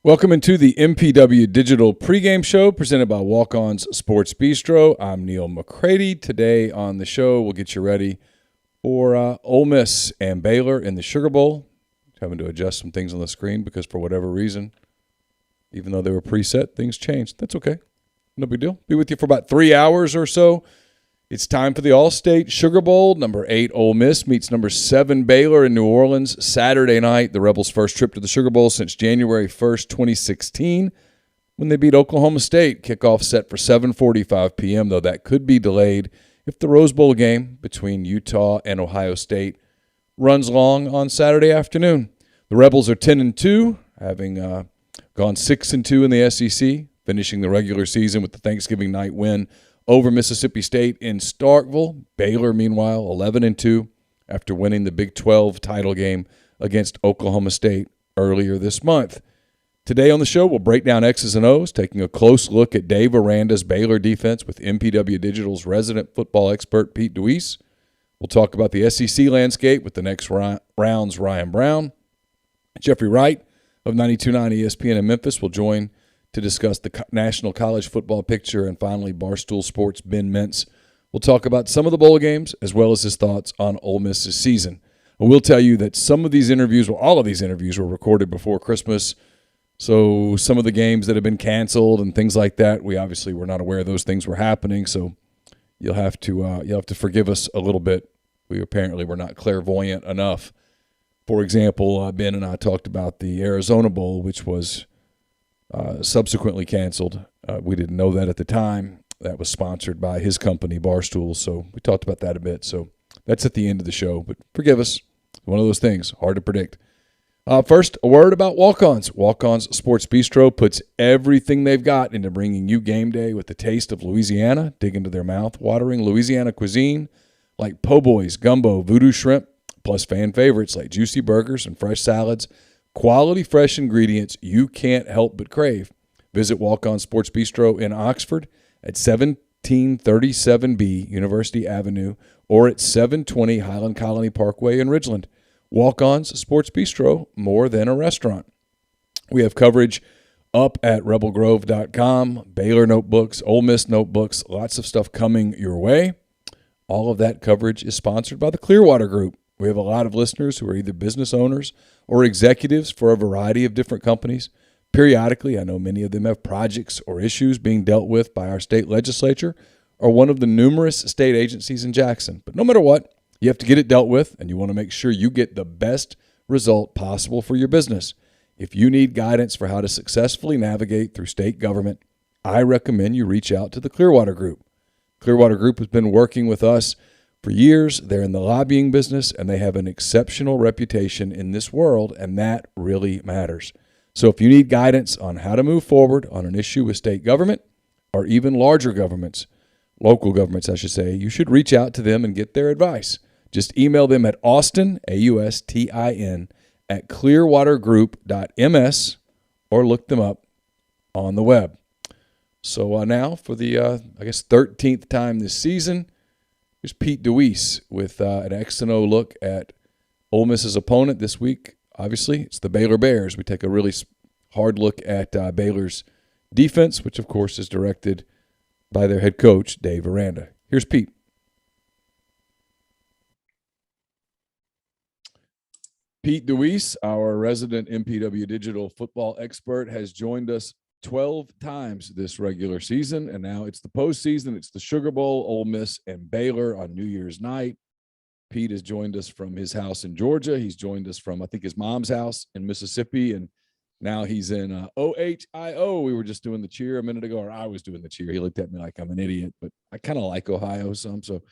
Welcome into the MPW Digital pregame show presented by Walk-On's Sports Bistreaux. I'm Neil McCready. Today on the show, we'll get you ready for Ole Miss and Baylor in the Sugar Bowl. Having to adjust some things on the screen because for whatever reason, even though they were preset, things changed. That's okay. No big deal. Be with you for about 3 hours or so. It's time for the AllState Sugar Bowl. Number 8 Ole Miss meets number 7 Baylor in New Orleans Saturday night. The Rebels' first trip to the Sugar Bowl since January 1st, 2016, when they beat Oklahoma State. Kickoff set for 7:45 p.m., though that could be delayed if the Rose Bowl game between Utah and Ohio State runs long on Saturday afternoon. The Rebels are 10-2, having gone 6-2 in the SEC, finishing the regular season with the Thanksgiving night win over Mississippi State in Starkville. Baylor, meanwhile, 11-2 after winning the Big 12 title game against Oklahoma State earlier this month. Today on the show, we'll break down X's and O's, taking a close look at Dave Aranda's Baylor defense with MPW Digital's resident football expert Pete DeWeese. We'll talk about the SEC landscape with the next round's Ryan Brown. Jeffrey Wright of 92.9 ESPN in Memphis will join to discuss the national college football picture. And finally, Barstool Sports Ben Mintz will talk about some of the bowl games as well as his thoughts on Ole Miss's season. I will tell you that some of these interviews, well, all of these interviews were recorded before Christmas. So some of the games that have been canceled and things like that, we obviously were not aware those things were happening. So you'll have to forgive us a little bit. We apparently were not clairvoyant enough. For example, Ben and I talked about the Arizona Bowl, which was subsequently canceled. We didn't know that at the time. That was sponsored by his company, Barstool, so we talked about that a bit. So that's at the end of the show, but forgive us. One of those things, hard to predict. First, a word about Walk-Ons. Walk-Ons Sports Bistreaux puts everything they've got into bringing you game day with the taste of Louisiana. Dig into their mouth-watering Louisiana cuisine like Poboys, Gumbo, Voodoo Shrimp, plus fan favorites like juicy burgers and fresh salads. Quality, fresh ingredients you can't help but crave. Visit Walk-On Sports Bistreaux in Oxford at 1737B University Avenue or at 720 Highland Colony Parkway in Ridgeland. Walk-On's Sports Bistreaux, more than a restaurant. We have coverage up at rebelgrove.com, Baylor notebooks, Ole Miss notebooks, lots of stuff coming your way. All of that coverage is sponsored by the Clearwater Group. We have a lot of listeners who are either business owners or executives for a variety of different companies. Periodically, I know many of them have projects or issues being dealt with by our state legislature or one of the numerous state agencies in Jackson. But no matter what, you have to get it dealt with, and you want to make sure you get the best result possible for your business. If you need guidance for how to successfully navigate through state government, I recommend you reach out to the Clearwater Group. Clearwater Group has been working with us for years. They're in the lobbying business, and they have an exceptional reputation in this world, and that really matters. So if you need guidance on how to move forward on an issue with state government or even larger governments, local governments, I should say, you should reach out to them and get their advice. Just email them at Austin, AUSTIN, at clearwatergroup.ms or look them up on the web. So now for the, 13th time this season, here's Pete DeWeese with an X and O look at Ole Miss's opponent this week. Obviously, it's the Baylor Bears. We take a really hard look at Baylor's defense, which, of course, is directed by their head coach, Dave Aranda. Here's Pete. Pete DeWeese, our resident MPW Digital football expert, has joined us 12 times this regular season, and now it's the postseason. It's the Sugar Bowl, Ole Miss and Baylor on New Year's night. Pete has joined us from his house in Georgia. He's joined us from, I think, his mom's house in Mississippi, and now he's in Ohio. We were just doing the cheer a minute ago, or I was doing the cheer. He looked at me like I'm an idiot, but I kind of like Ohio some. So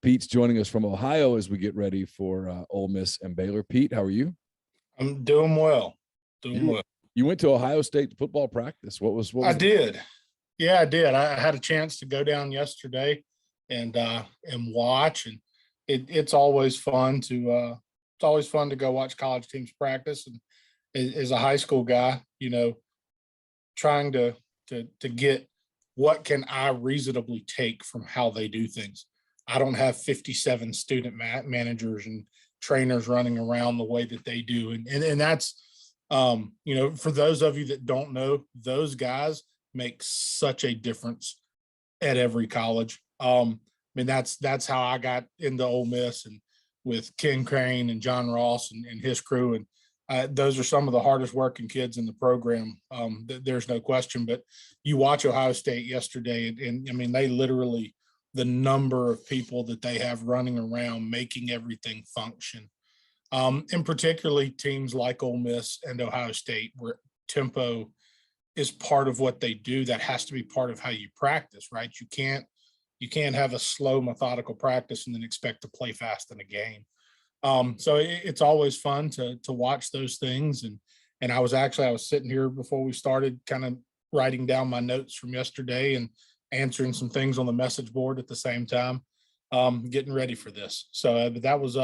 Pete's joining us from Ohio as we get ready for Ole Miss and Baylor. Pete, how are you? I'm doing well. Well. You went to Ohio State football practice. What was I did. Yeah, I did. I had a chance to go down yesterday and watch, and it's always fun to go watch college teams practice. And as a high school guy, trying to get what can I reasonably take from how they do things. I don't have 57 student managers and trainers running around the way that they do, and that's For those of you that don't know, those guys make such a difference at every college. That's how I got into Ole Miss, and with Ken Crane and John Ross and his crew. And those are some of the hardest working kids in the program. There's no question. But you watch Ohio State yesterday, and they literally, the number of people that they have running around making everything function. And particularly teams like Ole Miss and Ohio State, where tempo is part of what they do. That has to be part of how you practice, right? You can't have a slow, methodical practice and then expect to play fast in a game. So it's always fun to watch those things. And I was sitting here before we started, kind of writing down my notes from yesterday and answering some things on the message board at the same time, getting ready for this. So that was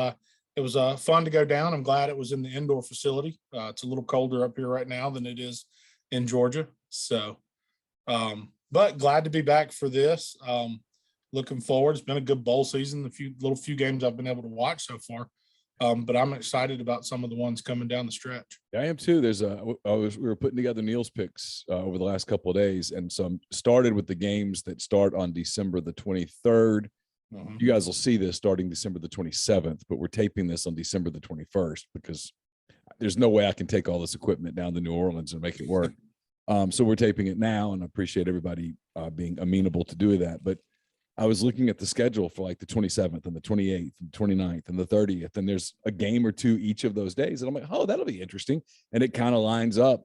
it was fun to go down. I'm glad it was in the indoor facility. It's a little colder up here right now than it is in Georgia. So, but glad to be back for this. Looking forward. It's been a good bowl season. The few games I've been able to watch so far. But I'm excited about some of the ones coming down the stretch. Yeah, I am too. We were putting together Neil's picks over the last couple of days, and some started with the games that start on December the 23rd. Mm-hmm. You guys will see this starting December the 27th, but we're taping this on December the 21st because there's no way I can take all this equipment down to New Orleans and make it work. So we're taping it now, and I appreciate everybody being amenable to doing that. But I was looking at the schedule for like the 27th and the 28th and 29th and the 30th, and there's a game or two each of those days. And I'm like, oh, that'll be interesting. And it kind of lines up.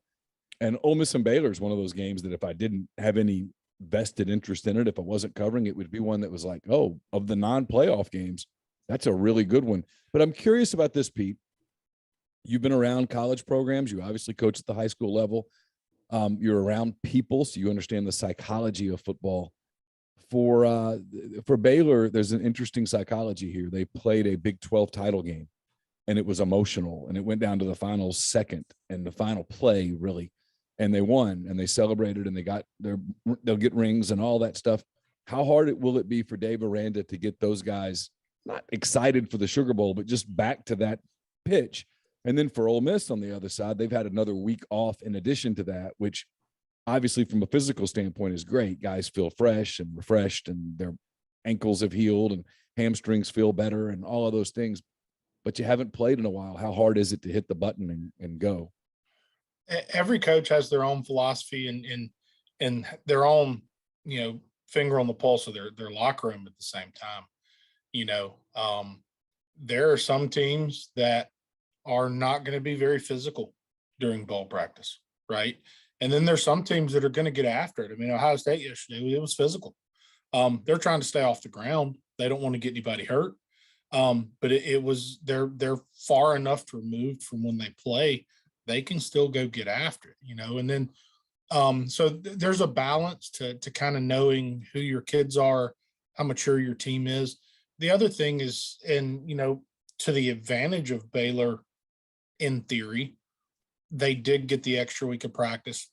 And Ole Miss and Baylor is one of those games that if I didn't have any vested interest in it, if I wasn't covering it, would be one that was like, oh, of the non-playoff games, that's a really good one. But I'm curious about this, Pete. You've been around college programs. You obviously coach at the high school level. You're around people, so you understand the psychology of football. For Baylor, there's an interesting psychology here. They played a Big 12 title game, and it was emotional, and it went down to the final second and the final play, really, and they won, and they celebrated, and they'll get rings and all that stuff. How hard will it be for Dave Aranda to get those guys not excited for the Sugar Bowl, but just back to that pitch? And then for Ole Miss on the other side, they've had another week off in addition to that, which obviously from a physical standpoint is great. Guys feel fresh and refreshed, and their ankles have healed and hamstrings feel better and all of those things. But you haven't played in a while. How hard is it to hit the button and go? Every coach has their own philosophy and their own, finger on the pulse of their locker room at the same time. There are some teams that are not going to be very physical during bowl practice, right? And then there's some teams that are going to get after it. I mean, Ohio State yesterday, it was physical. They're trying to stay off the ground. They don't want to get anybody hurt. But it was they're far enough removed from when they play, they can still go get after it, And then so there's a balance to kind of knowing who your kids are, how mature your team is. The other thing is, to the advantage of Baylor, in theory, they did get the extra week of practice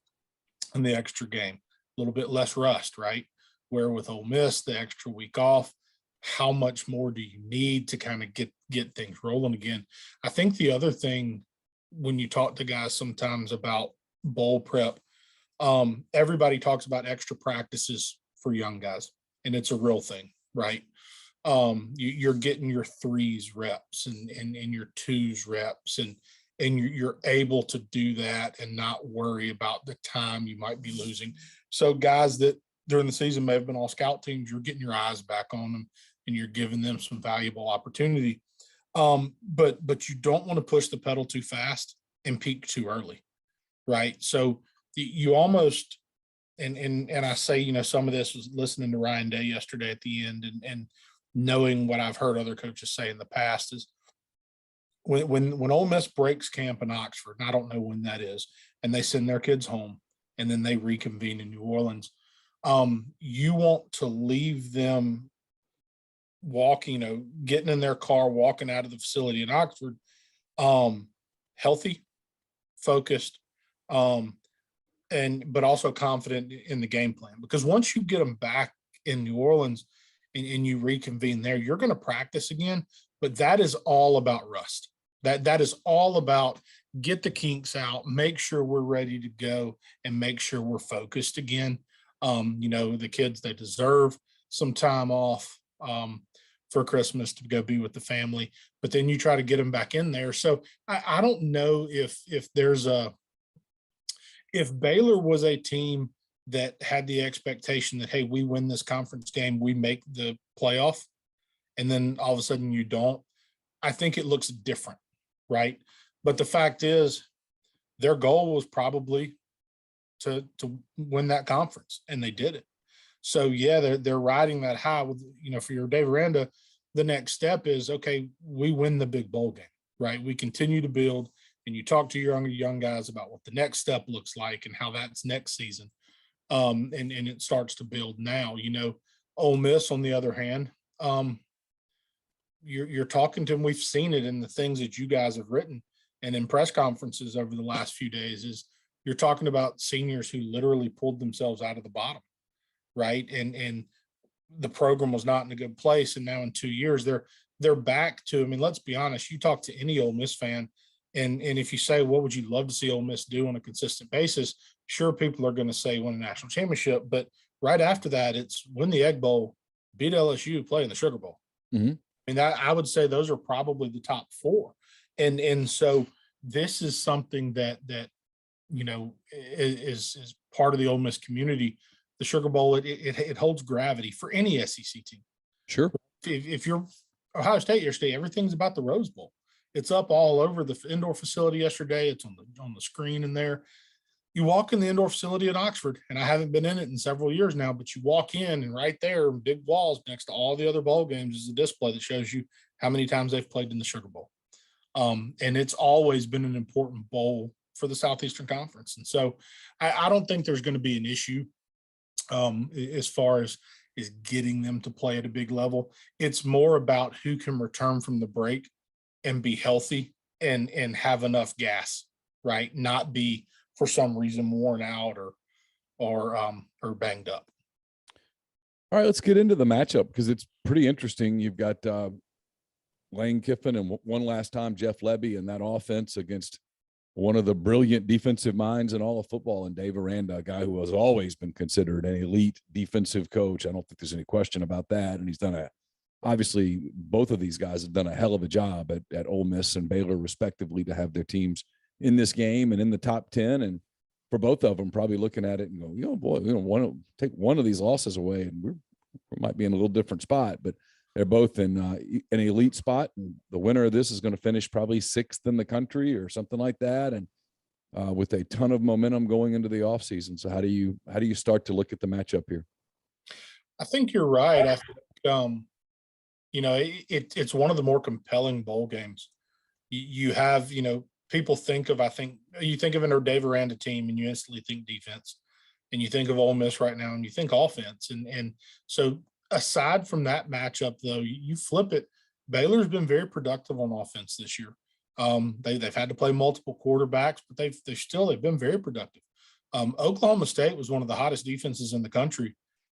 and the extra game, a little bit less rust, right? Where with Ole Miss, the extra week off, how much more do you need to kind of get things rolling again? I think the other thing, when you talk to guys sometimes about bowl prep, everybody talks about extra practices for young guys, and it's a real thing, right? You're getting your 3s reps and your 2s reps, and you're able to do that and not worry about the time you might be losing. So guys that during the season may have been all scout teams, you're getting your eyes back on them and you're giving them some valuable opportunity. But you don't want to push the pedal too fast and peak too early, right? So you almost, and I say, some of this was listening to Ryan Day yesterday at the end and knowing what I've heard other coaches say in the past is, when Ole Miss breaks camp in Oxford, and I don't know when that is, and they send their kids home and then they reconvene in New Orleans, you want to leave them walking, getting in their car, walking out of the facility in Oxford, healthy, focused, but also confident in the game plan. Because once you get them back in New Orleans and you reconvene there, you're going to practice again, but that is all about rust. That is all about get the kinks out, make sure we're ready to go, and make sure we're focused again. The kids, they deserve some time off for Christmas to go be with the family, but then you try to get them back in there. So I don't know if Baylor was a team that had the expectation that, hey, we win this conference game, we make the playoff, and then all of a sudden you don't, I think it looks different, right? But the fact is, their goal was probably to win that conference, and they did it. So yeah, they're riding that high with, for your Dave Aranda, the next step is, okay, we win the big bowl game, right? We continue to build, and you talk to your young guys about what the next step looks like and how that's next season. And it starts to build now. Ole Miss, on the other hand, you're talking to them. We've seen it in the things that you guys have written and in press conferences over the last few days, is you're talking about seniors who literally pulled themselves out of the bottom, right? And the program was not in a good place. And now in 2 years, they're back to, I mean, let's be honest, you talk to any Ole Miss fan, and if you say, what would you love to see Ole Miss do on a consistent basis? Sure, people are going to say win a national championship, but right after that, it's win the Egg Bowl, beat LSU, play in the Sugar Bowl. Mm-hmm. I mean, I would say those are probably the top four. And so this is something that is part of the Ole Miss community. The Sugar Bowl, it holds gravity for any SEC team. Sure. If you're Ohio State, everything's about the Rose Bowl. It's up all over the indoor facility yesterday. It's on the screen in there. You walk in the indoor facility at Oxford, and I haven't been in it in several years now, but you walk in, and right there, big walls next to all the other bowl games, is a display that shows you how many times they've played in the Sugar Bowl. And it's always been an important bowl for the Southeastern Conference. And so I don't think there's going to be an issue as far as getting them to play at a big level. It's more about who can return from the break and be healthy and have enough gas, right? Not be for some reason worn out or banged up. All right, let's get into the matchup because it's pretty interesting. You've got Lane Kiffin and one last time Jeff Lebby in that offense against one of the brilliant defensive minds in all of football, and Dave Aranda, a guy who has always been considered an elite defensive coach. I don't think there's any question about that. And he's done obviously both of these guys have done a hell of a job at Ole Miss and Baylor respectively to have their teams in this game and in the top 10. And for both of them, probably looking at it and go, boy, we don't want to take one of these losses away, and we might be in a little different spot, but they're both in an elite spot. And the winner of this is going to finish probably 6th in the country or something like that. And with a ton of momentum going into the offseason. So how do you start to look at the matchup here? I think you're right. I think, it's one of the more compelling bowl games. You have, people think of, you think of an Dave Aranda team and you instantly think defense, and you think of Ole Miss right now and you think offense. And so aside from that matchup, though, you flip it. Baylor's been very productive on offense this year. They've had to play multiple quarterbacks, but they've been very productive. Oklahoma State was one of the hottest defenses in the country,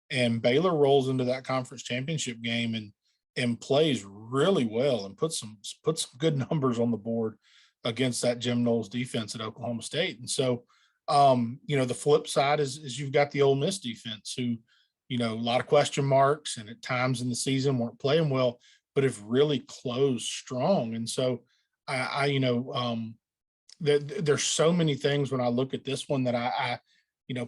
and Baylor rolls into that conference championship game and plays really well and put some good numbers on the board against that Jim Knowles defense at Oklahoma State. And so, the flip side is you've got the Ole Miss defense who, a lot of question marks and at times in the season weren't playing well, but have really closed strong. And so there's so many things when I look at this one that I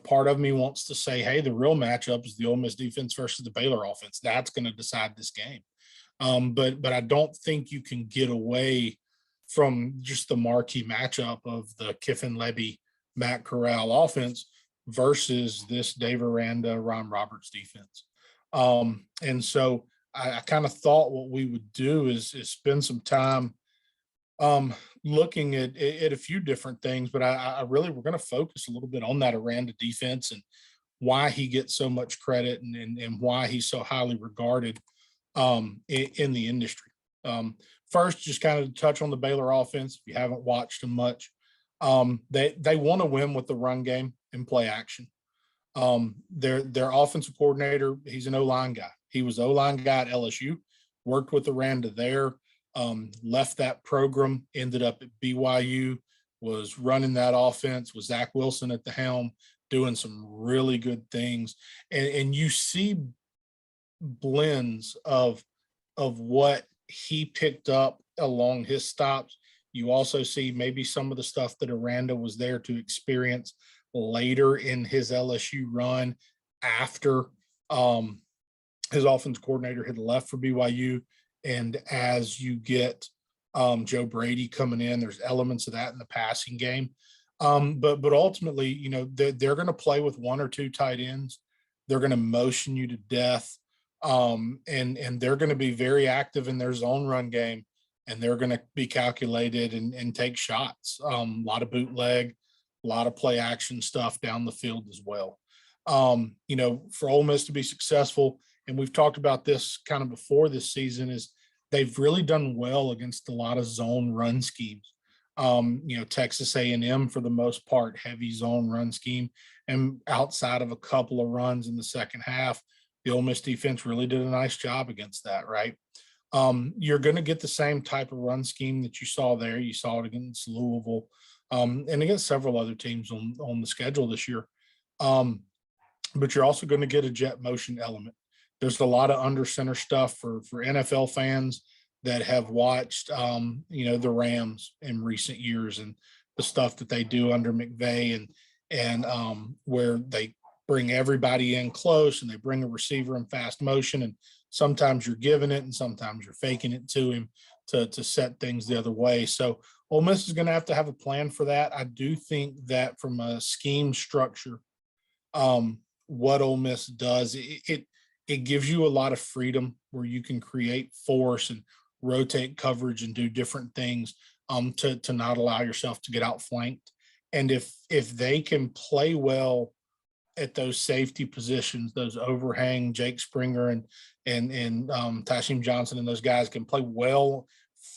part of me wants to say, hey, the real matchup is the Ole Miss defense versus the Baylor offense. That's going to decide this game. But I don't think you can get away from just the marquee matchup of the Kiffin, Lebby, Matt Corral offense versus this Dave Aranda, Ron Roberts defense. And so I kind of thought what we would do is spend some time looking at a few different things, but I really, we're going to focus a little bit on that Aranda defense and why he gets so much credit and why he's so highly regarded in the industry. First, just kind of touch on the Baylor offense. If you haven't watched them much, they want to win with the run game and play action. Their offensive coordinator, he's an O-line guy. He was O-line guy at LSU, worked with Aranda there, left that program, ended up at BYU, was running that offense with Zach Wilson at the helm, doing some really good things. And you see blends of what he picked up along his stops. You also see maybe some of the stuff that Aranda was there to experience later in his LSU run after his offense coordinator had left for BYU. And as you get Joe Brady coming in, there's elements of that in the passing game. But ultimately, you know, they're going to play with one or two tight ends. They're going to motion you to death. And they're going to be very active in their zone run game, and they're going to be calculated and take shots. A lot of bootleg, a lot of play action stuff down the field as well. You know, for Ole Miss to be successful, and we've talked about this kind of before this season, is they've really done well against a lot of zone run schemes. You know, Texas A&M for the most part, heavy zone run scheme, and outside of a couple of runs in the second half, the Ole Miss defense really did a nice job against that, right? You're going to get the same type of run scheme that you saw there. You saw it against Louisville and against several other teams on the schedule this year. But you're also going to get a jet motion element. There's a lot of under center stuff for NFL fans that have watched, you know, the Rams in recent years and the stuff that they do under McVay and where they bring everybody in close and they bring a receiver in fast motion. And sometimes you're giving it and sometimes you're faking it to him to set things the other way. So Ole Miss is going to have a plan for that. I do think that from a scheme structure, what Ole Miss does, it gives you a lot of freedom where you can create force and rotate coverage and do different things to not allow yourself to get outflanked. And if they can play well at those safety positions, those overhang, Jake Springer and Tashim Johnson and those guys can play well,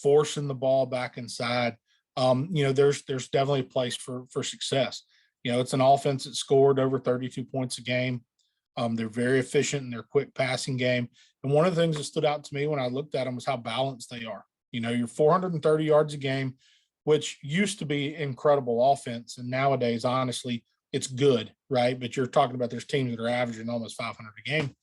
forcing the ball back inside. You know, there's definitely a place for success. You know, it's an offense that scored over 32 points a game. They're very efficient in their quick passing game. And one of the things that stood out to me when I looked at them was how balanced they are. You know, you're 430 yards a game, which used to be incredible offense. And nowadays, honestly, it's good, right? But you're talking about there's teams that are averaging almost 500 a game.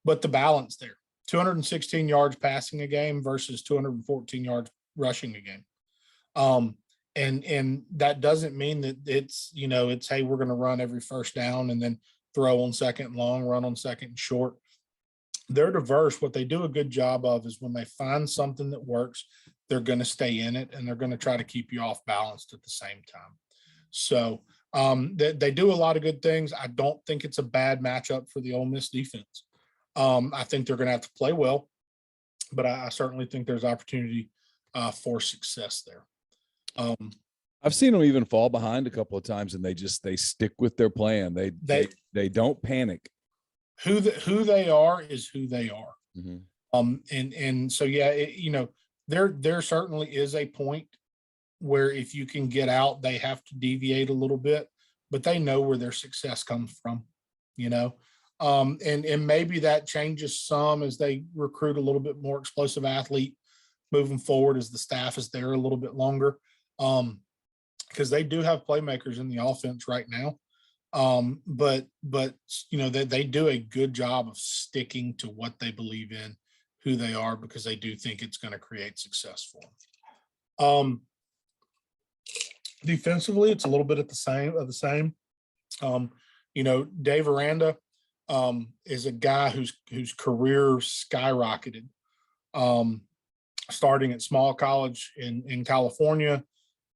But the balance there, 216 yards passing a game versus 214 yards rushing a game. And that doesn't mean that it's, you know, it's, hey, we're going to run every first down and then throw on second and long, run on second and short. They're diverse. What they do a good job of is when they find something that works, they're going to stay in it and they're going to try to keep you off balanced at the same time. So they do a lot of good things. I don't think it's a bad matchup for the Ole Miss defense. I think they're going to have to play well, but I certainly think there's opportunity for success there. I've seen them even fall behind a couple of times, and they stick with their plan. They don't panic. Who they are is who they are. Mm-hmm. And so yeah, you know, there certainly is a point where if you can get out, they have to deviate a little bit, but they know where their success comes from. You know, and maybe that changes some as they recruit a little bit more explosive athlete moving forward as the staff is there a little bit longer. Because they do have playmakers in the offense right now. But you know, they do a good job of sticking to what they believe in, who they are, because they do think it's going to create success for them. Defensively, it's a little bit of the same. You know, Dave Aranda is a guy whose career skyrocketed, starting at small college in California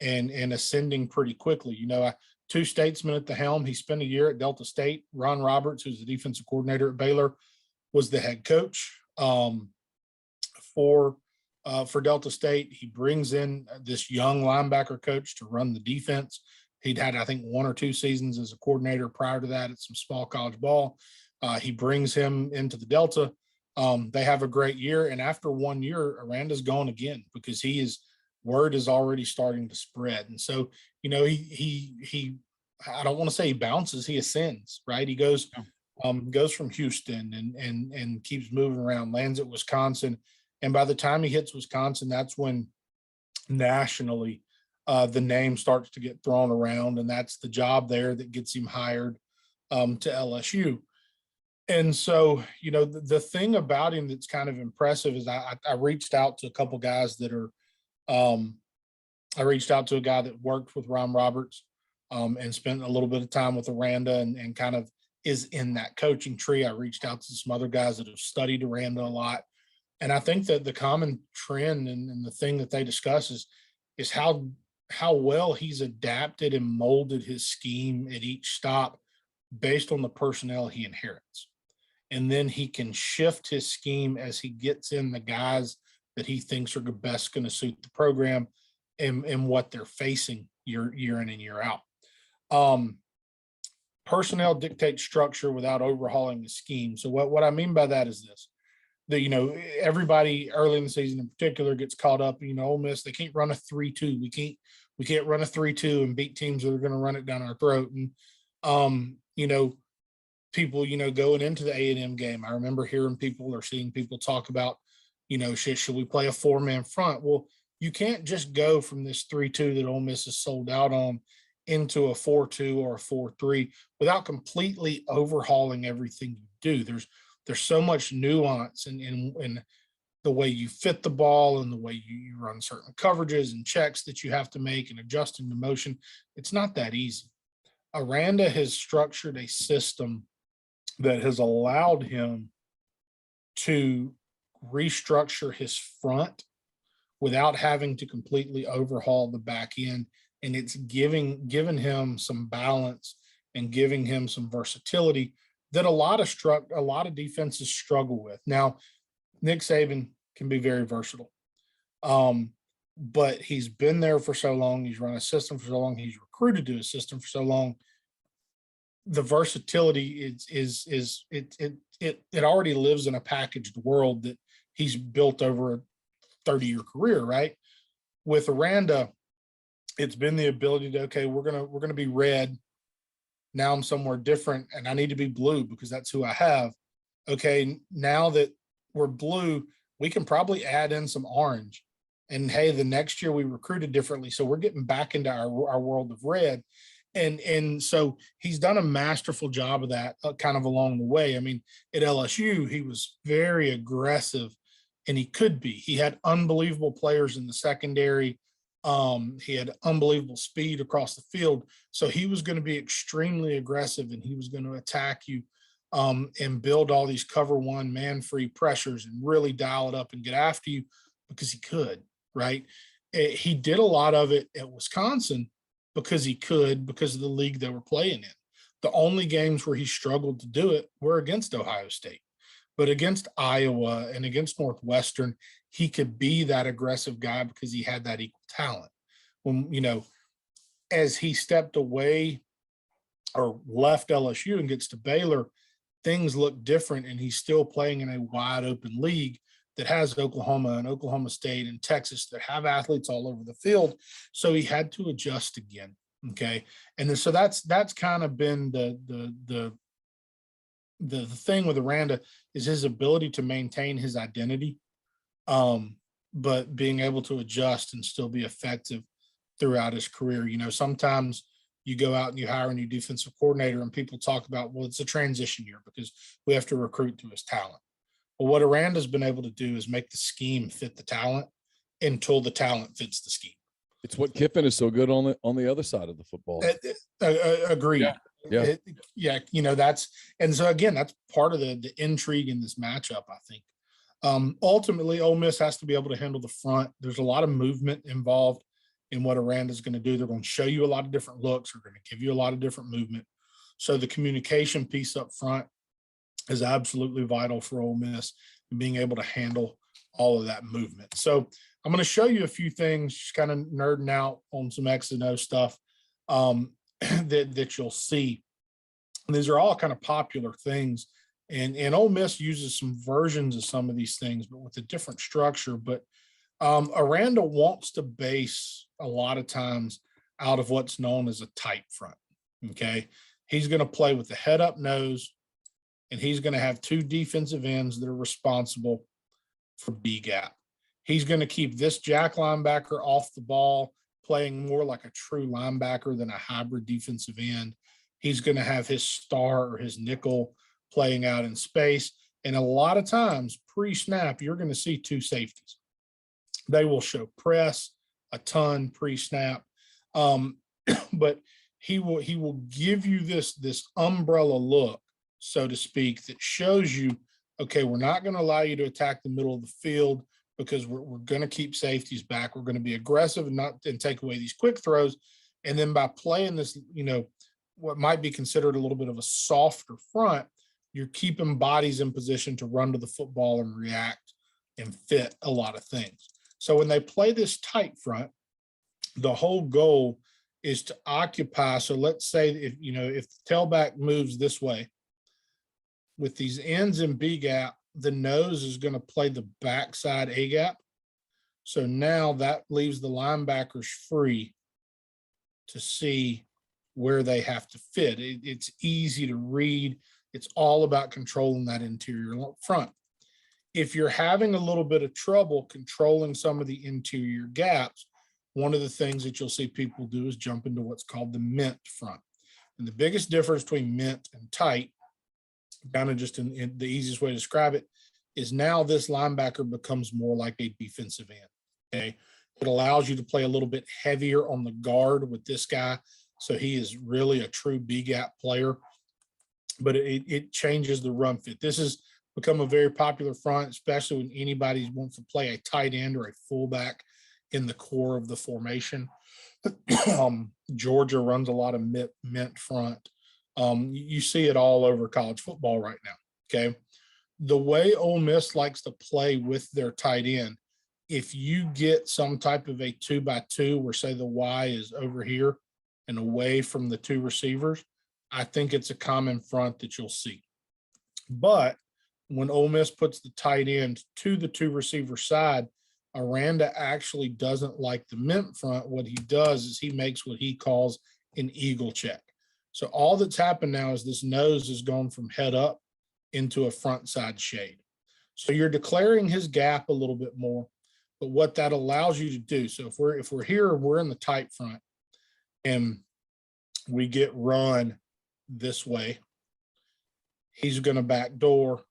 and ascending pretty quickly. You know, two statesmen at the helm. He spent a year at Delta State. Ron Roberts, who's the defensive coordinator at Baylor, was the head coach for Delta State. He brings in this young linebacker coach to run the defense. He'd had, I think, 1 or 2 seasons as a coordinator prior to that at some small college ball. He brings him into the Delta. They have a great year. And after 1 year, Aranda's gone again because word is already starting to spread. And so, you know, he I don't want to say he bounces, he ascends, right? He goes from Houston and keeps moving around, lands at Wisconsin. And by the time he hits Wisconsin, that's when nationally the name starts to get thrown around, and that's the job there that gets him hired to LSU. And so, the thing about him that's kind of impressive is I reached out to a couple guys that are, I reached out to a guy that worked with Ron Roberts and spent a little bit of time with Aranda and kind of is in that coaching tree. I reached out to some other guys that have studied Aranda a lot. And I think that the common trend and the thing that they discuss is how well he's adapted and molded his scheme at each stop based on the personnel he inherits. And then he can shift his scheme as he gets in the guys that he thinks are the best going to suit the program and what they're facing year in and year out. Personnel dictates structure without overhauling the scheme. So what I mean by that is this: that everybody early in the season in particular gets caught up. Ole Miss, they can't run a 3-2. We can't run a 3-2 and beat teams that are going to run it down our throat. And people going into the A&M game, I remember hearing people or seeing people talk about should we play a 4-man front? Well, you can't just go from this 3-2 that Ole Miss is sold out on into a 4-2 or a 4-3 without completely overhauling everything you do. There's so much nuance in the way you fit the ball and the way you run certain coverages and checks that you have to make and adjusting the motion. It's not that easy. Aranda has structured a system that has allowed him to restructure his front without having to completely overhaul the back end. And it's given him some balance and giving him some versatility that a lot of defenses struggle with. Now, Nick Saban can be very versatile, but he's been there for so long. He's run a system for so long. He's recruited to a system for so long. The versatility it already lives in a packaged world that he's built over a 30-year career, right? With Aranda, it's been the ability to, okay, we're gonna be red. Now I'm somewhere different and I need to be blue because that's who I have. Okay, now that we're blue, we can probably add in some orange. And hey, the next year we recruited differently. So we're getting back into our world of red. And so he's done a masterful job of that kind of along the way. I mean, at LSU, he was very aggressive, and he could be. He had unbelievable players in the secondary. He had unbelievable speed across the field. So he was going to be extremely aggressive, and he was going to attack you and build all these cover one man-free pressures and really dial it up and get after you because he could, right? He did a lot of it at Wisconsin because he could, because of the league they were playing in. The only games where he struggled to do it were against Ohio State. But against Iowa and against Northwestern, he could be that aggressive guy because he had that equal talent. When, as he stepped away or left LSU and gets to Baylor, things look different, and he's still playing in a wide open league that has Oklahoma and Oklahoma State and Texas that have athletes all over the field. So he had to adjust again. Okay. And then, so that's kind of been the thing with Aranda is his ability to maintain his identity, but being able to adjust and still be effective throughout his career. Sometimes you go out and you hire a new defensive coordinator and people talk about, well, it's a transition year because we have to recruit to his talent. But what Aranda's been able to do is make the scheme fit the talent until the talent fits the scheme. It's what Kiffin is so good on the other side of the football. Agreed. Yeah. That's, and so again, that's part of the intrigue in this matchup, I think. Ultimately, Ole Miss has to be able to handle the front. There's a lot of movement involved in what Aranda's going to do. They're going to show you a lot of different looks. They're going to give you a lot of different movement. So the communication piece up front is absolutely vital for Ole Miss and being able to handle all of that movement. So I'm going to show you a few things, just kind of nerding out on some X and O stuff that you'll see. And these are all kind of popular things. And Ole Miss uses some versions of some of these things, but with a different structure. But Aranda wants to base a lot of times out of what's known as a tight front. Okay. He's going to play with the head up nose, and he's going to have two defensive ends that are responsible for B gap. He's going to keep this jack linebacker off the ball playing more like a true linebacker than a hybrid defensive end. He's going to have his star or his nickel playing out in space. And a lot of times pre-snap, you're going to see two safeties. They will show press a ton pre-snap. But he will give you this umbrella look, so to speak, that shows you, okay, we're not going to allow you to attack the middle of the field because we're going to keep safeties back. We're going to be aggressive and take away these quick throws. And then by playing this, what might be considered a little bit of a softer front, you're keeping bodies in position to run to the football and react and fit a lot of things. So when they play this tight front, the whole goal is to occupy. So let's say if the tailback moves this way with these ends in B gap, the nose is going to play the backside A gap. So now that leaves the linebackers free to see where they have to fit. It's easy to read. It's all about controlling that interior front. If you're having a little bit of trouble controlling some of the interior gaps, one of the things that you'll see people do is jump into what's called the mint front. And the biggest difference between mint and tight, kind of just in the easiest way to describe it, is now this linebacker becomes more like a defensive end. Okay. It allows you to play a little bit heavier on the guard with this guy. So he is really a true B gap player, but it changes the run fit. This has become a very popular front, especially when anybody wants to play a tight end or a fullback in the core of the formation. Georgia runs a lot of mint front. You see it all over college football right now. Okay. The way Ole Miss likes to play with their tight end, if you get some type of a 2x2 where say the Y is over here and away from the two receivers, I think it's a common front that you'll see. But when Ole Miss puts the tight end to the two receiver side, Aranda actually doesn't like the mint front. What he does is he makes what he calls an eagle check. So all that's happened now is this nose has gone from head up into a front side shade. So you're declaring his gap a little bit more, but what that allows you to do. So if we're here, we're in the tight front and we get run this way, he's going to backdoor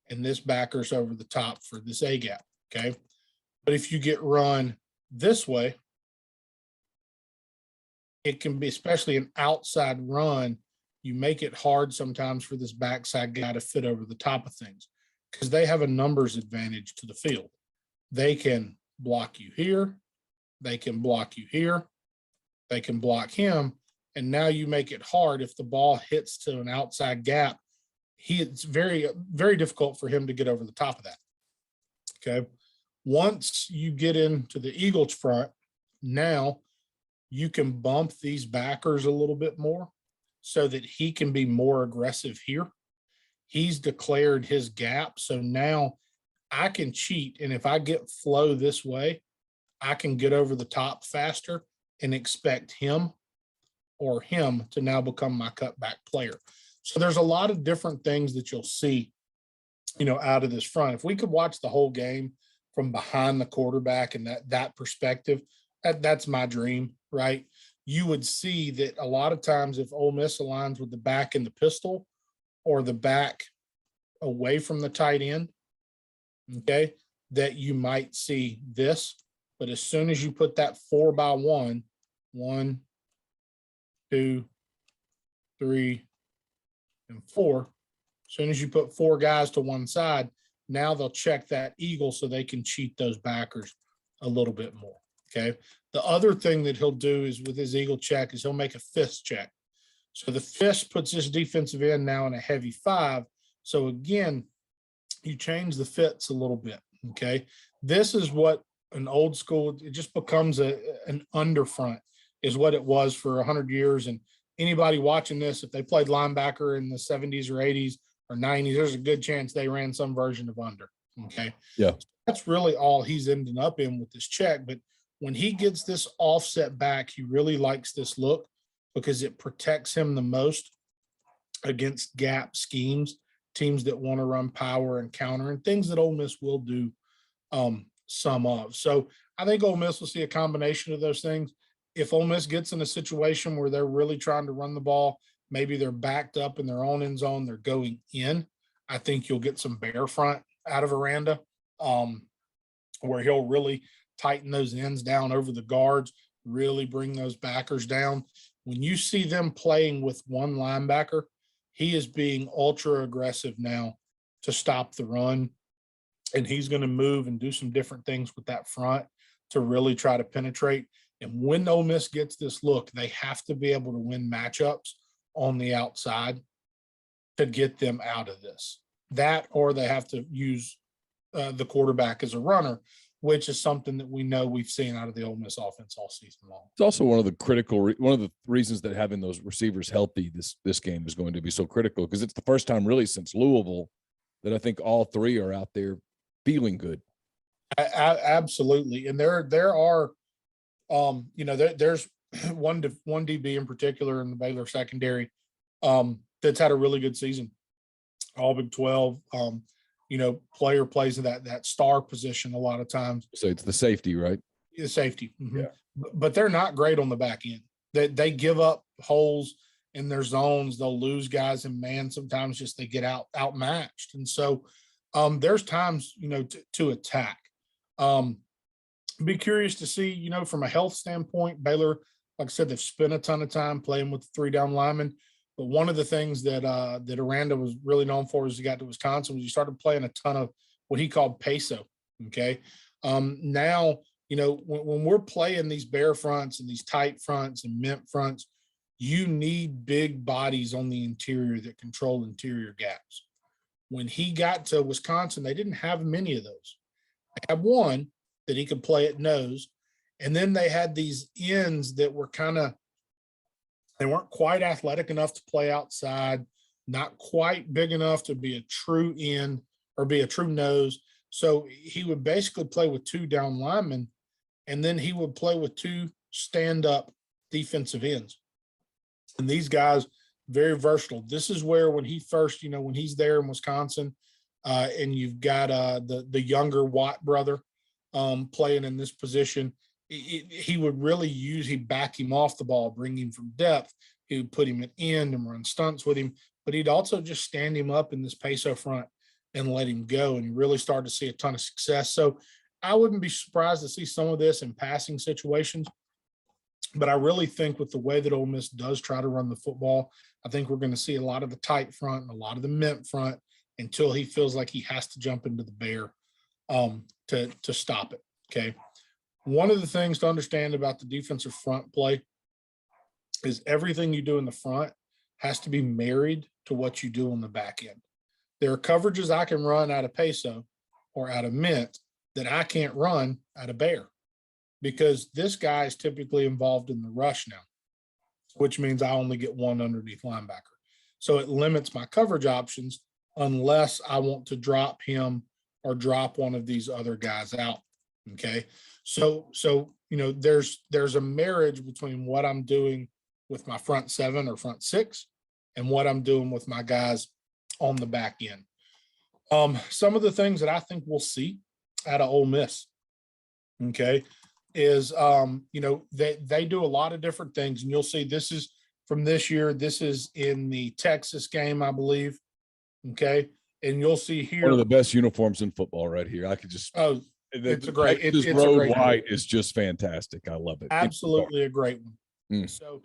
and this backer's over the top for this A gap. Okay. But if you get run this way, it can be, especially an outside run, you make it hard sometimes for this backside guy to fit over the top of things because they have a numbers advantage to the field. They can block you here. They can block you here. They can block him. And now you make it hard. If the ball hits to an outside gap, it's very, very difficult for him to get over the top of that. Okay. Once you get into the Eagles front, now you can bump these backers a little bit more so that he can be more aggressive here. He's declared his gap. So now I can cheat. And if I get flow this way, I can get over the top faster and expect him or him to now become my cutback player. So there's a lot of different things that you'll see, out of this front. If we could watch the whole game from behind the quarterback and that perspective, that's my dream, right? You would see that a lot of times if Ole Miss aligns with the back in the pistol or the back away from the tight end, okay, that you might see this. But as soon as you put that 4x1, 1, 2, 3, and 4, as soon as you put 4 guys to one side, now they'll check that eagle so they can cheat those backers a little bit more. Okay. The other thing that he'll do is with his eagle check is he'll make a fist check. So the fist puts this defensive end now in a heavy 5. So again, you change the fits a little bit. Okay. This is what an old school, it just becomes an underfront is what it was for 100 years. And anybody watching this, if they played linebacker in the 70s or 80s or 90s, there's a good chance they ran some version of under. Okay. Yeah. That's really all he's ending up in with this check. But when he gets this offset back, he really likes this look because it protects him the most against gap schemes, teams that want to run power and counter and things that Ole Miss will do some of. So I think Ole Miss will see a combination of those things. If Ole Miss gets in a situation where they're really trying to run the ball, maybe they're backed up in their own end zone, they're going in, I think you'll get some bear front out of Aranda, where he'll really tighten those ends down over the guards, really bring those backers down. When you see them playing with one linebacker, he is being ultra aggressive now to stop the run. And he's going to move and do some different things with that front to really try to penetrate. And when Ole Miss gets this look, they have to be able to win matchups on the outside to get them out of this. That, or they have to use the quarterback as a runner, which is something that we know we've seen out of the Ole Miss offense all season long. It's also one of the reasons that having those receivers healthy this game is going to be so critical, because it's the first time really since Louisville that I think all three are out there feeling good. Absolutely. And there are, there's one DB in particular in the Baylor secondary that's had a really good season. All Big 12, player plays in that star position a lot of times. So it's the safety, right? The safety. Mm-hmm. Yeah. But they're not great on the back end. They give up holes in their zones. They'll lose guys in man. Sometimes just they get outmatched. And so there's times, to attack. Be curious to see, from a health standpoint, Baylor, like I said, they've spent a ton of time playing with 3 down linemen. But one of the things that Aranda was really known for as he got to Wisconsin was he started playing a ton of what he called peso. Okay. Now, when we're playing these bear fronts and these tight fronts and mint fronts, you need big bodies on the interior that control interior gaps. When he got to Wisconsin, they didn't have many of those. They had one that he could play at nose. And then they had these ends that were they weren't quite athletic enough to play outside, not quite big enough to be a true end or be a true nose. So he would basically play with 2 down linemen, and then he would play with 2 stand-up defensive ends. And these guys, very versatile. This is where when he first, when he's there in Wisconsin, and you've got the younger Watt brother playing in this position, he would really he'd back him off the ball, bring him from depth. He would put him at end and run stunts with him, but he'd also just stand him up in this peso front and let him go. And you really started to see a ton of success. So I wouldn't be surprised to see some of this in passing situations, but I really think with the way that Ole Miss does try to run the football, I think we're going to see a lot of the tight front and a lot of the mint front until he feels like he has to jump into the bear to stop it. Okay. One of the things to understand about the defensive front play is everything you do in the front has to be married to what you do on the back end. There are coverages I can run out of peso or out of mint that I can't run out of bear, because this guy is typically involved in the rush now, which means I only get one underneath linebacker. So it limits my coverage options unless I want to drop him or drop one of these other guys out. Okay. So there's a marriage between what I'm doing with my front 7 or front 6 and what I'm doing with my guys on the back end. Some of the things that I think we'll see out of Ole Miss, okay, is they do a lot of different things, and you'll see this is from this year. This is in the Texas game, I believe. Okay, and you'll see here one of the best uniforms in football right here. I could just it's a great. This road white is just fantastic. I love it. Absolutely a great one. So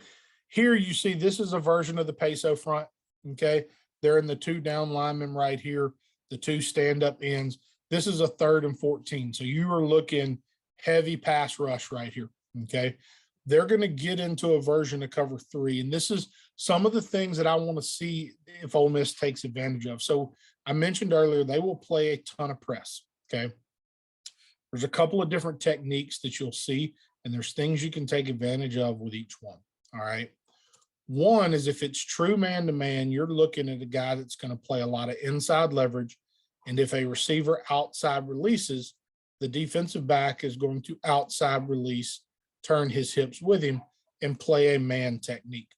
here you see this is a version of the peso front. Okay, they're in the 2 down linemen right here, the 2 stand-up ends. This is a 3rd and 14. So you are looking heavy pass rush right here. Okay, they're going to get into a version of cover 3, and this is some of the things that I want to see if Ole Miss takes advantage of. So I mentioned earlier they will play a ton of press. Okay. There's a couple of different techniques that you'll see, and there's things you can take advantage of with each one. All right. One is if it's true man-to-man, you're looking at a guy that's going to play a lot of inside leverage. And if a receiver outside releases, the defensive back is going to outside release, turn his hips with him, and play a man technique.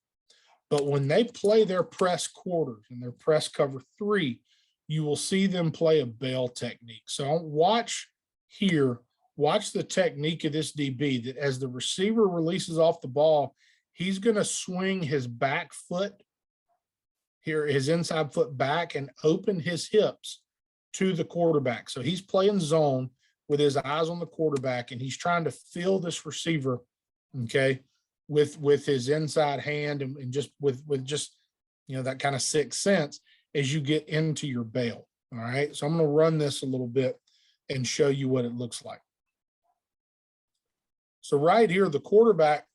But when they play their press quarters and their press cover 3, you will see them play a bail technique. So watch here watch the technique of this DB, that as the receiver releases off the ball, he's going to swing his back foot here, his inside foot back, and open his hips to the quarterback. So he's playing zone with his eyes on the quarterback, and he's trying to feel this receiver, okay, with his inside hand and just with just, you know, that kind of sixth sense as you get into your bail. All right. So I'm going to run this a little bit and show you what it looks like. So right here, the quarterback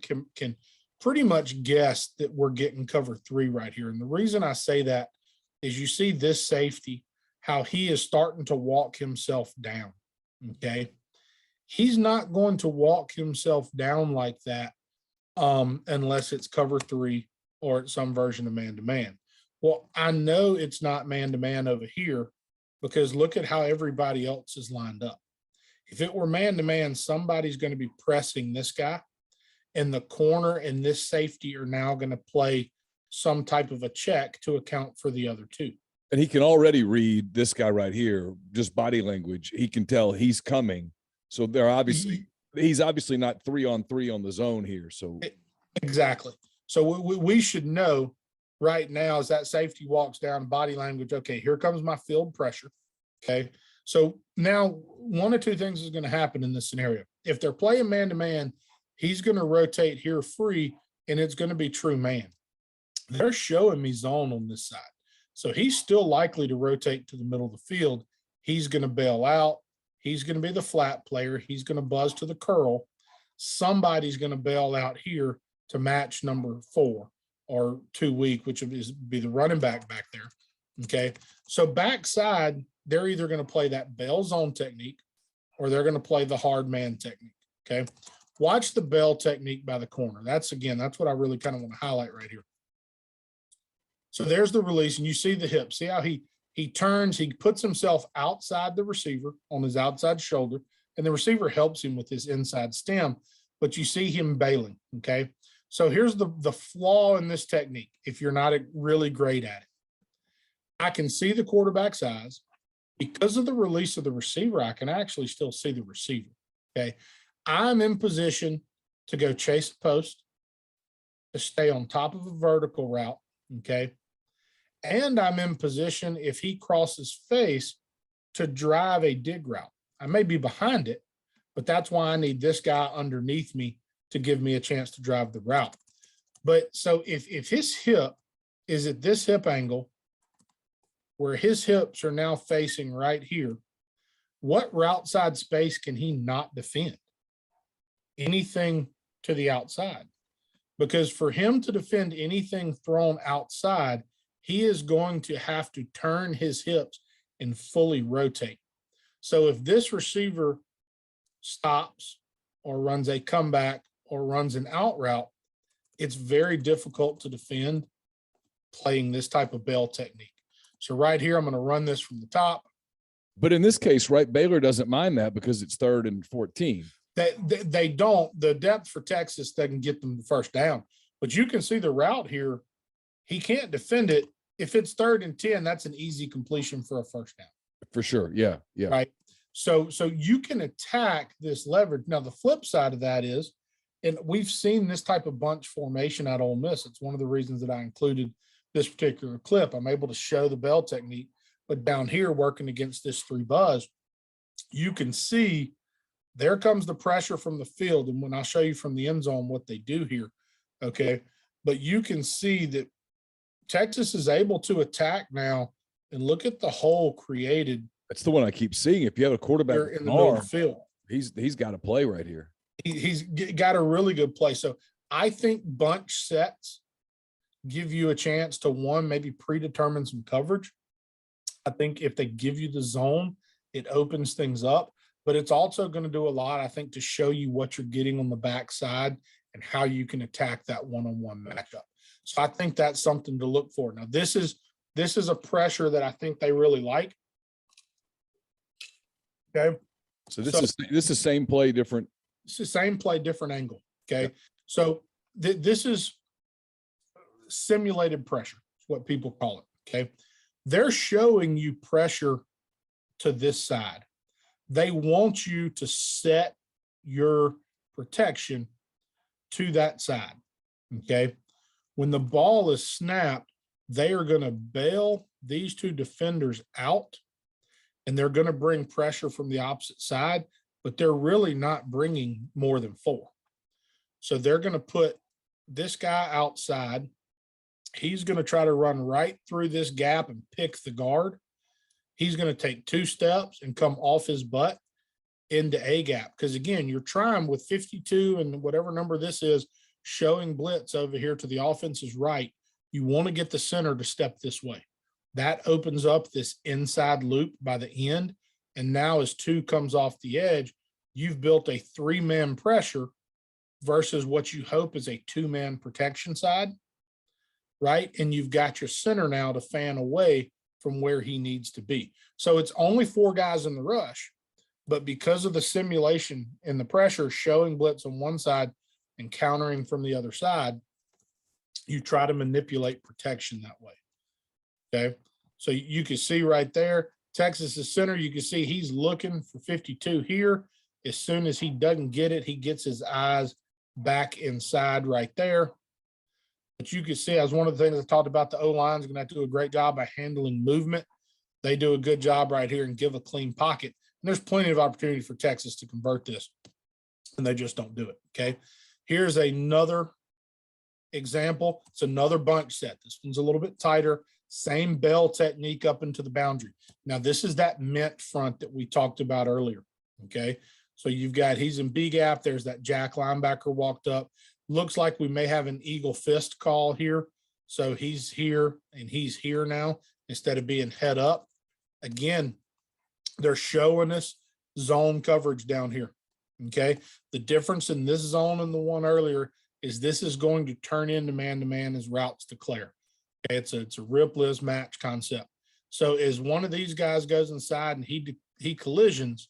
can pretty much guess that we're getting cover 3 right here. And the reason I say that is you see this safety, how he is starting to walk himself down. Okay. He's not going to walk himself down like that unless it's cover 3 or it's some version of man-to-man. Well, I know it's not man-to-man over here because look at how everybody else is lined up. If it were man-to-man, somebody's going to be pressing this guy, and the corner and this safety are now going to play some type of a check to account for the other two. And he can already read this guy right here, just body language. He can tell he's coming. So he's obviously not 3-on-3 on the zone here. So exactly. So we should know right now as that safety walks down, body language, okay, here comes my field pressure. Okay. So now one or two things is going to happen in this scenario. If they're playing man-to-man, he's going to rotate here free, and it's going to be true man. They're showing me zone on this side. So he's still likely to rotate to the middle of the field. He's going to bail out. He's going to be the flat player. He's going to buzz to the curl. Somebody's going to bail out here to match number 4 or 2 weak, which would be the running back there. Okay. So backside, they're either going to play that bail zone technique or they're going to play the hard man technique. Okay. Watch the bail technique by the corner. That's what I really kind of want to highlight right here. So there's the release, and you see the hip. See how he turns, he puts himself outside the receiver on his outside shoulder, and the receiver helps him with his inside stem, but you see him bailing, okay? So here's the flaw in this technique if you're not really great at it. I can see the quarterback's eyes. Because of the release of the receiver, I can actually still see the receiver, okay? I'm in position to go chase a post, to stay on top of a vertical route, okay? And I'm in position, if he crosses face, to drive a dig route. I may be behind it, but that's why I need this guy underneath me to give me a chance to drive the route. But so if his hip is at this hip angle, where his hips are now facing right here, what route side space can he not defend? Anything to the outside. Because for him to defend anything thrown outside, he is going to have to turn his hips and fully rotate. So if this receiver stops or runs a comeback or runs an out route, it's very difficult to defend playing this type of bail technique. So right here, I'm going to run this from the top. But in this case, right, Baylor doesn't mind that because it's 3rd and 14. They don't. The depth for Texas doesn't get them the first down. But you can see the route here. He can't defend it. If it's 3rd and 10, that's an easy completion for a first down. For sure. Yeah. Yeah. Right. So you can attack this leverage. Now, the flip side of that is, and we've seen this type of bunch formation at Ole Miss. It's one of the reasons that I included this particular clip. I'm able to show the bell technique, but down here working against this 3 buzz, you can see there comes the pressure from the field. And when I'll show you from the end zone what they do here, okay, but you can see that Texas is able to attack now, and look at the hole created. That's the one I keep seeing. If you have a quarterback in the middle of the field, he's got to play right here. He's got a really good play. So I think bunch sets give you a chance to, one, maybe predetermine some coverage. I think if they give you the zone, it opens things up, but it's also going to do a lot, I think, to show you what you're getting on the backside and how you can attack that one-on-one matchup. So I think that's something to look for. Now, this is a pressure that I think they really like. Okay. So this is same play, different. It's the same play, different angle. Okay. Yeah. So this is simulated pressure. Is what people call it. Okay. They're showing you pressure to this side. they want you to set your protection to that side, okay? When the ball is snapped, they are going to bail these two defenders out, and they're going to bring pressure from the opposite side, but they're really not bringing more than 4. So they're going to put this guy outside. He's going to try to run right through this gap and pick the guard. He's going to take 2 steps and come off his butt into A gap. Because again, you're trying with 52 and whatever number this is, showing blitz over here to the offense's right. You want to get the center to step this way. That opens up this inside loop by the end. And now as 2 comes off the edge, you've built a 3-man pressure versus what you hope is a 2-man protection side, right? And you've got your center now to fan away from where he needs to be. So it's only 4 guys in the rush, but because of the simulation and the pressure showing blitz on one side and countering from the other side, you try to manipulate protection that way, okay? So you can see right there, Texas's center, you can see he's looking for 52 here. As soon as he doesn't get it, he gets his eyes back inside right there. But you can see, as one of the things I talked about, the O-line is going to have to do a great job by handling movement. They do a good job right here and give a clean pocket. And there's plenty of opportunity for Texas to convert this, and they just don't do it, okay? Here's another example. It's another bunch set. This one's a little bit tighter. Same bell technique up into the boundary. Now, this is that mint front that we talked about earlier, okay? So you've got, he's in B gap. There's that jack linebacker walked up. Looks like we may have an eagle fist call here. So he's here and he's here now instead of being head up. Again, they're showing us zone coverage down here, okay? The difference in this zone and the one earlier is this is going to turn into man-to-man as routes declare. Okay, it's a rip list match concept. So as one of these guys goes inside and he collisions,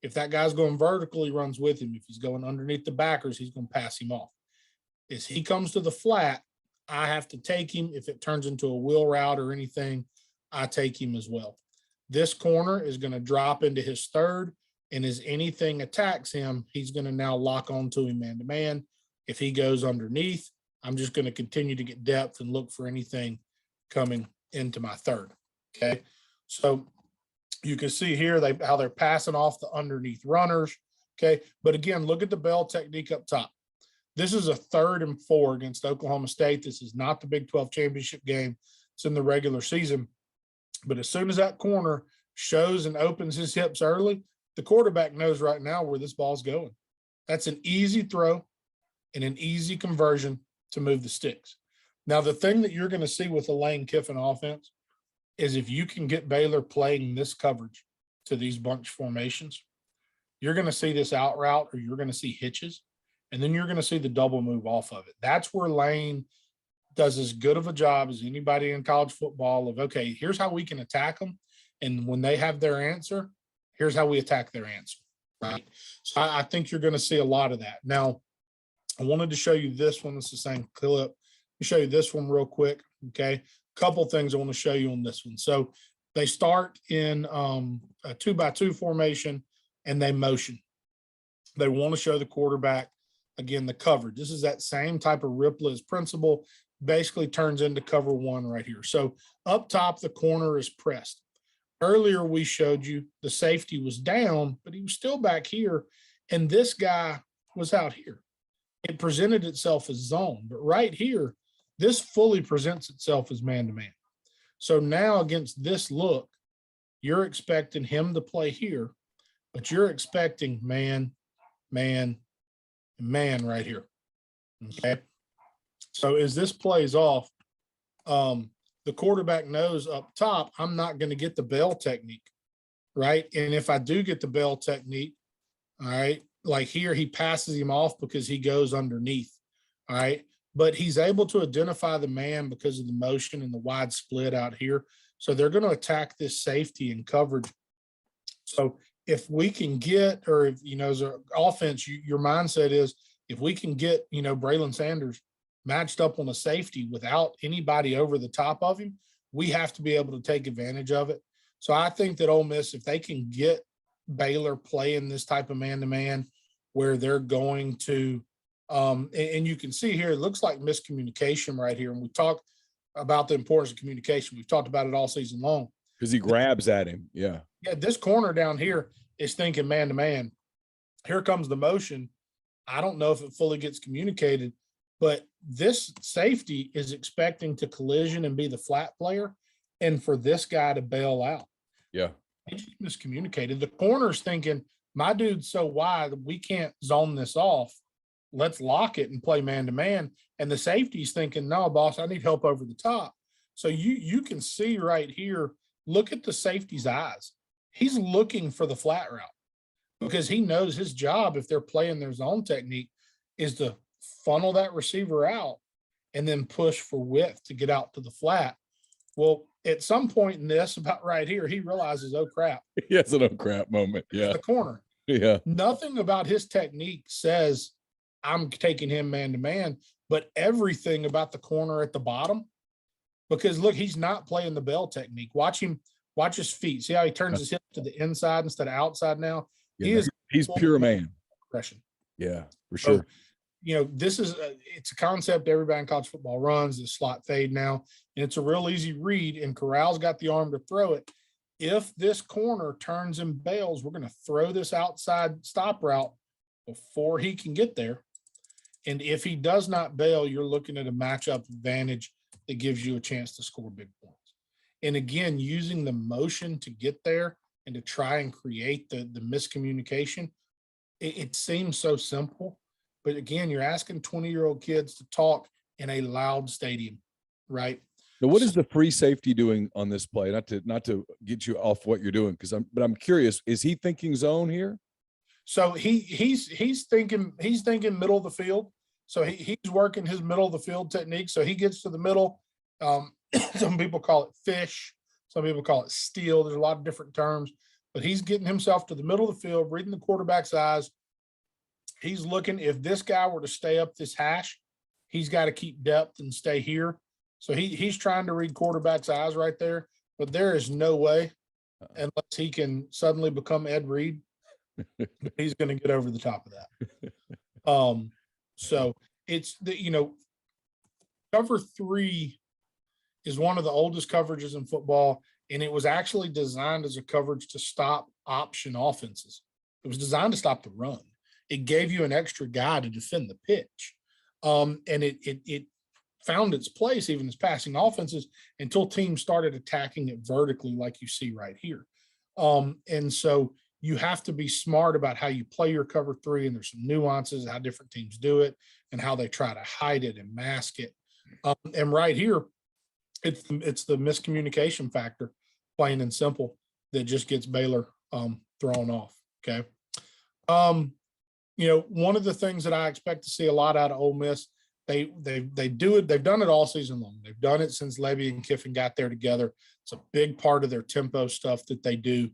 if that guy's going vertical, he runs with him. If he's going underneath the backers, he's going to pass him off. As he comes to the flat, I have to take him. If it turns into a wheel route or anything, I take him as well. This corner is going to drop into his third, and as anything attacks him, he's going to now lock onto him man-to-man. If he goes underneath, I'm just going to continue to get depth and look for anything coming into my third, okay? So you can see here how they're passing off the underneath runners, okay? But again, look at the bell technique up top. This is a 3rd and 4 against Oklahoma State. This is not the Big 12 championship game. It's in the regular season. But as soon as that corner shows and opens his hips early, the quarterback knows right now where this ball's going. That's an easy throw and an easy conversion to move the sticks. Now, the thing that you're going to see with the Lane Kiffin offense is if you can get Baylor playing this coverage to these bunch formations, you're going to see this out route or you're going to see hitches, and then you're going to see the double move off of it. That's where Lane does as good of a job as anybody in college football of, okay, here's how we can attack them. And when they have their answer, here's how we attack their answer, right? So I think you're going to see a lot of that. Now, I wanted to show you this one. It's the same clip. Let me show you this one real quick, okay? A couple things I want to show you on this one. So they start in a 2-by-2 formation, and they motion. They want to show the quarterback, again, the coverage. This is that same type of Ripley's principle, basically turns into cover 1 right here. So up top, the corner is pressed. Earlier, we showed you the safety was down, but he was still back here, and this guy was out here. It presented itself as zone, but right here, this fully presents itself as man-to-man. So now against this look, you're expecting him to play here, but you're expecting man, man, and man right here, okay? So as this plays off, the quarterback knows up top, I'm not going to get the bell technique, right? And if I do get the bell technique, all right, like here, he passes him off because he goes underneath, all right? But he's able to identify the man because of the motion and the wide split out here. So they're going to attack this safety and coverage. So if we can get, or if, you know, as an offense, your mindset is if we can get, you know, Braylon Sanders matched up on a safety without anybody over the top of him, we have to be able to take advantage of it. So I think that Ole Miss, if they can get Baylor playing this type of man-to-man where they're going to and you can see here, it looks like miscommunication right here. And we talked about the importance of communication. We've talked about it all season long. Because he grabs at him. Yeah. Yeah, this corner down here is thinking man-to-man. Here comes the motion. I don't know if it fully gets communicated, but this safety is expecting to collision and be the flat player and for this guy to bail out. Yeah. He just miscommunicated. The corner's thinking, my dude's so wide, we can't zone this off. Let's lock it and play man-to-man. And the safety's thinking, no, boss, I need help over the top. So you can see right here, look at the safety's eyes. He's looking for the flat route because he knows his job, if they're playing their zone technique, is to funnel that receiver out and then push for width to get out to the flat. Well, at some point in this, about right here, he realizes, oh, crap. He has an oh, crap moment. Yeah. The corner. Yeah. Nothing about his technique says I'm taking him man-to-man, but everything about the corner at the bottom, because, look, he's not playing the bell technique. Watch his feet. See how he turns his hip to the inside instead of outside now? Yeah, he's pure man. Impression. Yeah, for sure. So, this is it's a concept everybody in college football runs, the slot fade now, and it's a real easy read, and Corral's got the arm to throw it. If this corner turns and bails, we're going to throw this outside stop route before he can get there. And if he does not bail, you're looking at a matchup advantage that gives you a chance to score big points. And again, using the motion to get there and to try and create the miscommunication, it seems so simple. But again, you're asking 20-year-old kids to talk in a loud stadium, right? Now, what is the free safety doing on this play? Not to get you off what you're doing, but I'm curious. Is he thinking zone here? So he's thinking middle of the field. So he's working his middle of the field technique. So he gets to the middle. Some people call it fish. Some people call it steal. There's a lot of different terms, but he's getting himself to the middle of the field, reading the quarterback's eyes. He's looking, if this guy were to stay up this hash, he's got to keep depth and stay here. So he's trying to read quarterback's eyes right there, but there is no way, unless he can suddenly become Ed Reed, he's going to get over the top of that. So it's cover 3 is one of the oldest coverages in football, and it was actually designed as a coverage to stop option offenses. It was designed to stop the run. It gave you an extra guy to defend the pitch. And it found its place even as passing offenses until teams started attacking it vertically like you see right here. And so you have to be smart about how you play your cover 3, and there's some nuances, how different teams do it and how they try to hide it and mask it. And right here, it's the miscommunication factor, plain and simple, that just gets Baylor thrown off. Okay. One of the things that I expect to see a lot out of Ole Miss, they do it. They've done it all season long. They've done it since Levy and Kiffin got there together. It's a big part of their tempo stuff that they do.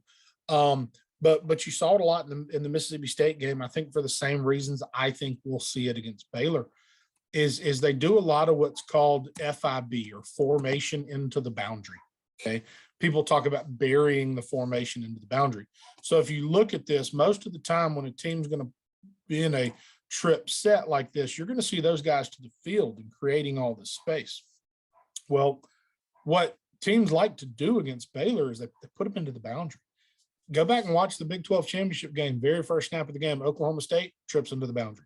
But you saw it a lot in the Mississippi State game. I think for the same reasons I think we'll see it against Baylor is they do a lot of what's called FIB, or formation into the boundary. Okay. People talk about burying the formation into the boundary. So if you look at this, most of the time when a team's going to be in a trip set like this, you're going to see those guys to the field and creating all this space. Well, what teams like to do against Baylor is they put them into the boundary. Go back and watch the Big 12 championship game. Very first snap of the game, Oklahoma State trips into the boundary.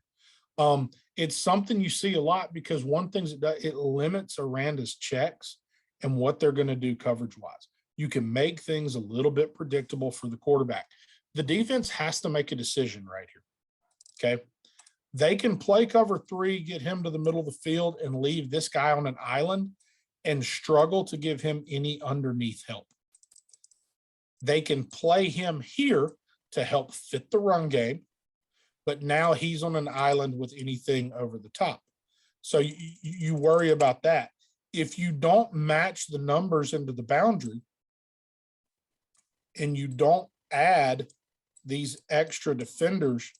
It's something you see a lot because one thing it limits Aranda's checks and what they're going to do coverage-wise. You can make things a little bit predictable for the quarterback. The defense has to make a decision right here. Okay. They can play cover 3, get him to the middle of the field, and leave this guy on an island and struggle to give him any underneath help. They can play him here to help fit the run game, but now he's on an island with anything over the top. So you worry about that. If you don't match the numbers into the boundary and you don't add these extra defenders,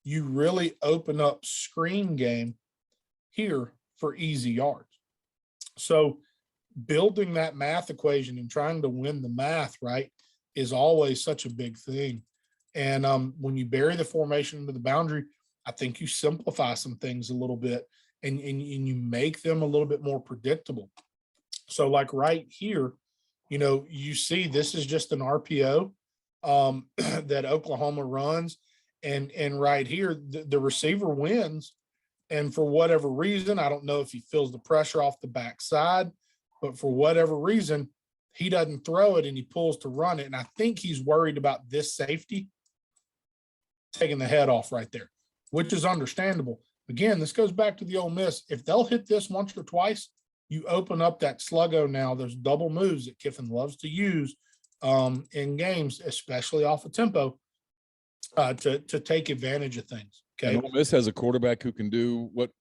you really open up screen game here for easy yards. So building that math equation and trying to win the math, right, is always such a big thing. And when you bury the formation into the boundary, I think you simplify some things a little bit and you make them a little bit more predictable. So like right here, you know, you see this is just an RPO that Oklahoma runs. And right here, the receiver wins. And for whatever reason, I don't know if he feels the pressure off the backside, but for whatever reason, he doesn't throw it and he pulls to run it. And I think he's worried about this safety taking the head off right there, which is understandable. Again, this goes back to the Ole Miss. If they'll hit this once or twice, you open up that sluggo now, those double moves that Kiffin loves to use in games, especially off of tempo, to take advantage of things. Okay. And Ole Miss has a quarterback who can do what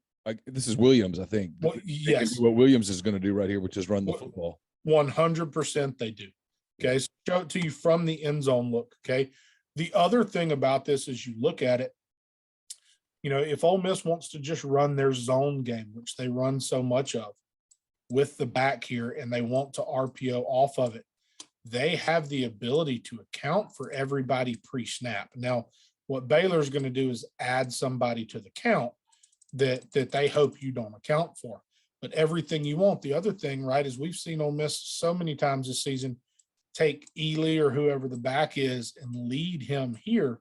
this is Williams, I think. Well, yes. What Williams is going to do right here, which is run the football. 100% they do. Okay. So show it to you from the end zone look. Okay. The other thing about this is you look at it, you know, if Ole Miss wants to just run their zone game, which they run so much of with the back here, and they want to RPO off of it, they have the ability to account for everybody pre-snap. Now, what Baylor is going to do is add somebody to the count that they hope you don't account for. But everything you want. The other thing, right, is we've seen Ole Miss so many times this season take Ely or whoever the back is and lead him here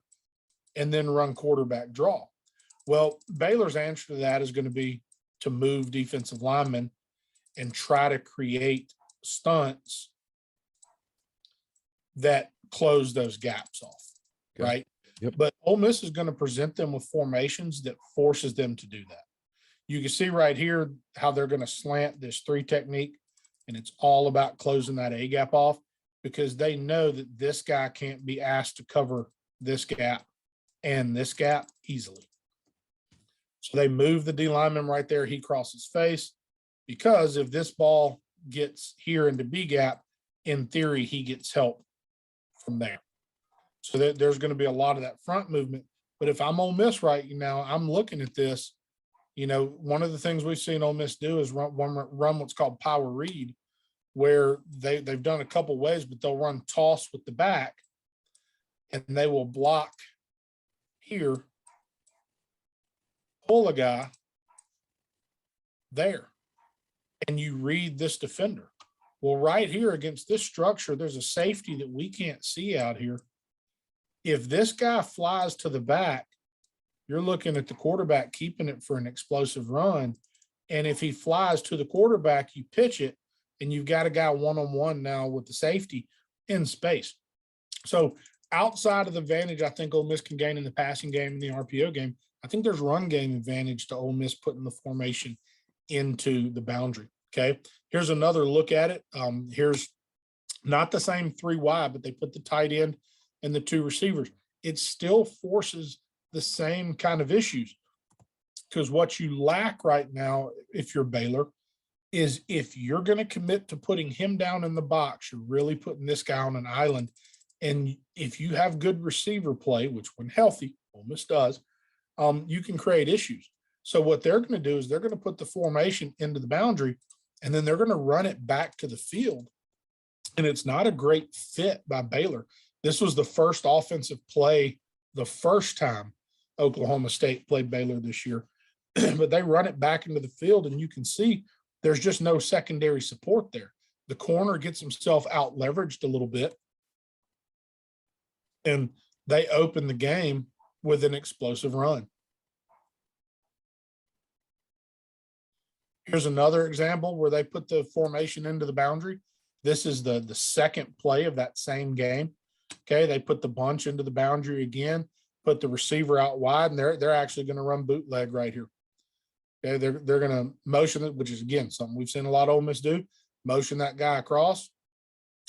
and then run quarterback draw. Well, Baylor's answer to that is going to be to move defensive linemen and try to create stunts that close those gaps off, okay. Right? Yep. But Ole Miss is going to present them with formations that forces them to do that. You can see right here how they're going to slant this 3 technique, and it's all about closing that A gap off because they know that this guy can't be asked to cover this gap and this gap easily. So they move the D lineman right there. He crosses face because if this ball gets here into B gap, in theory, he gets help from there. So there's going to be a lot of that front movement. But if I'm Ole Miss right now, I'm looking at this, you know, one of the things we've seen Ole Miss do is run what's called power read, where they've done a couple ways, but they'll run toss with the back and they will block here, pull a guy there, and you read this defender. Well, right here against this structure, there's a safety that we can't see out here. If this guy flies to the back, you're looking at the quarterback keeping it for an explosive run. And if he flies to the quarterback, you pitch it, and you've got a guy one-on-one now with the safety in space. So outside of the advantage I think Ole Miss can gain in the passing game and the RPO game, I think there's run game advantage to Ole Miss putting the formation into the boundary. Okay. Here's another look at it. Here's not the same 3 wide, but they put the tight end and the 2 receivers. It still forces the same kind of issues because what you lack right now, if you're Baylor, is if you're going to commit to putting him down in the box, you're really putting this guy on an island. And if you have good receiver play, which when healthy, Ole Miss does, you can create issues. So what they're going to do is they're going to put the formation into the boundary, and then they're going to run it back to the field. And it's not a great fit by Baylor. This was the first offensive play the first time Oklahoma State played Baylor this year. But they run it back into the field, and you can see there's just no secondary support there. The corner gets himself out leveraged a little bit, and they open the game with an explosive run. Here's another example where they put the formation into the boundary. This is the second play of that same game. Okay, they put the bunch into the boundary again, put the receiver out wide, and they're actually going to run bootleg right here. Okay, they're going to motion it, which is, again, something we've seen a lot of Ole Miss do, motion that guy across.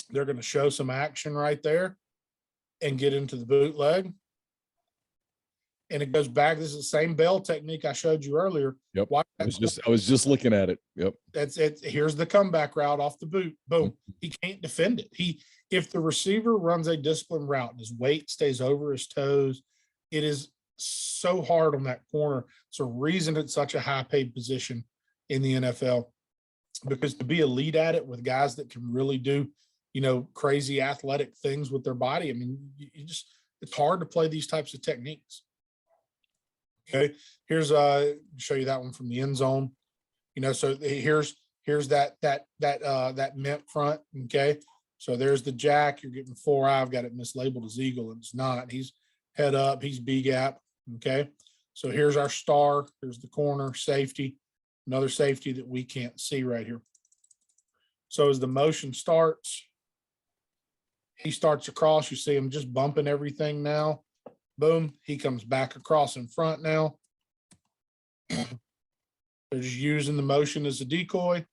They're going to show some action right there and get into the bootleg. And it goes back. This is the same bell technique I showed you earlier. Yep. I was just looking at it. Yep. That's it. Here's the comeback route off the boot. Boom. He can't defend it. If the receiver runs a disciplined route and his weight stays over his toes, it is so hard on that corner. It's a reason it's such a high paid position in the NFL, because to be elite at it with guys that can really do, crazy athletic things with their body. I mean, It's hard to play these types of techniques. Okay, here's show you that one from the end zone. So here's that mint front. Okay, so there's the jack. You're getting 4 eye. I've got it mislabeled as eagle, and it's not. He's head up. He's B gap. Okay, so here's our star. Here's the corner safety. Another safety that we can't see right here. So as the motion starts, he starts across. You see him just bumping everything now. Boom, he comes back across in front now. They're just using the motion as a decoy,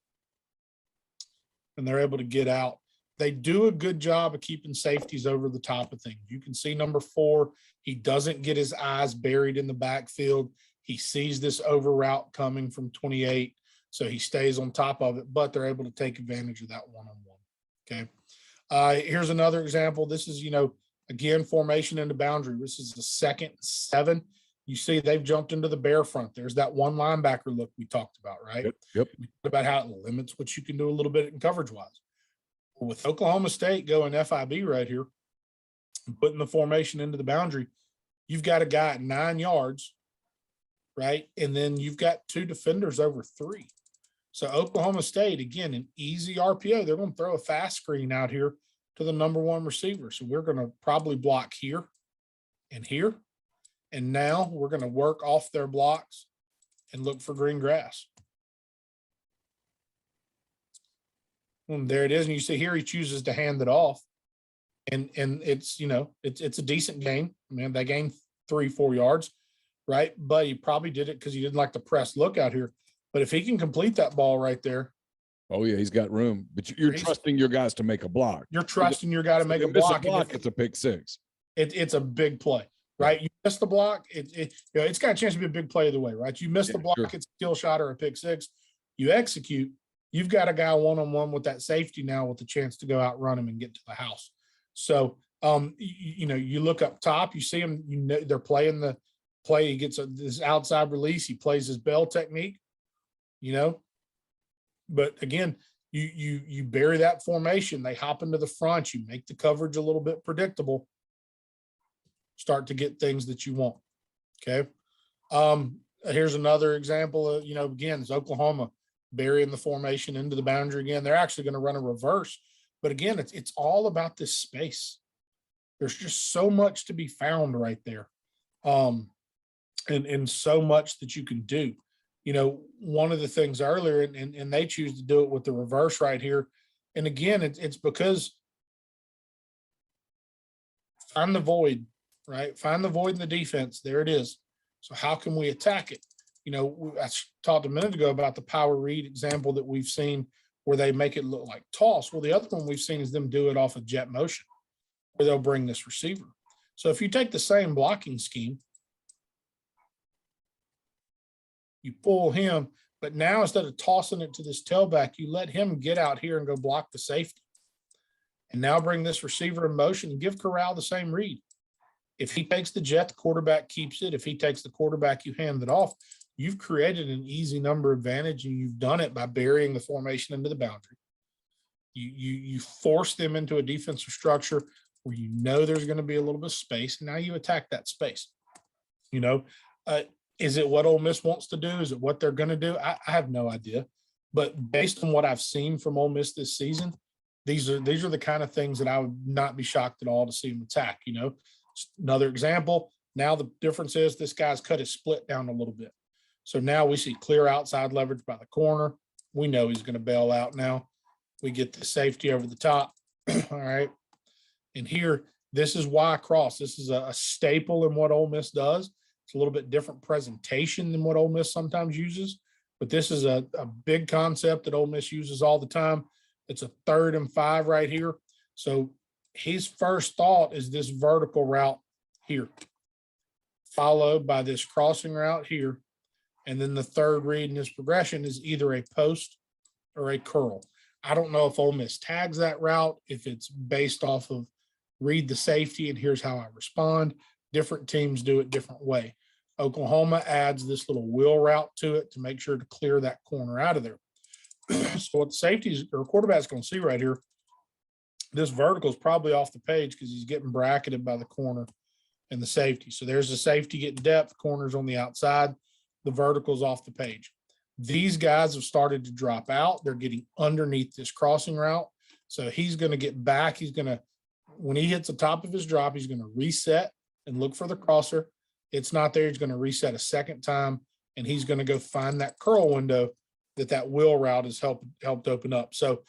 and they're able to get out. They do a good job of keeping safeties over the top of things. You can see number 4, he doesn't get his eyes buried in the backfield. He sees this over route coming from 28, so he stays on top of it, but they're able to take advantage of that one-on-one. Okay. Here's another example. This is, again, formation into boundary. This is the 2nd and 7. You see they've jumped into the bear front. There's that one linebacker look we talked about, right? Yep. We talked about how it limits what you can do a little bit in coverage-wise. Well, with Oklahoma State going FIB right here, and putting the formation into the boundary, you've got a guy at 9 yards, right? And then you've got 2 defenders over 3. So Oklahoma State, again, an easy RPO. They're going to throw a fast screen out here to the number 1 receiver. So we're going to probably block here and here. And now we're going to work off their blocks and look for green grass. And there it is. And you see here, he chooses to hand it off. And it's, it's a decent gain. I mean, they gained 3-4 yards, right? But he probably did it because he didn't like the press look out here. But if he can complete that ball right there. Oh, yeah, he's got room. But you're trusting your guys to make a block. You're trusting your guy to make a block. It's a pick 6. It's a big play, right? You miss the block. It's got a chance to be a big play either way, right? You miss the block, sure. It's a skill shot or a pick 6. You execute. You've got a guy one-on-one with that safety now with the chance to go out, run him, and get to the house. So, you look up top, you see him, they're playing the play. He gets this outside release. He plays his bell technique, but again, you bury that formation. They hop into the front. You make the coverage a little bit predictable. Start to get things that you want. Okay. Here's another example of, again, it's Oklahoma burying the formation into the boundary again. They're actually going to run a reverse, but again, it's all about this space. There's just so much to be found right there. And so much that you can do. One of the things earlier, and they choose to do it with the reverse right here. And again, it's because find the void, right? Find the void in the defense. There it is. So how can we attack it? I talked a minute ago about the power read example that we've seen where they make it look like toss. Well, the other one we've seen is them do it off of jet motion where they'll bring this receiver. So if you take the same blocking scheme, you pull him, but now instead of tossing it to this tailback, you let him get out here and go block the safety. And now bring this receiver in motion and give Corral the same read. If he takes the jet, the quarterback keeps it. If he takes the quarterback, you hand it off. You've created an easy number advantage, and you've done it by burying the formation into the boundary. You force them into a defensive structure where there's going to be a little bit of space, and now you attack that space. Is it what Ole Miss wants to do? Is it what they're going to do? I have no idea. But based on what I've seen from Ole Miss this season, these are the kind of things that I would not be shocked at all to see them attack. Another example. Now the difference is this guy's cut his split down a little bit. So now we see clear outside leverage by the corner. We know he's going to bail out now. We get the safety over the top. All right. And here, this is Y cross. This is a staple in what Ole Miss does. It's a little bit different presentation than what Ole Miss sometimes uses, but this is a big concept that Ole Miss uses all the time. It's a 3rd and 5 right here. So his first thought is this vertical route here, followed by this crossing route here. And then the third read in this progression is either a post or a curl. I don't know if Ole Miss tags that route, if it's based off of read the safety and here's how I respond. Different teams do it different way. Oklahoma adds this little wheel route to it to make sure to clear that corner out of there. So what the safeties or quarterback's going to see right here, this vertical is probably off the page because he's getting bracketed by the corner and the safety. So there's the safety getting depth, corners on the outside, the verticals off the page. These guys have started to drop out. They're getting underneath this crossing route. So he's going to get back. He's going to, when he hits the top of his drop, he's going to reset and look for the crosser. It's not there. He's going to reset a second time, and he's going to go find that curl window that wheel route has helped open up. So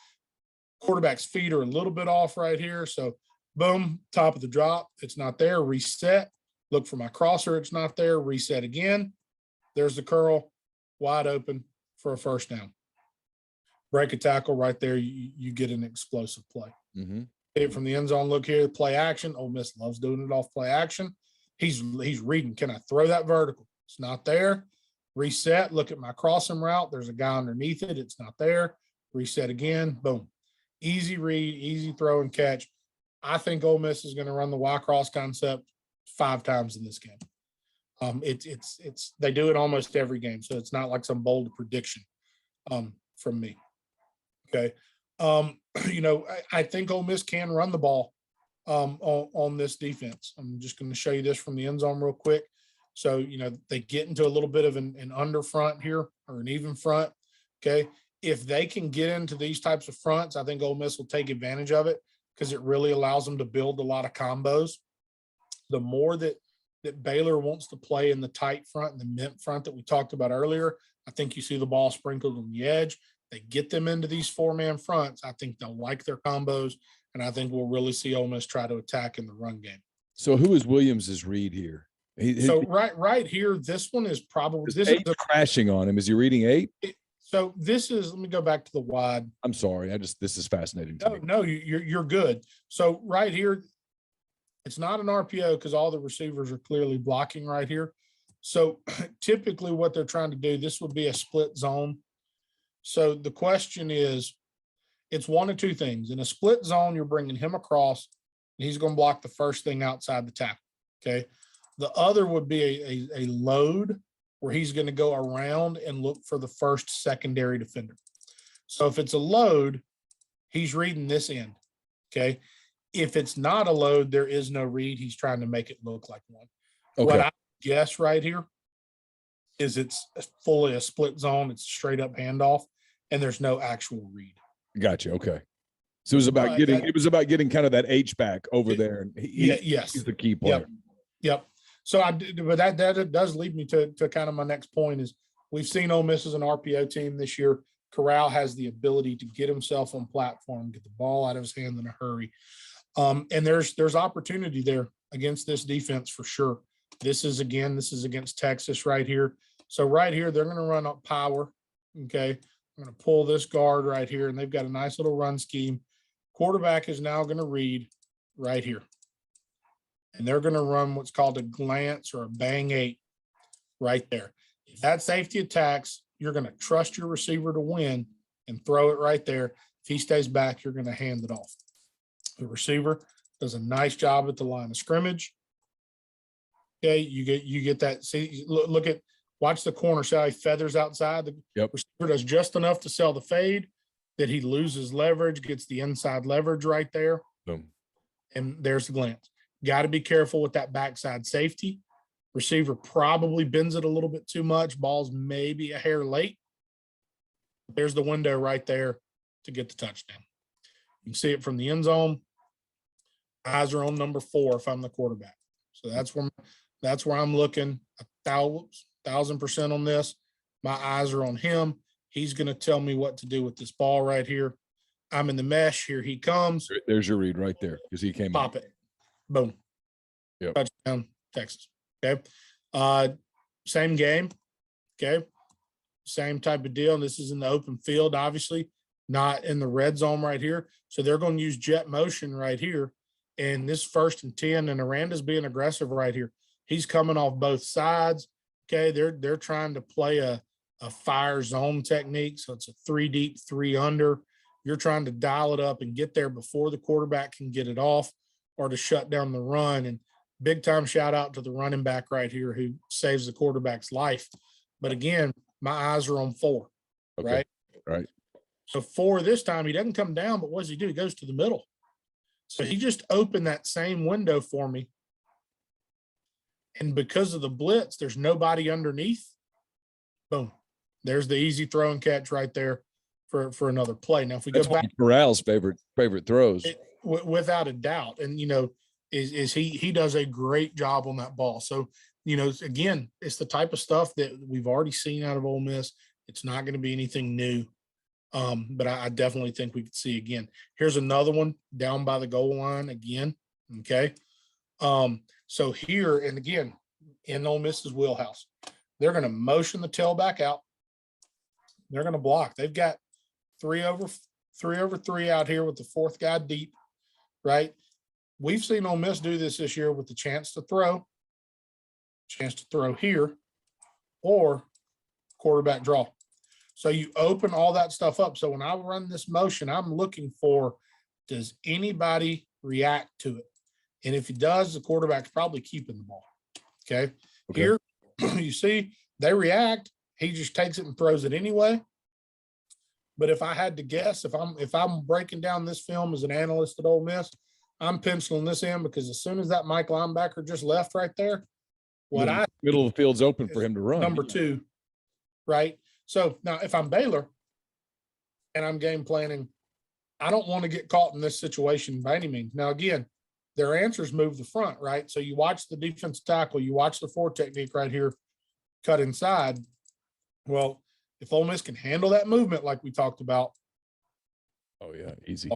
quarterback's feet are a little bit off right here. So boom, top of the drop. It's not there. Reset. Look for my crosser. It's not there. Reset again. There's the curl, wide open for a first down. Break a tackle right there. You get an explosive play. Mm-hmm. From the end zone, look here, play action. Ole Miss loves doing it off play action. He's reading, can I throw that vertical? It's not there. Reset, look at my crossing route. There's a guy underneath it. It's not there. Reset again. Boom. Easy read, easy throw and catch. I think Ole Miss is going to run the Y-cross concept 5 times in this game. They do it almost every game, so it's not like some bold prediction from me. Okay. I think Ole Miss can run the ball on this defense. I'm just going to show you this from the end zone real quick. So, they get into a little bit of an under front here, or an even front. Okay. If they can get into these types of fronts, I think Ole Miss will take advantage of it, because it really allows them to build a lot of combos. The more that Baylor wants to play in the tight front and the mint front that we talked about earlier, I think you see the ball sprinkled on the edge. They get them into these 4-man fronts. I think they'll like their combos, and I think we'll really see Ole Miss try to attack in the run game. So who is Williams' read here? Right here, this one is probably this is crashing on him. Is he reading 8? So this is, let me go back to the wide. I'm sorry. this is fascinating to me. No, you're good. So right here, it's not an RPO because all the receivers are clearly blocking right here. So typically what they're trying to do, this would be a split zone. So the question is, it's one of 2 things. In a split zone, you're bringing him across, and he's going to block the first thing outside the tackle. Okay. The other would be a load, where he's going to go around and look for the first secondary defender. So if it's a load, he's reading this end. Okay. If it's not a load, there is no read. He's trying to make it look like one. Okay. What I guess right here is it's fully a split zone. It's a straight up handoff, and there's no actual read. Gotcha. Okay. So it was about getting kind of that H back over there. And he's the key player. Yep. So but that does lead me to kind of my next point is, we've seen Ole Miss as an RPO team this year. Corral has the ability to get himself on platform, get the ball out of his hand in a hurry. And there's opportunity there against this defense for sure. This is against Texas right here. So right here, they're going to run up power. Okay. I'm going to pull this guard right here, and they've got a nice little run scheme. Quarterback is now going to read right here. And they're going to run what's called a glance or a bang 8 right there. If that safety attacks, you're going to trust your receiver to win and throw it right there. If he stays back, you're going to hand it off. The receiver does a nice job at the line of scrimmage. Okay, you get that. See, watch the corner. See how he feathers outside? The receiver does just enough to sell the fade that he loses leverage, gets the inside leverage right there. Boom. And there's the glance. Got to be careful with that backside safety. Receiver probably bends it a little bit too much. Ball's maybe a hair late. There's the window right there to get the touchdown. You can see it from the end zone. Eyes are on number 4 if I'm the quarterback. So that's where I'm looking 1,000% on this. My eyes are on him. He's going to tell me what to do with this ball right here. I'm in the mesh. Here he comes. There's your read right there, because he came Pop it. Boom. Yep. Touchdown, Texas. Okay. Same game. Okay. Same type of deal. And this is in the open field, obviously, not in the red zone right here. So they're going to use jet motion right here. And this 1st and 10, and Aranda's being aggressive right here. He's coming off both sides. Okay. They're trying to play a fire zone technique. So it's a 3 deep, 3 under. You're trying to dial it up and get there before the quarterback can get it off, or to shut down the run. And big time shout out to the running back right here who saves the quarterback's life. But again, my eyes are on 4, okay. Right. So 4 this time, he doesn't come down, but what does he do? He goes to the middle. So he just opened that same window for me And because of the blitz, there's nobody underneath. Boom. There's the easy throw and catch right there for another play. Now, if we go back, Corral's favorite throws, without a doubt. And, he does a great job on that ball. So, again, it's the type of stuff that we've already seen out of Ole Miss. It's not going to be anything new. But I definitely think we could see again. Here's another one down by the goal line again. Okay. So here, and again, in Ole Miss's wheelhouse, they're going to motion the tailback out. They're going to block. They've got 3 over 3 out here with the 4th guy deep, right? We've seen Ole Miss do this year with the chance to throw here, or quarterback draw. So you open all that stuff up. So when I run this motion, I'm looking for, does anybody react to it? And if he does, the quarterback's probably keeping the ball. Okay. Here, you see, they react. He just takes it and throws it anyway. But if I had to guess, if I'm breaking down this film as an analyst at Ole Miss, I'm penciling this in, because as soon as that Mike linebacker just left right there, middle of the field's open for him to run. Number 2, right? So now if I'm Baylor and I'm game planning, I don't want to get caught in this situation by any means. Now, again, their answers move the front, right? So you watch the defensive tackle, you watch the 4 technique right here, cut inside. Well, if Ole Miss can handle that movement like we talked about. Oh, yeah, easy.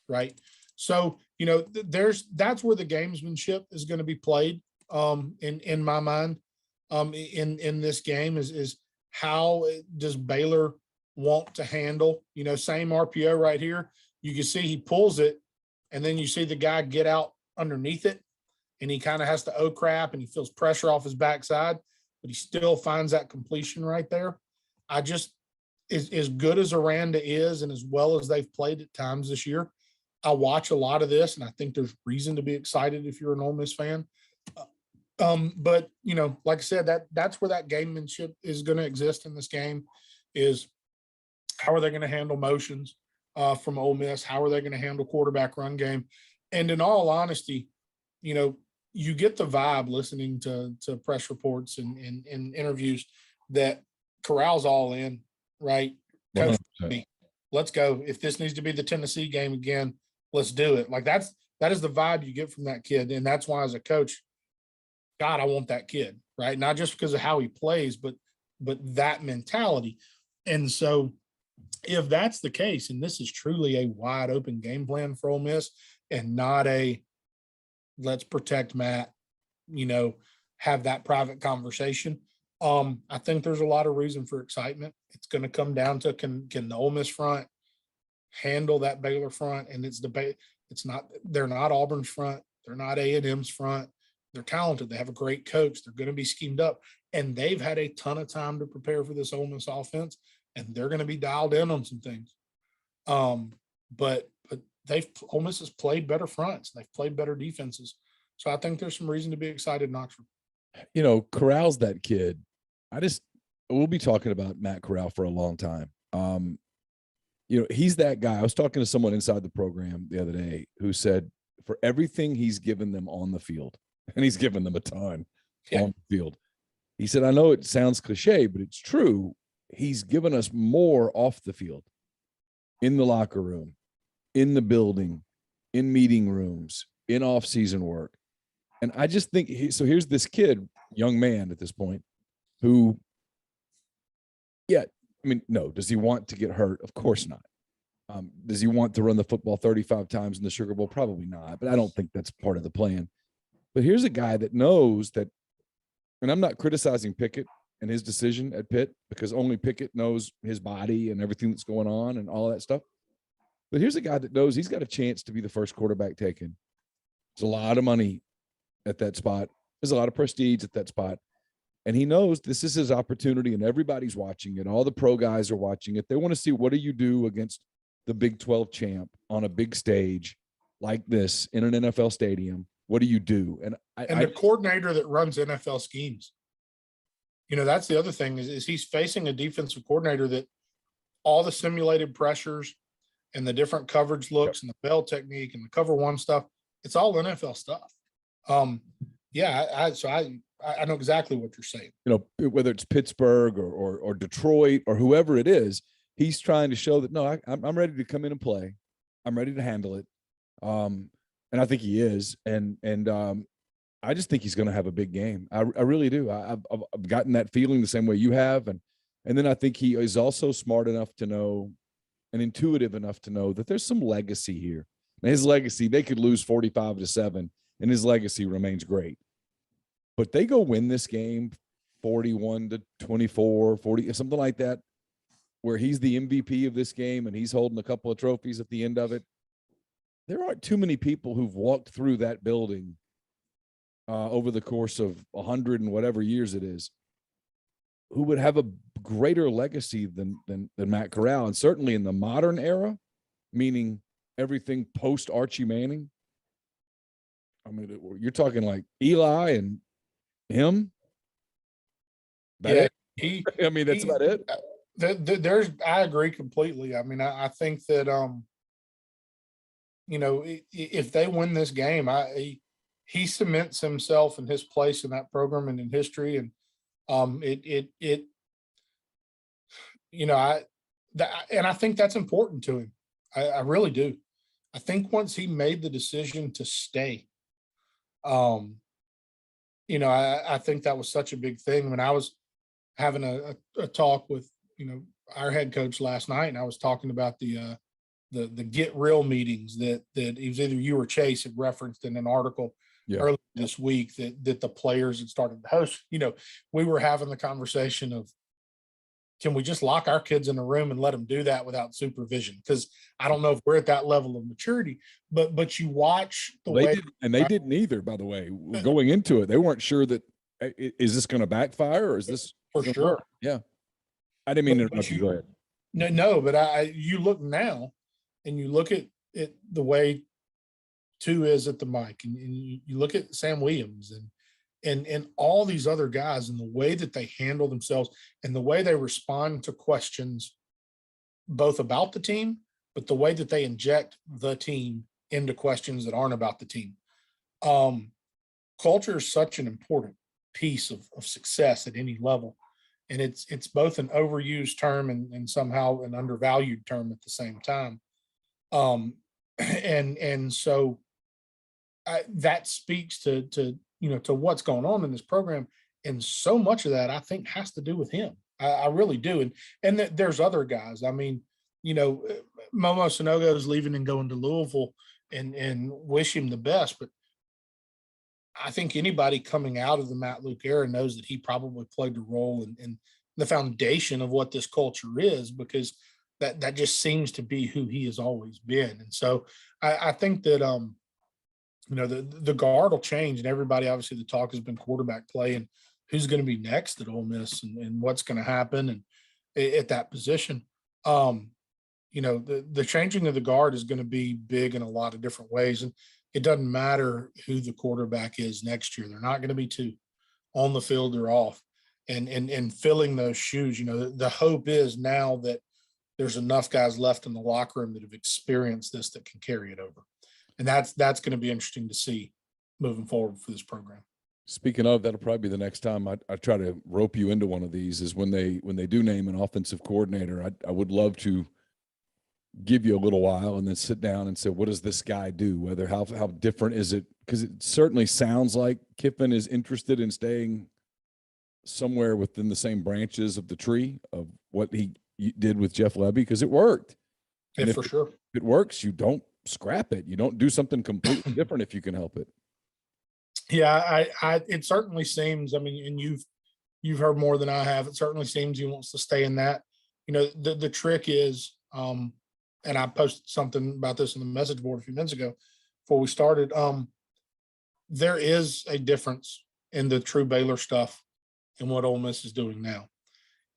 Right. So, that's where the gamesmanship is going to be played in my mind in this game is how does Baylor want to handle, same RPO right here. You can see he pulls it, and then you see the guy get out underneath it, and he kind of has to crap, and he feels pressure off his backside, but he still finds that completion right there. As good as Aranda is, and as well as they've played at times this year, I watch a lot of this, and I think there's reason to be excited if you're an Ole Miss fan. But like I said, that's where that gamemanship is going to exist in this game, is how are they going to handle motions from Ole Miss? How are they going to handle quarterback run game? And in all honesty, you get the vibe listening to press reports and interviews that Corral's all in, right? Coach, let's go. If this needs to be the Tennessee game again, let's do it. Like that is the vibe you get from that kid. And that's why, as a coach, God, I want that kid, right? Not just because of how he plays, but that mentality. And so if that's the case, and this is truly a wide open game plan for Ole Miss and not a let's protect Matt, have that private conversation, I think there's a lot of reason for excitement. It's going to come down to can the Ole Miss front handle that Baylor front? And they're not Auburn's front. They're not A&M's front. They're talented. They have a great coach. They're going to be schemed up, and they've had a ton of time to prepare for this Ole Miss offense, and they're going to be dialed in on some things. But Ole Miss has played better fronts. They've played better defenses. So I think there's some reason to be excited in Knoxville. Corral's that kid. We'll be talking about Matt Corral for a long time. He's that guy. I was talking to someone inside the program the other day who said for everything he's given them on the field, and he's given them a ton on the field, he said, I know it sounds cliche, but it's true. He's given us more off the field, in the locker room, in the building, in meeting rooms, in off-season work. And I just think so here's this kid, young man at this point, who, no, does he want to get hurt? Of course not. Does he want to run the football 35 times in the Sugar Bowl? Probably not, but I don't think that's part of the plan. But here's a guy that knows that, and I'm not criticizing Pickett and his decision at Pitt, because only Pickett knows his body and everything that's going on and all that stuff. But here's a guy that knows he's got a chance to be the first quarterback taken. There's a lot of money at that spot. There's a lot of prestige at that spot. And he knows this is his opportunity, and everybody's watching it. All the pro guys are watching it. They want to see, what do you do against the Big 12 champ on a big stage like this in an NFL stadium? What do you do? And the coordinator that runs NFL schemes, that's the other thing is he's facing a defensive coordinator that all the simulated pressures and the different coverage looks and the bell technique and the cover one stuff, it's all NFL stuff. Yeah, I know exactly what you're saying. You know, whether it's Pittsburgh or Detroit or whoever it is, he's trying to show that, no, I'm ready to come in and play. I'm ready to handle it. And I think he is. And I just think he's going to have a big game. I really do. I've gotten that feeling the same way you have. And then I think he is also smart enough to know and intuitive enough to know that there's some legacy here. And his legacy, they could lose 45-7 and his legacy remains great. But they go win this game 41-24, 40, something like that, where he's the MVP of this game and he's holding a couple of trophies at the end of it. There aren't too many people who've walked through that building over the course of 100 and whatever years it is, who would have a greater legacy than Matt Corral. And certainly in the modern era, meaning everything post Archie Manning. I mean, you're talking like Eli and him. Yeah, I mean, that's about it. I agree completely. I mean, I think that, you know, if they win this game, he cements himself and his place in that program and in history. And you know, I think that's important to him. I really do. I think once he made the decision to stay, you know, I think that was such a big thing. When I was having a talk with, you know, our head coach last night, and I was talking about the get real meetings that it was either you or Chase had referenced in an article earlier this week that the players had started to host. You know, we were having the conversation of, can we just lock our kids in a room and let them do that without supervision? Because I don't know if we're at that level of maturity, but you watch the way they didn't either, by the way, going into it. They weren't sure that, is this going to backfire or is this for sure? Work? Yeah. I didn't mean to interrupt you. Go ahead. No, but you look now and you look at it the way two is at the mic, and you look at Sam Williams and all these other guys and the way that they handle themselves and the way they respond to questions, both about the team, but the way that they inject the team into questions that aren't about the team. Culture is such an important piece of success at any level. And it's both an overused term and somehow an undervalued term at the same time. And so that speaks to you know, to what's going on in this program. And so much of that, I think, has to do with him. I really do. And there's other guys. I mean, you know, Momo Sonogo is leaving and going to Louisville, and wish him the best. But I think anybody coming out of the Matt Luke era knows that he probably played a role in the foundation of what this culture is, because that just seems to be who he has always been. And so I think that, you know, the guard will change, and everybody, obviously the talk has been quarterback play and who's going to be next at Ole Miss and what's going to happen and at that position. You know, the changing of the guard is going to be big in a lot of different ways. And it doesn't matter who the quarterback is next year. They're not going to be two on the field or off, and filling those shoes. You know, the hope is now that there's enough guys left in the locker room that have experienced this that can carry it over. And that's going to be interesting to see moving forward for this program. Speaking of, that'll probably be the next time I try to rope you into one of these, is when they do name an offensive coordinator. I would love to give you a little while and then sit down and say, what does this guy do? Whether how different is it? Because it certainly sounds like Kiffin is interested in staying somewhere within the same branches of the tree of what he did with Jeff Lebby, because it worked. And for sure, if it works, you don't scrap it. You don't do something completely different if you can help it. Yeah, it certainly seems, I mean, and you've heard more than I have. It certainly seems he wants to stay in that. You know, the trick is, and I posted something about this in the message board a few minutes ago before we started. There is a difference in the true Baylor stuff and what Ole Miss is doing now.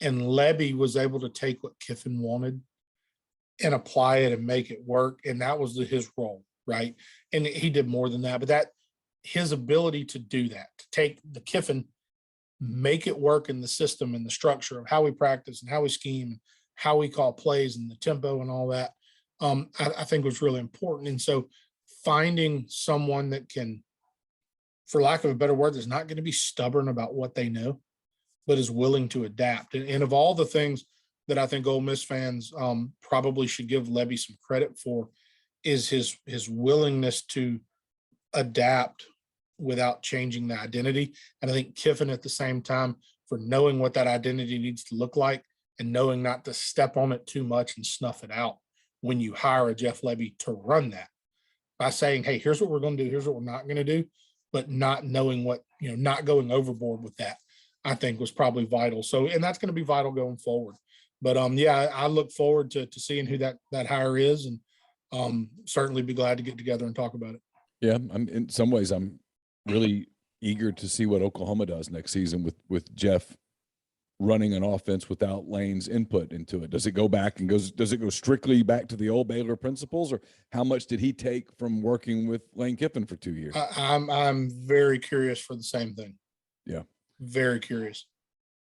And Lebby was able to take what Kiffin wanted and apply it and make it work. And that was his role, right? And he did more than that, but his ability to do that, to take the Kiffin, make it work in the system and the structure of how we practice and how we scheme and how we call plays and the tempo and all that, I think was really important. And so finding someone that can for lack of a better word, that's not going to be stubborn about what they know, but is willing to adapt. And of all the things that I think Ole Miss fans probably should give Lebby some credit for is his willingness to adapt without changing the identity. And I think Kiffin at the same time for knowing what that identity needs to look like and knowing not to step on it too much and snuff it out when you hire a Jeff Lebby to run that by saying, hey, here's what we're going to do. Here's what we're not going to do, but not knowing what, not going overboard with that, I think was probably vital. So, and that's going to be vital going forward. But yeah, I look forward to seeing who that hire is, and certainly be glad to get together and talk about it. Yeah, in some ways, I'm really eager to see what Oklahoma does next season with Jeff running an offense without Lane's input into it. Does it go back and does it go strictly back to the old Baylor principles, or how much did he take from working with Lane Kiffin for 2 years? I'm very curious for the same thing. Yeah, very curious.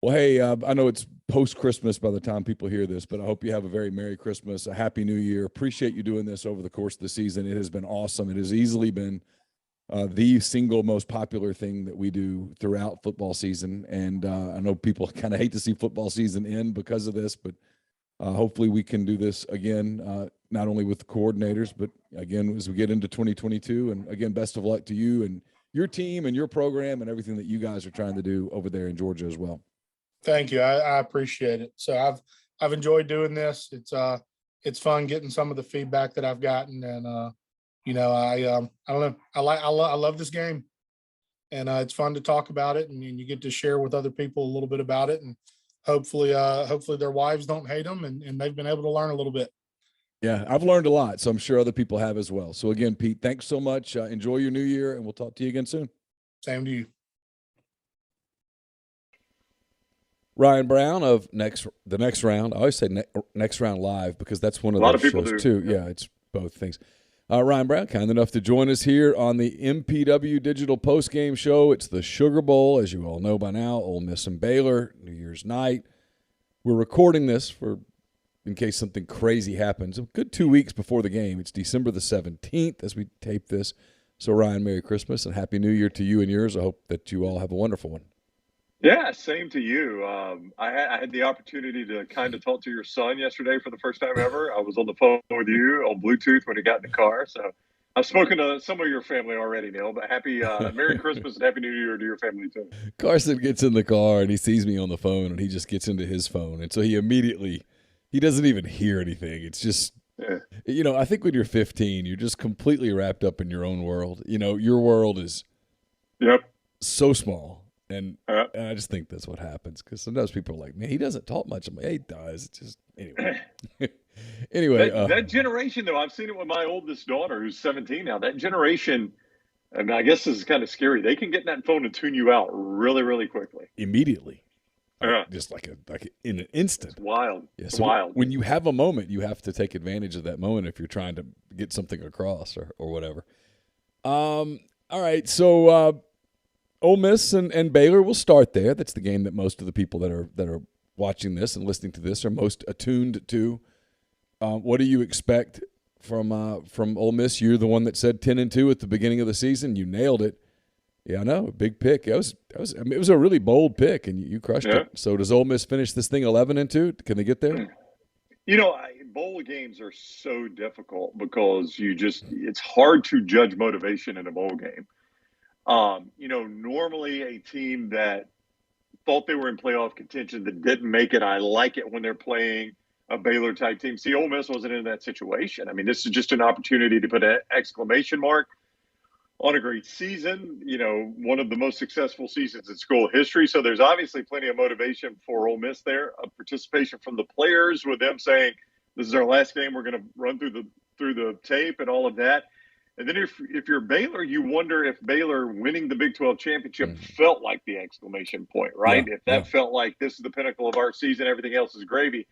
Well, hey, I know it's post-Christmas by the time people hear this, but I hope you have a very Merry Christmas, a Happy New Year. Appreciate you doing this over the course of the season. It has been awesome. It has easily been the single most popular thing that we do throughout football season. And I know people kind of hate to see football season end because of this, but hopefully we can do this again, not only with the coordinators, but again, as we get into 2022. And again, best of luck to you and your team and your program and everything that you guys are trying to do over there in Georgia as well. Thank you. I appreciate it. So I've enjoyed doing this. It's fun getting some of the feedback that I've gotten, and I don't know. I love this game, and it's fun to talk about it, and you get to share with other people a little bit about it, and hopefully their wives don't hate them, and they've been able to learn a little bit. Yeah, I've learned a lot, so I'm sure other people have as well. So again, Pete, thanks so much. Enjoy your new year, and we'll talk to you again soon. Same to you. Ryan Brown of the next round. I always say next round live because that's one of those shows too. Yeah, it's both things. Ryan Brown, kind enough to join us here on the MPW Digital postgame show. It's the Sugar Bowl, as you all know by now. Ole Miss and Baylor, New Year's night. We're recording this in case something crazy happens. A good 2 weeks before the game. It's December the 17th as we tape this. So Ryan, Merry Christmas and Happy New Year to you and yours. I hope that you all have a wonderful one. Yeah, same to you. I had the opportunity to kind of talk to your son yesterday for the first time ever. I was on the phone with you on Bluetooth when he got in the car. So I've spoken to some of your family already, Neil, but happy Merry Christmas and Happy New Year to your family too. Carson gets in the car and he sees me on the phone and he just gets into his phone. And so he doesn't even hear anything. It's just, I think when you're 15, you're just completely wrapped up in your own world. Your world is so small. And I just think that's what happens because sometimes people are like, man, he doesn't talk much. I'm like, hey, he does. It's just, anyway. That generation, though, I've seen it with my oldest daughter who's 17 now. That generation, I mean, I guess this is kind of scary. They can get in that phone and tune you out really, really quickly. Immediately. Just like in an instant. It's wild. Yeah, it's so wild. When you have a moment, you have to take advantage of that moment if you're trying to get something across or whatever. All right, so Ole Miss and Baylor will start there. That's the game that most of the people that are watching this and listening to this are most attuned to. What do you expect from Ole Miss? You're the one that said 10-2 at the beginning of the season. You nailed it. Yeah, I know, a big pick. It was a really bold pick, and you crushed it. So does Ole Miss finish this thing 11-2? Can they get there? Bowl games are so difficult because it's hard to judge motivation in a bowl game. Normally a team that thought they were in playoff contention that didn't make it, I like it when they're playing a Baylor type team. See, Ole Miss wasn't in that situation. I mean, this is just an opportunity to put an exclamation mark on a great season, one of the most successful seasons in school history. So there's obviously plenty of motivation for Ole Miss there, a participation from the players with them saying, this is our last game. We're going to run through the tape and all of that. And then if you're Baylor, you wonder if Baylor winning the Big 12 championship felt like the exclamation point, right? If that felt like this is the pinnacle of our season, everything else is gravy.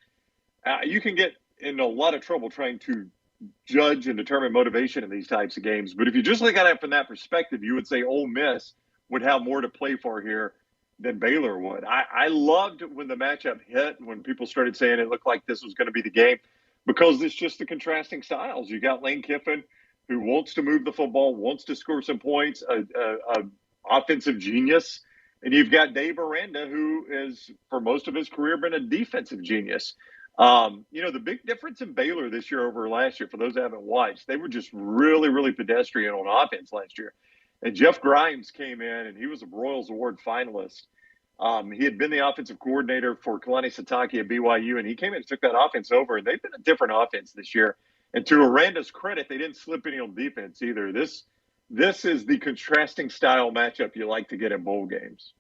You can get in a lot of trouble trying to judge and determine motivation in these types of games. But if you just look at it from that perspective, you would say Ole Miss would have more to play for here than Baylor would. I loved when the matchup hit, when people started saying it looked like this was going to be the game, because it's just the contrasting styles. You got Lane Kiffin, who wants to move the football, wants to score some points, a offensive genius, and you've got Dave Aranda, who is for most of his career been a defensive genius. The big difference in Baylor this year over last year, for those that haven't watched, they were just really, really pedestrian on offense last year. And Jeff Grimes came in, and he was a Royals Award finalist. He had been the offensive coordinator for Kalani Sitake at BYU, and he came in and took that offense over, and they've been a different offense this year. And to Aranda's credit, they didn't slip any on defense either. This is the contrasting style matchup you like to get in bowl games.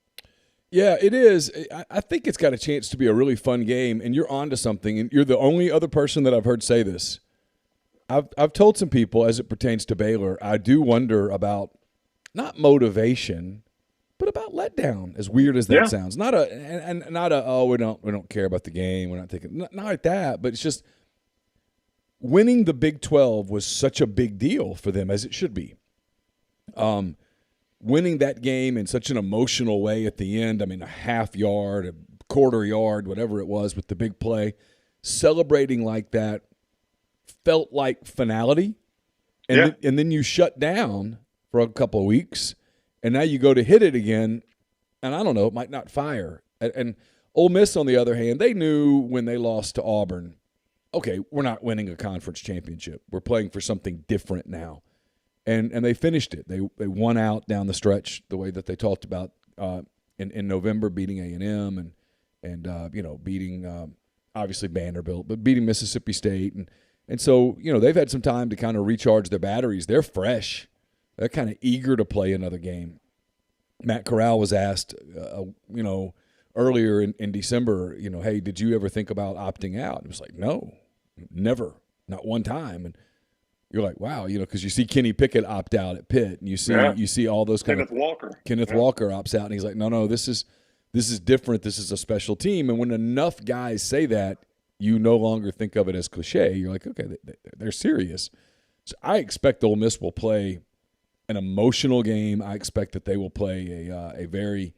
Yeah, it is. I think it's got a chance to be a really fun game, and you're onto something, and you're the only other person that I've heard say this. I've told some people as it pertains to Baylor, I do wonder about not motivation, but about letdown. As weird as that sounds, not a we don't care about the game, we're not thinking not like that, but it's just winning the Big 12 was such a big deal for them, as it should be. Winning that game in such an emotional way at the end, I mean, a half yard, a quarter yard, whatever it was with the big play, celebrating like that felt like finality. And then you shut down for a couple of weeks, and now you go to hit it again, and I don't know, it might not fire. And Ole Miss, on the other hand, they knew when they lost to Auburn, okay, we're not winning a conference championship. We're playing for something different now. And they finished it. They won out down the stretch the way that they talked about in November, beating A&M and beating obviously Vanderbilt, but beating Mississippi State. And so, they've had some time to kind of recharge their batteries. They're fresh. They're kind of eager to play another game. Matt Corral was asked, earlier in December, hey, did you ever think about opting out? It was like, no, never, not one time. And you're like, wow, because you see Kenny Pickett opt out at Pitt, and you see all those kind Kenneth Walker. Kenneth Walker opts out, and he's like, no, this is different. This is a special team. And when enough guys say that, you no longer think of it as cliche. You're like, okay, they're serious. So I expect Ole Miss will play an emotional game. I expect that they will play a very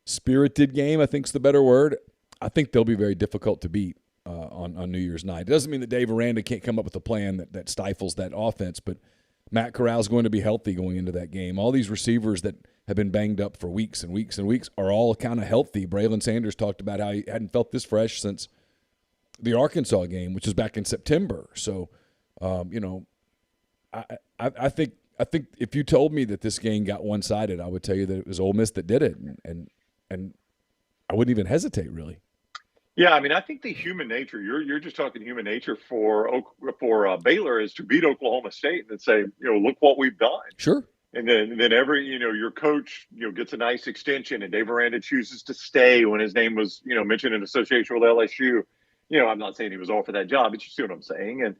spirited game, I think is the better word. I think they'll be very difficult to beat on New Year's night. It doesn't mean that Dave Aranda can't come up with a plan that stifles that offense, but Matt Corral's going to be healthy going into that game. All these receivers that have been banged up for weeks and weeks and weeks are all kind of healthy. Braylon Sanders talked about how he hadn't felt this fresh since the Arkansas game, which was back in September. So, I think if you told me that this game got one-sided, I would tell you that it was Ole Miss that did it, and I wouldn't even hesitate, really. Yeah, I mean, I think the human nature, you're just talking human nature for Baylor is to beat Oklahoma State and say, look what we've done. Sure. And then every, your coach, gets a nice extension, and Dave Aranda chooses to stay when his name was, mentioned in association with LSU. I'm not saying he was offered that job, but you see what I'm saying. And,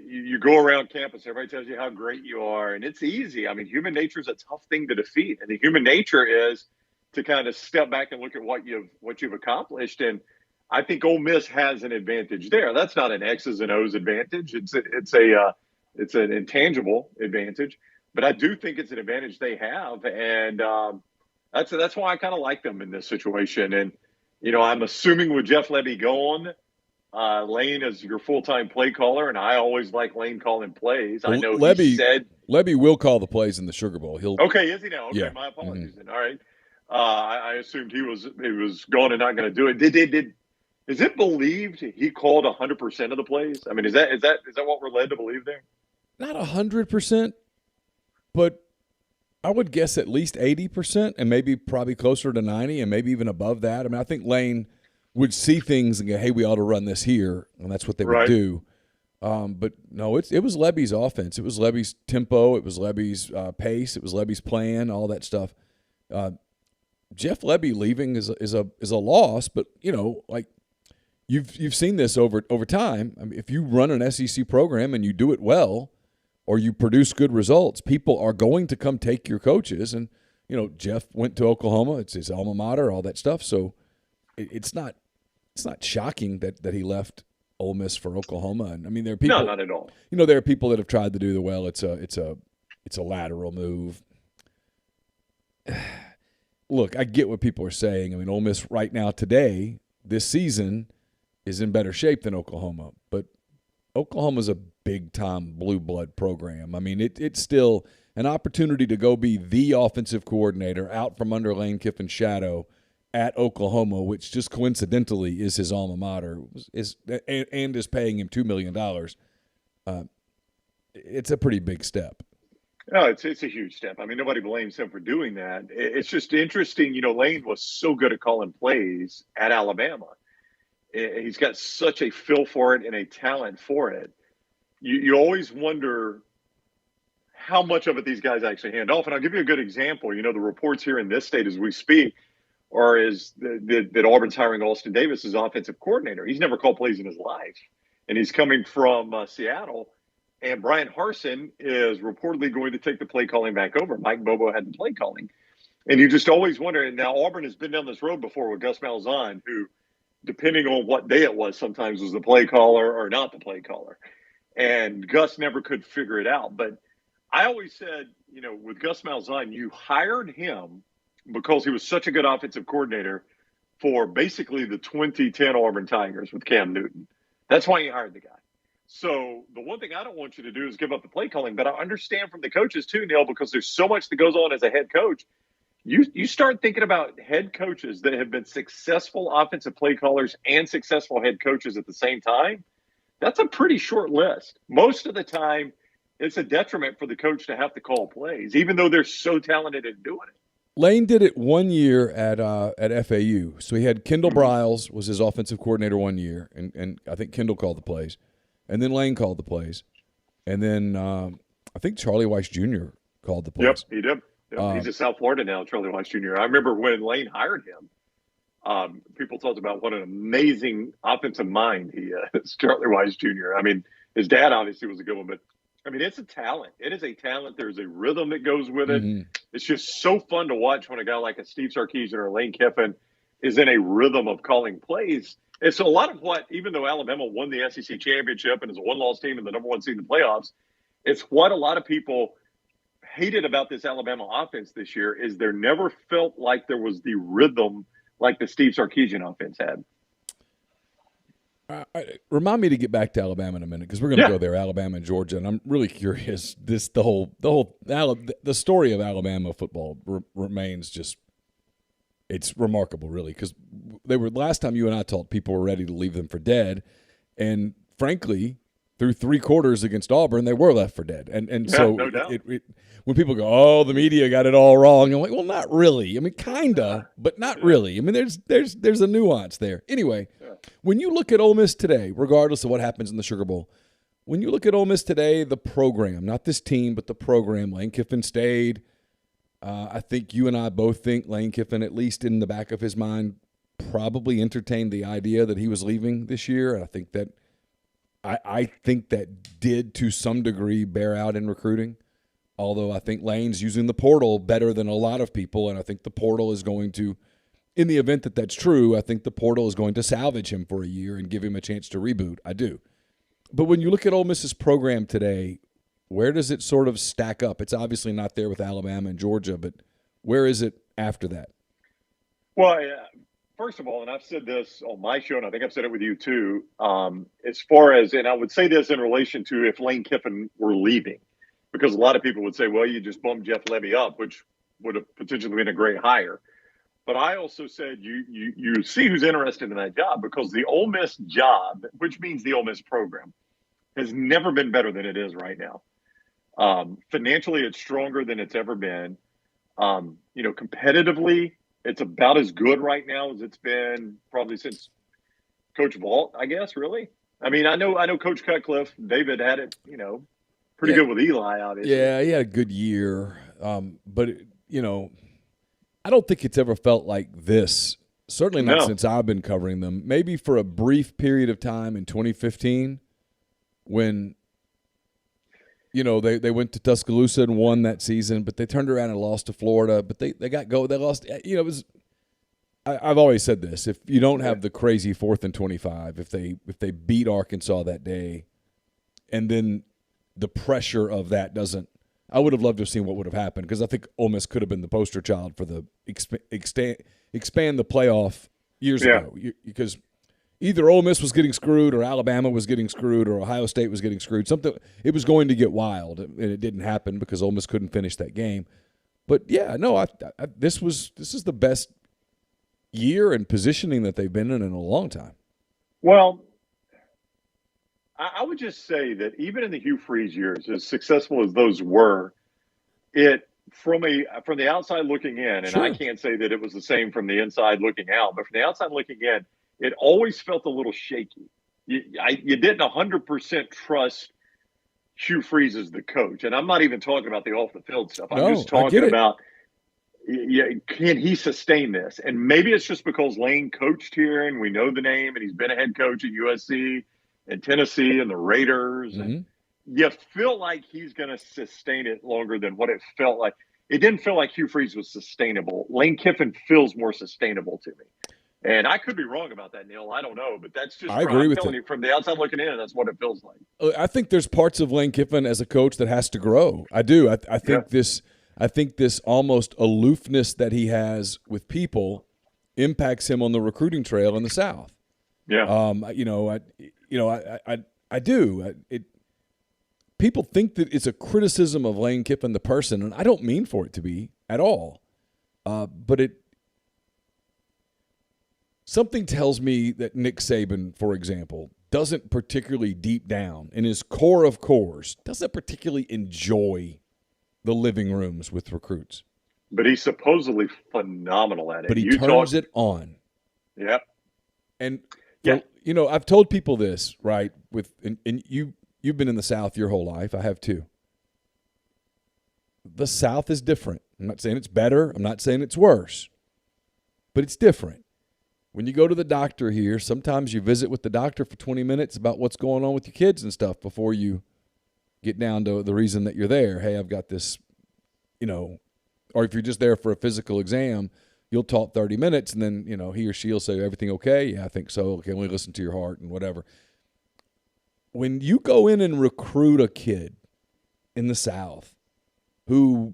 you go around campus, everybody tells you how great you are, and it's easy. I mean, human nature is a tough thing to defeat, and the human nature is to kind of step back and look at what you've accomplished. And I think Ole Miss has an advantage there. That's not an X's and O's advantage. It's an intangible advantage, but I do think it's an advantage they have. And that's why I kind of like them in this situation. And, I'm assuming with Jeff Lebby gone, Lane is your full-time play caller, and I always like Lane calling plays. I know Lebby will call the plays in the Sugar Bowl. Okay, is he now? Okay, yeah. My apologies. Mm-hmm. All right. I assumed he was gone and not going to do it. Is it believed he called 100% of the plays? I mean, is that what we're led to believe there? Not 100%, but I would guess at least 80%, and probably closer to 90, and maybe even above that. I mean, I think Lane would see things and go, "Hey, we ought to run this here," and that's what they would do. But no, it was Lebby's offense. It was Lebby's tempo. It was Lebby's pace. It was Lebby's plan. All that stuff. Jeff Lebby leaving is a loss, but you've seen this over time. I mean, if you run an SEC program and you do it well, or you produce good results, people are going to come take your coaches. And Jeff went to Oklahoma; it's his alma mater, all that stuff. So it's not shocking that he left Ole Miss for Oklahoma. And I mean, there are people. No, not at all. There are people that have tried to do the well. It's a lateral move. Look, I get what people are saying. I mean, Ole Miss right now, today, this season, is in better shape than Oklahoma. But Oklahoma's a big-time blue blood program. I mean, it's still an opportunity to go be the offensive coordinator out from under Lane Kiffin's shadow at Oklahoma, which just coincidentally is his alma mater, and is paying him $2 million. It's a pretty big step. No, it's a huge step. I mean, nobody blames him for doing that. It's just interesting. Lane was so good at calling plays at Alabama. He's got such a feel for it and a talent for it. You always wonder how much of it these guys actually hand off. And I'll give you a good example. The reports here in this state as we speak is that Auburn's hiring Austin Davis as offensive coordinator. He's never called plays in his life. And he's coming from Seattle. And Brian Harsin is reportedly going to take the play calling back over. Mike Bobo had the play calling. And you just always wonder. And now Auburn has been down this road before with Gus Malzahn, who, depending on what day it was, sometimes was the play caller or not the play caller. And Gus never could figure it out. But I always said, with Gus Malzahn, you hired him because he was such a good offensive coordinator for basically the 2010 Auburn Tigers with Cam Newton. That's why you hired the guy. So the one thing I don't want you to do is give up the play calling, but I understand from the coaches too, Neil, because there's so much that goes on as a head coach. You start thinking about head coaches that have been successful offensive play callers and successful head coaches at the same time. That's a pretty short list. Most of the time, it's a detriment for the coach to have to call plays, even though they're so talented at doing it. Lane did it 1 year at FAU. So he had Kendall Briles was his offensive coordinator 1 year, and I think Kendall called the plays. And then Lane called the plays. And then I think Charlie Weiss Jr. called the plays. Yep, he did. Yep. He's in South Florida now, Charlie Weiss Jr. I remember when Lane hired him, people talked about what an amazing offensive mind he is, Charlie Weiss Jr. I mean, his dad obviously was a good one, but, I mean, it's a talent. It is a talent. There's a rhythm that goes with it. Mm-hmm. It's just so fun to watch when a guy like a Steve Sarkisian or Lane Kiffin is in a rhythm of calling plays. And so a lot of what, even though Alabama won the SEC championship and is a one-loss team and the number one seed in the playoffs, it's what a lot of people hated about this Alabama offense this year is there never felt like there was the rhythm like the Steve Sarkisian offense had. Remind me to get back to Alabama in a minute because we're going to go there, Alabama and Georgia, and I'm really curious. The story of Alabama football remains just it's remarkable, really, because they were last time you and I talked, people were ready to leave them for dead, and frankly, through three quarters against Auburn, they were left for dead, and so no doubt. When people go, oh, the media got it all wrong, I'm like, well, not really. I mean, kinda, but not really. I mean, there's a nuance there. Anyway, when you look at Ole Miss today, regardless of what happens in the Sugar Bowl, when you look at Ole Miss today, the program, not this team, but the program, Lane Kiffin stayed. I think you and I both think Lane Kiffin, at least in the back of his mind, probably entertained the idea that he was leaving this year. And I think that did to some degree bear out in recruiting. Although I think Lane's using the portal better than a lot of people, and I think the portal is going to, in the event that that's true, I think the portal is going to salvage him for a year and give him a chance to reboot. I do. But when you look at Ole Miss's program today, where does it sort of stack up? It's obviously not there with Alabama and Georgia, but where is it after that? Well, first of all, and I've said this on my show, and I think I've said it with you too, as far as, and I would say this in relation to if Lane Kiffin were leaving, because a lot of people would say, well, you just bumped Jeff Levy up, which would have potentially been a great hire. But I also said you see who's interested in that job, because the Ole Miss job, which means the Ole Miss program, has never been better than it is right now. Financially, it's stronger than it's ever been. Competitively, it's about as good right now as it's been probably since Coach Vaught, I guess, really. I mean, I know Coach Cutcliffe, David had it, pretty good with Eli, obviously. Yeah, he had a good year. But I don't think it's ever felt like this. Certainly not since I've been covering them. Maybe for a brief period of time in 2015 when they went to Tuscaloosa and won that season, but they turned around and lost to Florida. But they got go. They lost. It was. I've always said this: if you don't have the crazy 4th and 25, if they beat Arkansas that day, and then the pressure of that doesn't. I would have loved to have seen what would have happened, because I think Ole Miss could have been the poster child for the expand the playoff years ago. Because either Ole Miss was getting screwed or Alabama was getting screwed or Ohio State was getting screwed. Something it was going to get wild, and it didn't happen because Ole Miss couldn't finish that game. But yeah, no, this is the best year and positioning that they've been in a long time. Well, I would just say that even in the Hugh Freeze years, as successful as those were, it from the outside looking in, and Sure. I can't say that it was the same from the inside looking out, but from the outside looking in, it always felt a little shaky. You didn't 100% trust Hugh Freeze as the coach, and I'm not even talking about the off the field stuff. I'm just talking about, can he sustain this? And maybe it's just because Lane coached here, and we know the name, and he's been a head coach at USC and Tennessee and the Raiders. Mm-hmm. And you feel like he's going to sustain it longer than what it felt like. It didn't feel like Hugh Freeze was sustainable. Lane Kiffin feels more sustainable to me. And I could be wrong about that, Neil. I don't know, but that's just I agree with you from the outside looking in. That's what it feels like. I think there's parts of Lane Kiffin as a coach that has to grow. I do. I think this. I think this almost aloofness that he has with people impacts him on the recruiting trail in the South. Yeah. I do. People think that it's a criticism of Lane Kiffin, the person, and I don't mean for it to be at all. But something tells me that Nick Saban, for example, doesn't particularly deep down in his core of cores, doesn't particularly enjoy the living rooms with recruits. But he's supposedly phenomenal at it. But he turns it on. Yep. And I've told people this, right? And you've been in the South your whole life. I have too. The South is different. I'm not saying it's better. I'm not saying it's worse. But it's different. When you go to the doctor here, sometimes you visit with the doctor for 20 minutes about what's going on with your kids and stuff before you get down to the reason that you're there. Hey, I've got this, or if you're just there for a physical exam, you'll talk 30 minutes and then, he or she'll say, everything okay? Yeah, I think so. Okay, let me listen to your heart and whatever. When you go in and recruit a kid in the South who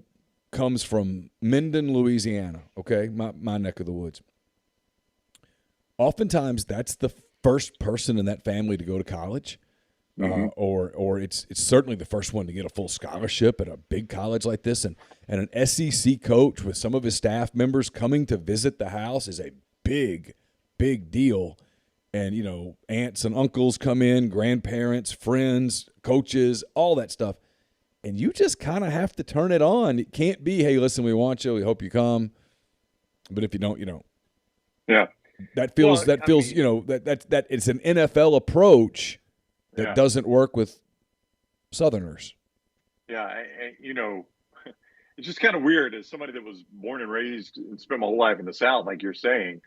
comes from Minden, Louisiana, okay, my neck of the woods, oftentimes that's the first person in that family to go to college. Mm-hmm. Or it's certainly the first one to get a full scholarship at a big college like this, and an SEC coach with some of his staff members coming to visit the house is a big deal. And aunts and uncles come in, grandparents, friends, coaches, all that stuff, and you just kind of have to turn it on. It can't be, hey, listen, we want you, we hope you come, but if you don't, you don't. Yeah, that feels that it's an NFL approach that doesn't work with Southerners. Yeah, it's just kind of weird as somebody that was born and raised and spent my whole life in the South, like you're saying.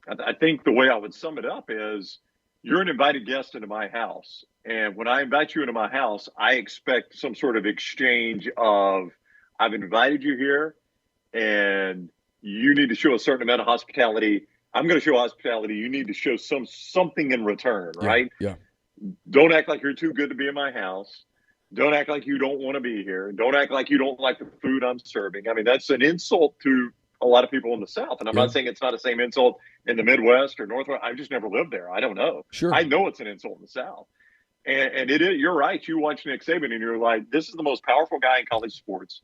I think the way I would sum it up is you're an invited guest into my house. And when I invite you into my house, I expect some sort of exchange of I've invited you here and you need to show a certain amount of hospitality. I'm going to show hospitality. You need to show something in return, right? Yeah. Don't act like you're too good to be in my house. Don't act like you don't want to be here. Don't act like you don't like the food I'm serving. I mean, that's an insult to a lot of people in the South. And I'm not saying it's not the same insult in the Midwest or Northwest. I've just never lived there. I don't know. Sure. I know it's an insult in the South. And it is, you're right. You watch Nick Saban and you're like, this is the most powerful guy in college sports.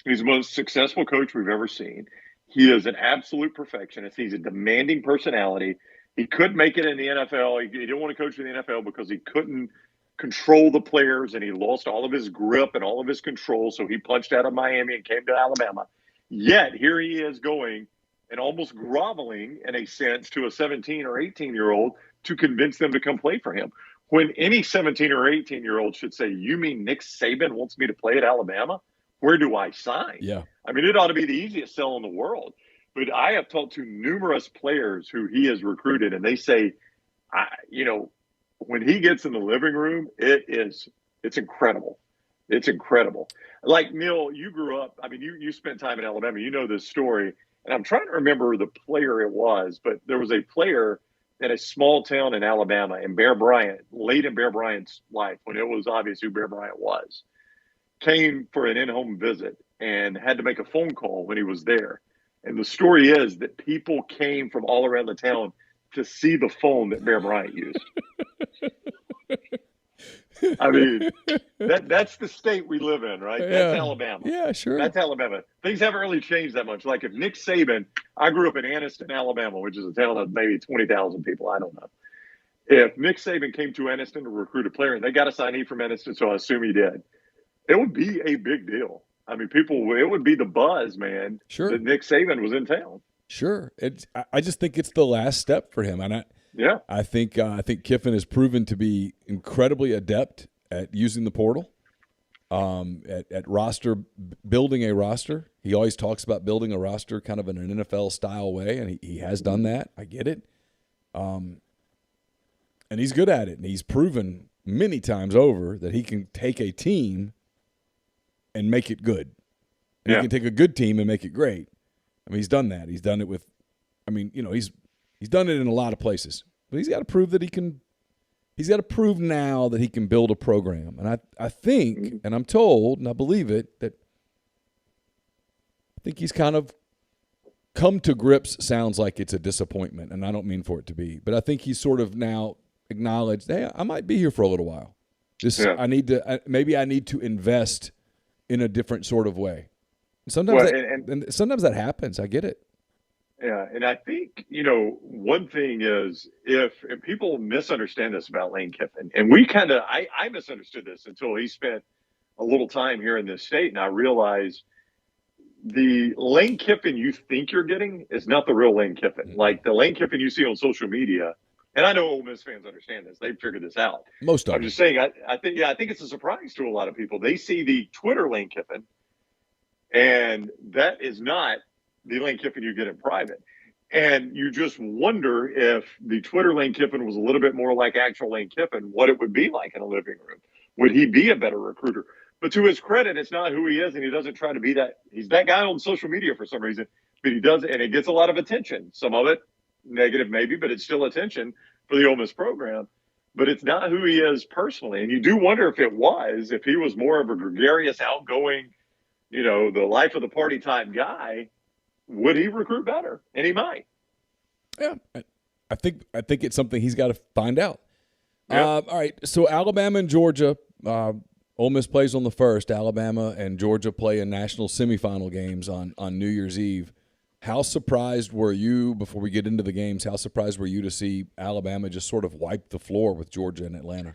He's the most successful coach we've ever seen. He is an absolute perfectionist. He's a demanding personality. He couldn't make it in the NFL. He didn't want to coach in the NFL because he couldn't control the players, and he lost all of his grip and all of his control. So he punched out of Miami and came to Alabama. Yet here he is going and almost groveling in a sense to a 17 or 18-year-old to convince them to come play for him. When any 17 or 18-year-old should say, you mean Nick Saban wants me to play at Alabama? Where do I sign? Yeah. I mean, it ought to be the easiest sell in the world. But I have talked to numerous players who he has recruited, and they say, when he gets in the living room, it's incredible. It's incredible. Like, Neil, you grew up, I mean, you spent time in Alabama. You know this story. And I'm trying to remember the player it was, but there was a player in a small town in Alabama, in Bear Bryant, late in Bear Bryant's life, when it was obvious who Bear Bryant was, came for an in-home visit and had to make a phone call when he was there. And the story is that people came from all around the town to see the phone that Bear Bryant used. I mean, that's the state we live in, right? That's Alabama. Yeah, sure. That's Alabama. Things haven't really changed that much. Like if Nick Saban, I grew up in Anniston, Alabama, which is a town of maybe 20,000 people. I don't know. If Nick Saban came to Anniston to recruit a player, and they got a signee from Anniston, so I assume he did, it would be a big deal. I mean, it would be the buzz, man, that Nick Saban was in town. Sure. I just think it's the last step for him. And I think Kiffin has proven to be incredibly adept at using the portal, at building a roster. He always talks about building a roster kind of in an NFL style way, and he has done that. I get it. And he's good at it, and he's proven many times over that he can take a team and make it good. And he can take a good team and make it great. I mean, he's done that. He's done it with – I mean, he's done it in a lot of places. But he's got to prove that he can – he's got to prove now that he can build a program. And I think, and I'm told, and I believe it, that I think he's kind of come to grips. Sounds like it's a disappointment, and I don't mean for it to be. But I think he's sort of now acknowledged, hey, I might be here for a little while. I need to maybe I need to invest in a different sort of way. Sometimes sometimes that happens. I get it. Yeah, and I think, one thing is if people misunderstand this about Lane Kiffin, and I misunderstood this until he spent a little time here in this state, and I realized the Lane Kiffin you think you're getting is not the real Lane Kiffin. Mm-hmm. Like the Lane Kiffin you see on social media, and I know Ole Miss fans understand this. They've figured this out. Most of them. I'm just saying, I think it's a surprise to a lot of people. They see the Twitter Lane Kiffin, and that is not the Lane Kiffin you get in private. And you just wonder if the Twitter Lane Kiffin was a little bit more like actual Lane Kiffin, what it would be like in a living room. Would he be a better recruiter? But to his credit, it's not who he is, and he doesn't try to be that. He's that guy on social media for some reason, but he does, and it gets a lot of attention. Some of it negative maybe, but it's still attention for the Ole Miss program. But it's not who he is personally. And you do wonder if he was more of a gregarious, outgoing, the life of the party type guy, would he recruit better? And he might. Yeah, I think it's something he's got to find out. Yeah. All right, so Alabama and Georgia, Ole Miss plays on the 1st. Alabama and Georgia play in national semifinal games on New Year's Eve. How surprised were you, before we get into the games, how surprised were you to see Alabama just sort of wipe the floor with Georgia and Atlanta?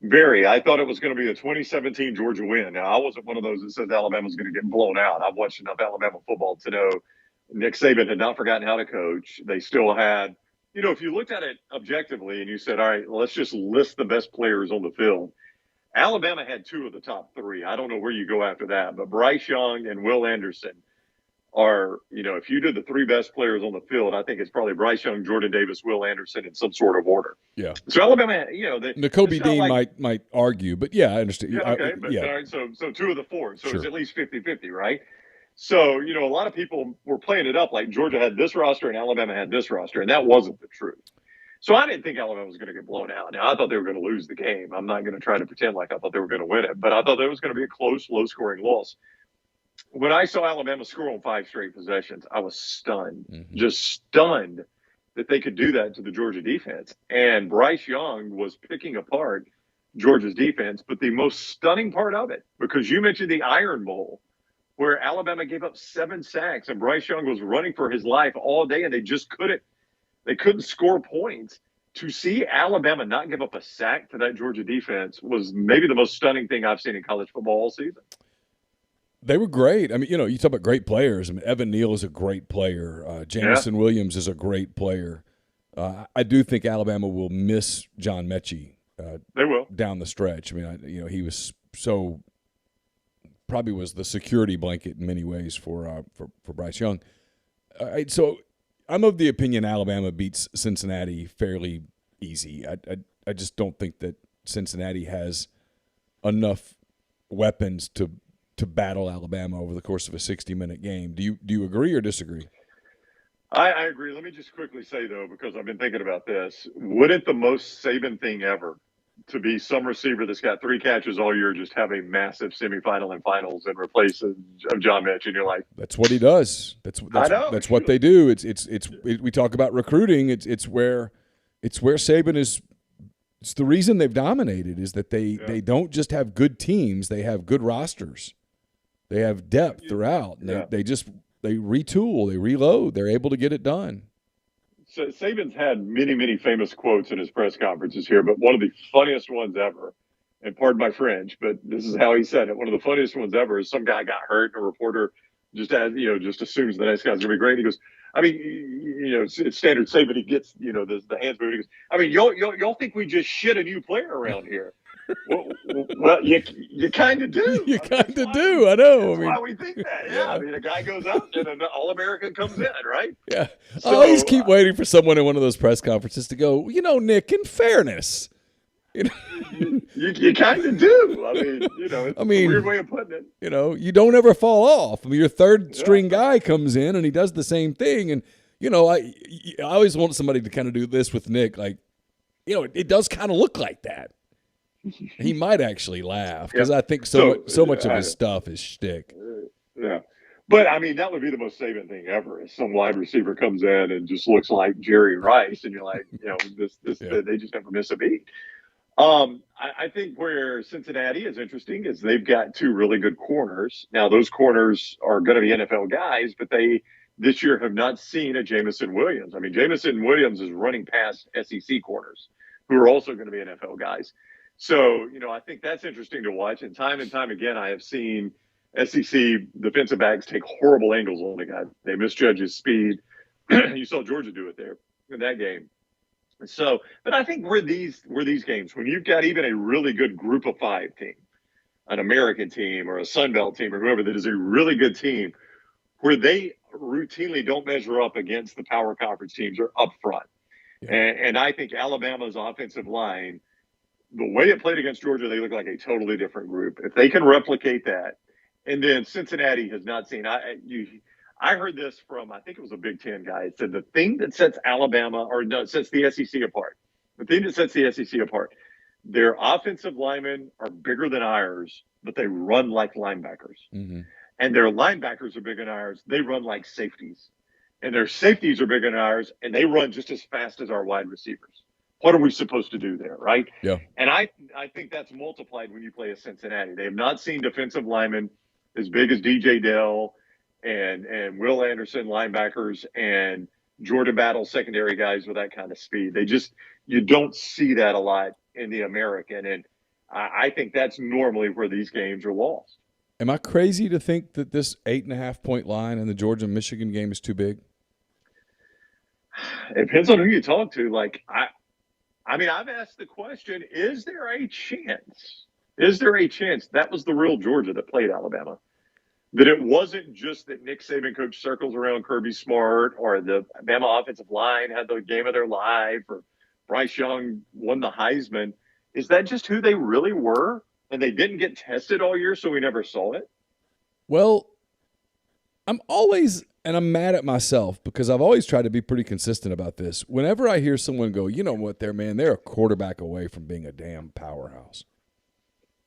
Very. I thought it was going to be a 2017 Georgia win. Now, I wasn't one of those that says Alabama's going to get blown out. I've watched enough Alabama football to know Nick Saban had not forgotten how to coach. They still had, if you looked at it objectively and you said, all right, let's just list the best players on the field, Alabama had 2 of the top 3. I don't know where you go after that, but Bryce Young and Will Anderson are, if you did the 3 best players on the field, I think it's probably Bryce Young, Jordan Davis, Will Anderson in some sort of order. Yeah. So Alabama, N'Kobe Dean might argue, but yeah, I understand. Yeah, okay. All right, so 2 of the 4. So Sure. It's at least 50-50, right? So, a lot of people were playing it up like Georgia had this roster and Alabama had this roster, and that wasn't the truth. So I didn't think Alabama was going to get blown out. Now, I thought they were going to lose the game. I'm not going to try to pretend like I thought they were going to win it, but I thought that was going to be a close, low-scoring loss. When I saw Alabama score on 5 straight possessions, I was stunned, just stunned that they could do that to the Georgia defense. And Bryce Young was picking apart Georgia's defense. But the most stunning part of it, because you mentioned the Iron Bowl, where Alabama gave up 7 sacks and Bryce Young was running for his life all day, and they just couldn't score points. To see Alabama not give up a sack to that Georgia defense was maybe the most stunning thing I've seen in college football all season. They were great. I mean, you talk about great players. I mean, Evan Neal is a great player. Jamison Williams is a great player. I do think Alabama will miss John Mechie. They will down the stretch. I mean, he was probably was the security blanket in many ways for Bryce Young. So I'm of the opinion Alabama beats Cincinnati fairly easy. I just don't think that Cincinnati has enough weapons to battle Alabama over the course of a 60-minute game. Do you agree or disagree? I agree. Let me just quickly say, though, because I've been thinking about this, wouldn't the most Saban thing ever to be some receiver that's got 3 catches all year, just have a massive semifinal and finals and replace of John Mitch, and you're like, that's what he does. That's what they do. We talk about recruiting. It's where Saban is. It's the reason they've dominated is that they don't just have good teams; they have good rosters. They have depth throughout. And they retool, they reload. They're able to get it done. So Saban's had many, many famous quotes in his press conferences here, but one of the funniest ones ever, and pardon my French, but this is how he said it. One of the funniest ones ever is some guy got hurt, and a reporter just assumes the next guy's gonna be great. He goes, I mean, it's standard Saban. He gets, the hands moving. He goes, I mean, y'all think we just shit a new player around here? Well, you kind of do. You kind of do. I know. That's why we think that. Yeah. I mean, a guy goes out and an All-American comes in, right? Yeah. So, I always keep waiting for someone in one of those press conferences to go, Nick, in fairness. You kind of do. I mean, it's a weird way of putting it. You don't ever fall off. I mean, your third string guy comes in and he does the same thing. And, I always want somebody to kind of do this with Nick. Like, it does kind of look like that. He might actually laugh because I think so much of his stuff is shtick. Yeah. But, I mean, that would be the most Saban thing ever. If some wide receiver comes in and just looks like Jerry Rice, and you're like, they just never miss a beat. I think where Cincinnati is interesting is they've got 2 really good corners. Now, those corners are going to be NFL guys, but they this year have not seen a Jamison Williams. I mean, Jamison Williams is running past SEC corners who are also going to be NFL guys. So, I think that's interesting to watch. And time again, I have seen SEC defensive backs take horrible angles on the guy. They misjudge his speed. You saw Georgia do it there in that game. So, but I think where these games, when you've got even a really good group of 5 team, an American team or a Sun Belt team or whoever that is a really good team, where they routinely don't measure up against the power conference teams or up front. Yeah. And I think Alabama's offensive line, the way it played against Georgia, they look like a totally different group. If they can replicate that, and then Cincinnati has not seen. I heard this from, I think it was a Big Ten guy. It said the thing that sets sets the SEC apart. The thing that sets the SEC apart, their offensive linemen are bigger than ours, but they run like linebackers. Mm-hmm. And their linebackers are bigger than ours. They run like safeties. And their safeties are bigger than ours, and they run just as fast as our wide receivers. What are we supposed to do there, right? Yeah. And I think that's multiplied when you play a Cincinnati. They have not seen defensive linemen as big as DJ Dell and Will Anderson linebackers and Jordan Battle secondary guys with that kind of speed. You don't see that a lot in the American. And I think that's normally where these games are lost. Am I crazy to think that this 8.5-point line in the Georgia-Michigan game is too big? It depends on who you talk to. Like, I mean, I've asked the question, is there a chance? Is there a chance that was the real Georgia that played Alabama? That it wasn't just that Nick Saban coached circles around Kirby Smart or the Bama offensive line had the game of their life or Bryce Young won the Heisman. Is that just who they really were? And they didn't get tested all year, so we never saw it? Well, I'm mad at myself because I've always tried to be pretty consistent about this. Whenever I hear someone go, you know what, they're a quarterback away from being a damn powerhouse.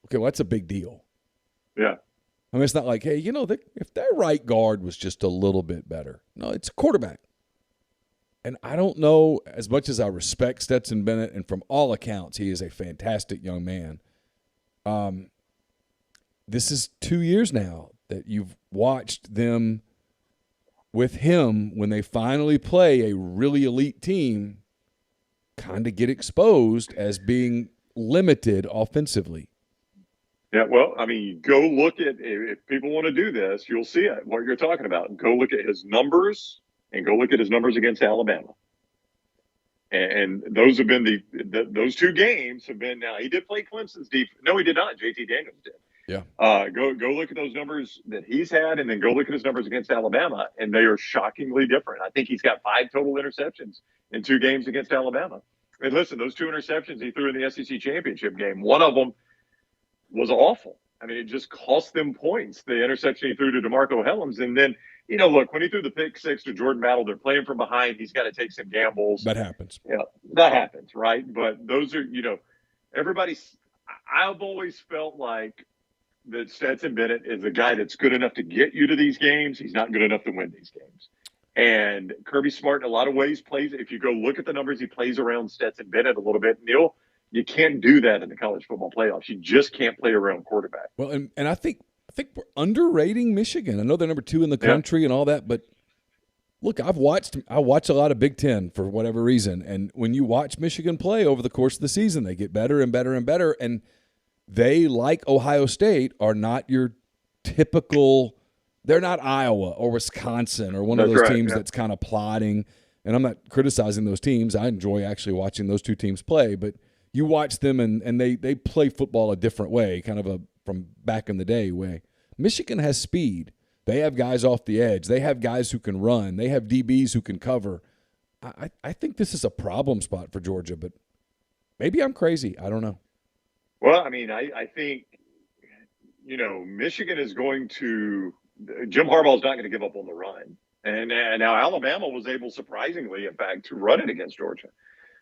Okay, well, that's a big deal. Yeah. I mean, it's not like, hey, if their right guard was just a little bit better. No, it's a quarterback. And I don't know, as much as I respect Stetson Bennett, and from all accounts, he is a fantastic young man. This is 2 years now that you've watched them with him when they finally play a really elite team kind of get exposed as being limited offensively. Yeah, well, I mean, go look at, if people want to do this, you'll see it, what you're talking about. Go look at his numbers and go look at his numbers against Alabama. And those have been those 2 games have been, now he did play Clemson's deep. No, he did not. JT Daniels did. Yeah. Go look at those numbers that he's had and then go look at his numbers against Alabama. And they are shockingly different. I think he's got 5 total interceptions in 2 games against Alabama. And listen, those 2 interceptions he threw in the SEC championship game, one of them was awful. I mean, it just cost them points. The interception he threw to DeMarco Hellams. And then, look, when he threw the pick 6 to Jordan Battle, they're playing from behind. He's got to take some gambles. That happens. Yeah, that happens, right? But those are, I've always felt like that Stetson Bennett is a guy that's good enough to get you to these games. He's not good enough to win these games. And Kirby Smart, in a lot of ways, plays. If you go look at the numbers, he plays around Stetson Bennett a little bit. Neil, you can't do that in the college football playoffs. You just can't play around quarterback. Well, and I think we're underrating Michigan. I know they're number 2 in the country and all that, but look, I watch a lot of Big Ten for whatever reason, and when you watch Michigan play over the course of the season, they get better and better and better, and they, like Ohio State, are not your typical – they're not Iowa or Wisconsin or one of those teams that's kind of plodding. And I'm not criticizing those teams. I enjoy actually watching those two teams play. But you watch them, and they play football a different way, kind of a from back in the day way. Michigan has speed. They have guys off the edge. They have guys who can run. They have DBs who can cover. I think this is a problem spot for Georgia, but maybe I'm crazy. I don't know. Well, I mean, I think, Michigan is going to – Jim Harbaugh is not going to give up on the run. And now Alabama was able, surprisingly, in fact, to run it against Georgia.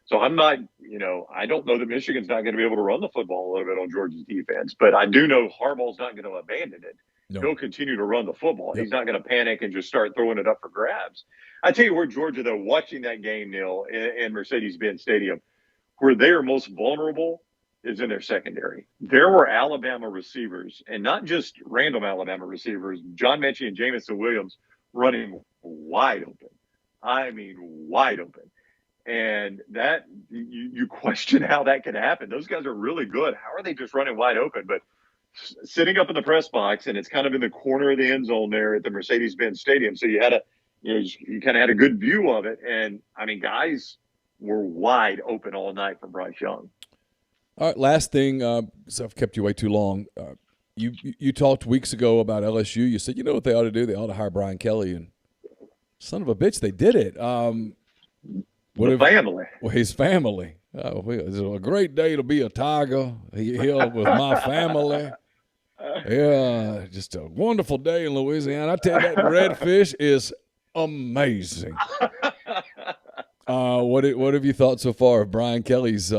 So I'm not – I don't know that Michigan's not going to be able to run the football a little bit on Georgia's defense. But I do know Harbaugh's not going to abandon it. No. He'll continue to run the football. Yep. He's not going to panic and just start throwing it up for grabs. I tell you where Georgia, though, watching that game, Neil, in Mercedes-Benz Stadium, where they are most vulnerable is in their secondary. There were Alabama receivers, and not just random Alabama receivers, John Mechie and Jamison Williams running wide open. I mean, wide open. And that you question how that can happen. Those guys are really good. How are they just running wide open? But sitting up in the press box, and it's kind of in the corner of the end zone there at the Mercedes-Benz Stadium. So you had you kind of had a good view of it. And I mean, guys were wide open all night for Bryce Young. All right, last thing, so I've kept you way too long. You talked weeks ago about LSU. You said, you know what they ought to do? They ought to hire Brian Kelly. And son of a bitch, they did it. Family. Well, his family. It's a great day to be a Tiger here with my family. Yeah, just a wonderful day in Louisiana. I tell you, that redfish is amazing. What have you thought so far of Brian Kelly's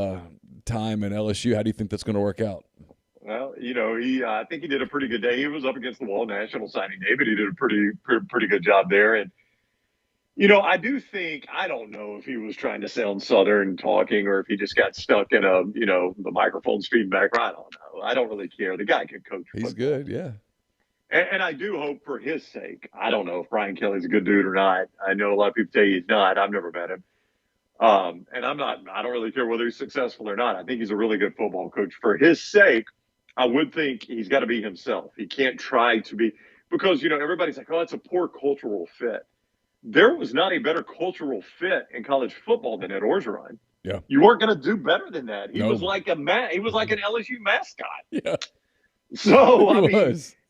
time in LSU? How do you think that's going to work out? Well, I think he did a pretty good day. He was up against the wall national signing day, but he did a pretty good job there. And I do think, I don't know if he was trying to sound Southern talking or if he just got stuck in the microphone's feedback. I don't know. I don't really care. The guy can coach. He's good, yeah. And I do hope for his sake. I don't know if Brian Kelly's a good dude or not. I know a lot of people say he's not. I've never met him. And I don't really care whether he's successful or not. I think he's a really good football coach. For his sake, I would think he's got to be himself. He can't try to be, because, everybody's like, oh, it's a poor cultural fit. There was not a better cultural fit in college football than Ed Orgeron. Yeah. You weren't going to do better than that. He was like he was like an LSU mascot. Yeah. So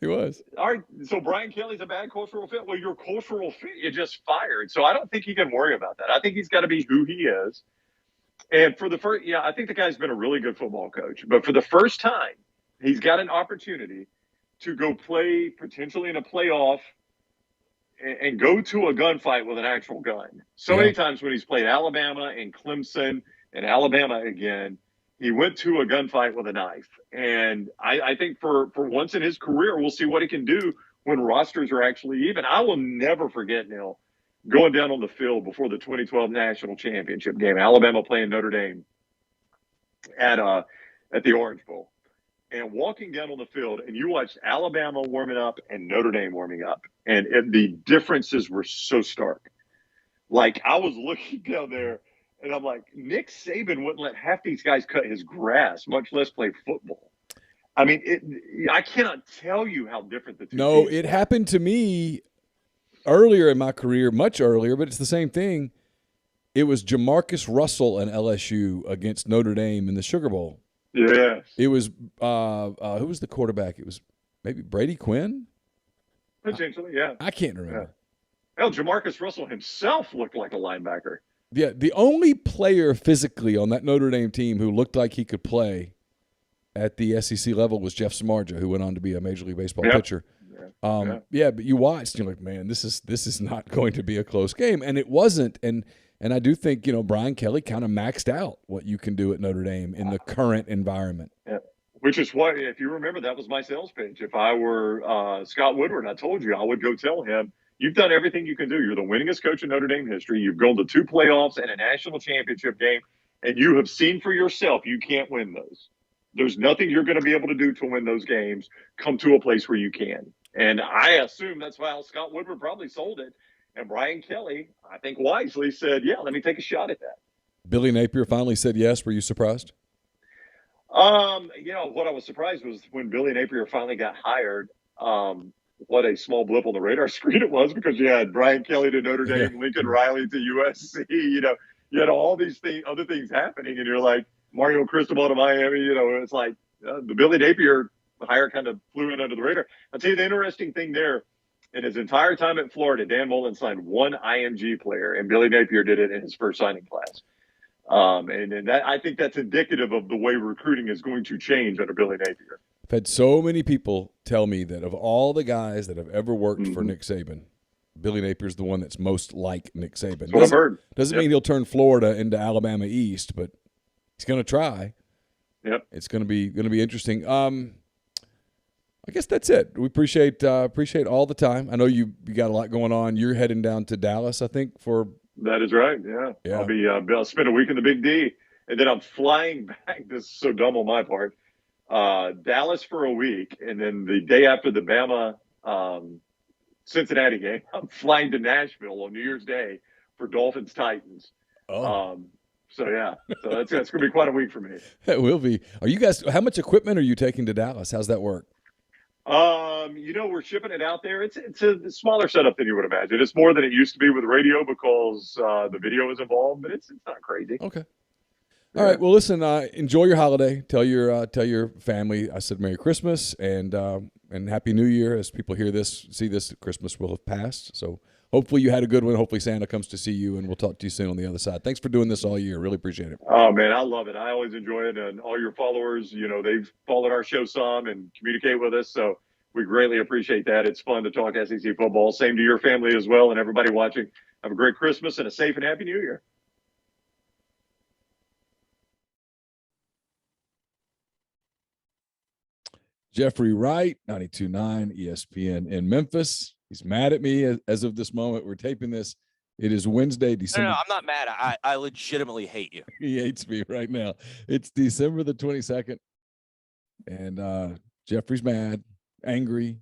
he was. All right. So Brian Kelly's a bad cultural fit. Well, your cultural fit, you just fired. So I don't think he can worry about that. I think he's got to be who he is. And for the first, I think the guy's been a really good football coach. But for the first time, he's got an opportunity to go play potentially in a playoff and go to a gunfight with an actual gun. So many times when he's played Alabama and Clemson and Alabama again, he went to a gunfight with a knife. And I think for once in his career, we'll see what he can do when rosters are actually even. I will never forget, Neil, going down on the field before the 2012 national championship game, Alabama playing Notre Dame at the Orange Bowl. And walking down on the field, and you watched Alabama warming up and Notre Dame warming up, and the differences were so stark. Like, I was looking down there, and I'm like, Nick Saban wouldn't let half these guys cut his grass, much less play football. I mean, I cannot tell you how different the two No, teams it are. happened to me earlier in my career, much earlier, but it's the same thing. It was Jamarcus Russell and LSU against Notre Dame in the Sugar Bowl. Yeah. It was who was the quarterback? It was maybe Brady Quinn? Potentially, yeah. I can't remember. Yeah. Hell, Jamarcus Russell himself looked like a linebacker. Yeah, the only player physically on that Notre Dame team who looked like he could play at the SEC level was Jeff Samardzija, who went on to be a Major League Baseball pitcher. But you watched, you're like, man, this is not going to be a close game, and it wasn't. And And I do think, Brian Kelly kind of maxed out what you can do at Notre Dame in the current environment. Yeah. Which is why, if you remember, that was my sales pitch. If I were Scott Woodward, I told you I would go tell him, you've done everything you can do. You're the winningest coach in Notre Dame history. You've gone to 2 playoffs and a national championship game, and you have seen for yourself you can't win those. There's nothing you're going to be able to do to win those games. Come to a place where you can. And I assume that's why Scott Woodward probably sold it. And Brian Kelly, I think wisely, said, yeah, let me take a shot at that. Billy Napier finally said yes. Were you surprised? What I was surprised was when Billy Napier finally got hired, what a small blip on the radar screen it was, because you had Brian Kelly to Notre Dame, Lincoln Riley to USC, you had all these other things happening, and you're like, Mario Cristobal to Miami, it's like the Billy Napier hire kind of flew in under the radar. I'll tell you the interesting thing there, in his entire time at Florida, Dan Mullen signed 1 IMG player, and Billy Napier did it in his first signing class. And that, I think that's indicative of the way recruiting is going to change under Billy Napier. I've had so many people tell me that of all the guys that have ever worked for Nick Saban, Billy Napier's the one that's most like Nick Saban. That's what I've heard. Doesn't mean he'll turn Florida into Alabama East, but he's going to try. Yep. It's going to be interesting. I guess that's it. We appreciate all the time. I know you got a lot going on. You're heading down to Dallas, I think, for. That is right. Yeah. I'll spend a week in the Big D, and then I'm flying back. This is so dumb on my part. Dallas for a week, and then the day after the Bama Cincinnati game, I'm flying to Nashville on New Year's Day for Dolphins Titans. So that's going to be quite a week for me. It will be. Are you guys? How much equipment are you taking to Dallas? How's that work? We're shipping it out there. It's a smaller setup than you would imagine. It's more than it used to be with radio because the video is involved, but it's not crazy. Okay. All right. Well, listen. Enjoy your holiday. Tell your family I said Merry Christmas and Happy New Year. As people see this, Christmas will have passed. So hopefully you had a good one. Hopefully Santa comes to see you, and we'll talk to you soon on the other side. Thanks for doing this all year. Really appreciate it. Oh man, I love it. I always enjoy it, and all your followers, they've followed our show some and communicate with us. So we greatly appreciate that. It's fun to talk SEC football. Same to your family as well, and everybody watching. Have a great Christmas and a safe and happy New Year. Jeffrey Wright, 92.9 ESPN in Memphis. He's mad at me as of this moment. We're taping this. It is Wednesday, December. No, I'm not mad. I legitimately hate you. He hates me right now. It's December the 22nd, and Jeffrey's mad, angry.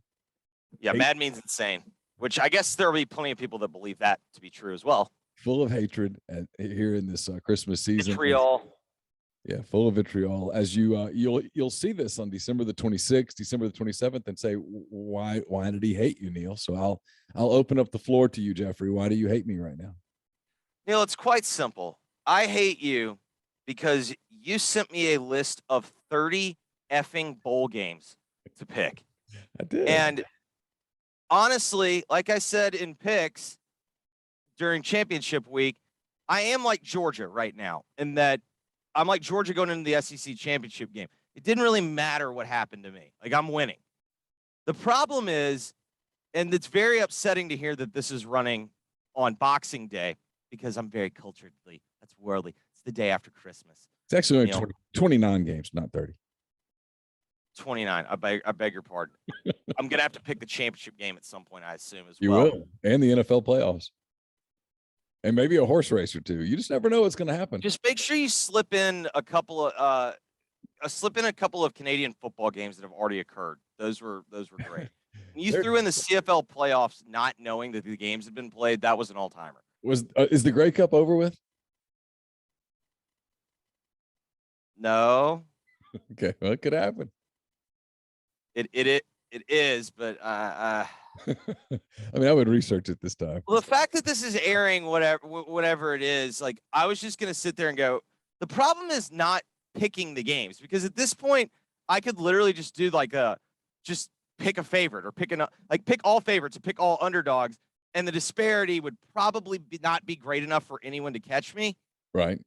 Yeah, mad means insane, which I guess there will be plenty of people that believe that to be true as well. Full of hatred here in this Christmas season. Vitriol. Yeah, full of vitriol. As you'll see this on December the 26th, December the 27th, and say, why did he hate you, Neil? So I'll open up the floor to you, Jeffrey. Why do you hate me right now? Neil, it's quite simple. I hate you because you sent me a list of 30 effing bowl games to pick. I did. And honestly, like I said in picks during championship week, I am like Georgia right now in that I'm like Georgia going into the SEC championship game. It didn't really matter what happened to me. Like, I'm winning. The problem is, and it's very upsetting to hear that this is running on Boxing Day because I'm very culturedly, that's worldly. It's the day after Christmas. It's actually only 29 games, not 30. 29. I beg your pardon. I'm going to have to pick the championship game at some point, I assume, as well. You will. And the NFL playoffs. And maybe a horse race or two. You just never know what's going to happen. Just make sure you slip in a couple of Canadian football games that have already occurred. Those were great. You threw in the CFL playoffs, not knowing that the games had been played. That was an all-timer. Is the Grey Cup over with? No. Okay, well, it could happen. It is, but I mean, I would research it this time. Well, the fact that this is airing, whatever it is, like, I was just gonna sit there and go. The problem is not picking the games, because at this point, I could literally just do just pick a favorite or pick all favorites and pick all underdogs, and the disparity would probably not be great enough for anyone to catch me. Right.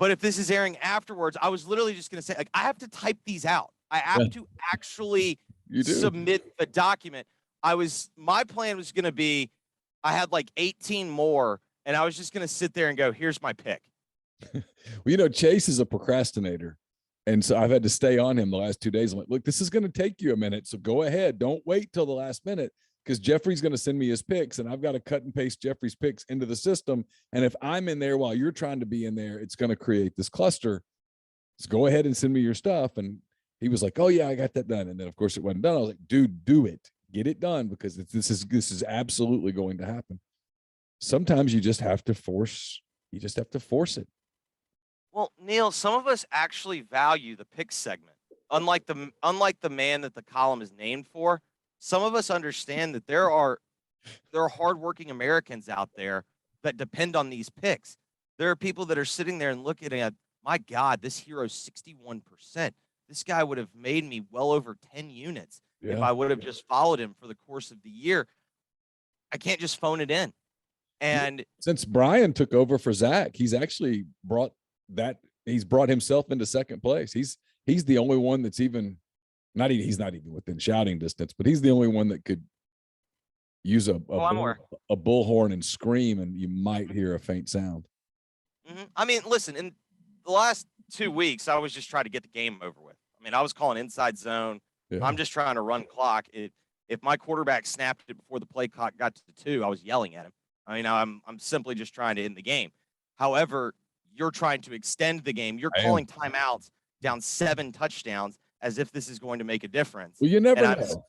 But if this is airing afterwards, I was literally just gonna say, like, I have to type these out. I have to actually submit the document. My plan was going to be, I had like 18 more and I was just going to sit there and go, here's my pick. Well, Chase is a procrastinator. And so I've had to stay on him the last 2 days. I'm like, look, this is going to take you a minute. So go ahead. Don't wait till the last minute, because Jeffrey's going to send me his picks and I've got to cut and paste Jeffrey's picks into the system. And if I'm in there while you're trying to be in there, it's going to create this cluster. So go ahead and send me your stuff. And he was like, oh yeah, I got that done. And then of course it wasn't done. I was like, dude, do it, get it done, because this is absolutely going to happen. Sometimes you just have to force it. Well, Neil, some of us actually value the pick segment. Unlike the man that the column is named for, some of us understand that there are hardworking Americans out there that depend on these picks. There are people that are sitting there and looking at, my God, this hero's 61%. This guy would have made me well over 10 units if I would have just followed him for the course of the year. I can't just phone it in. And since Brian took over for Zach, he's actually brought himself into second place. He's the only one that's even he's not even within shouting distance, but he's the only one that could use a bullhorn and scream, and you might hear a faint sound. Mm-hmm. I mean, listen, in the last 2 weeks, I was just trying to get the game over with. I mean, I was calling inside zone. Yeah. I'm just trying to run clock. If my quarterback snapped it before the play clock got to 2, I was yelling at him. I mean, I'm simply just trying to end the game. However, you're trying to extend the game. You're calling timeouts down 7 touchdowns as if this is going to make a difference. Well, you never know.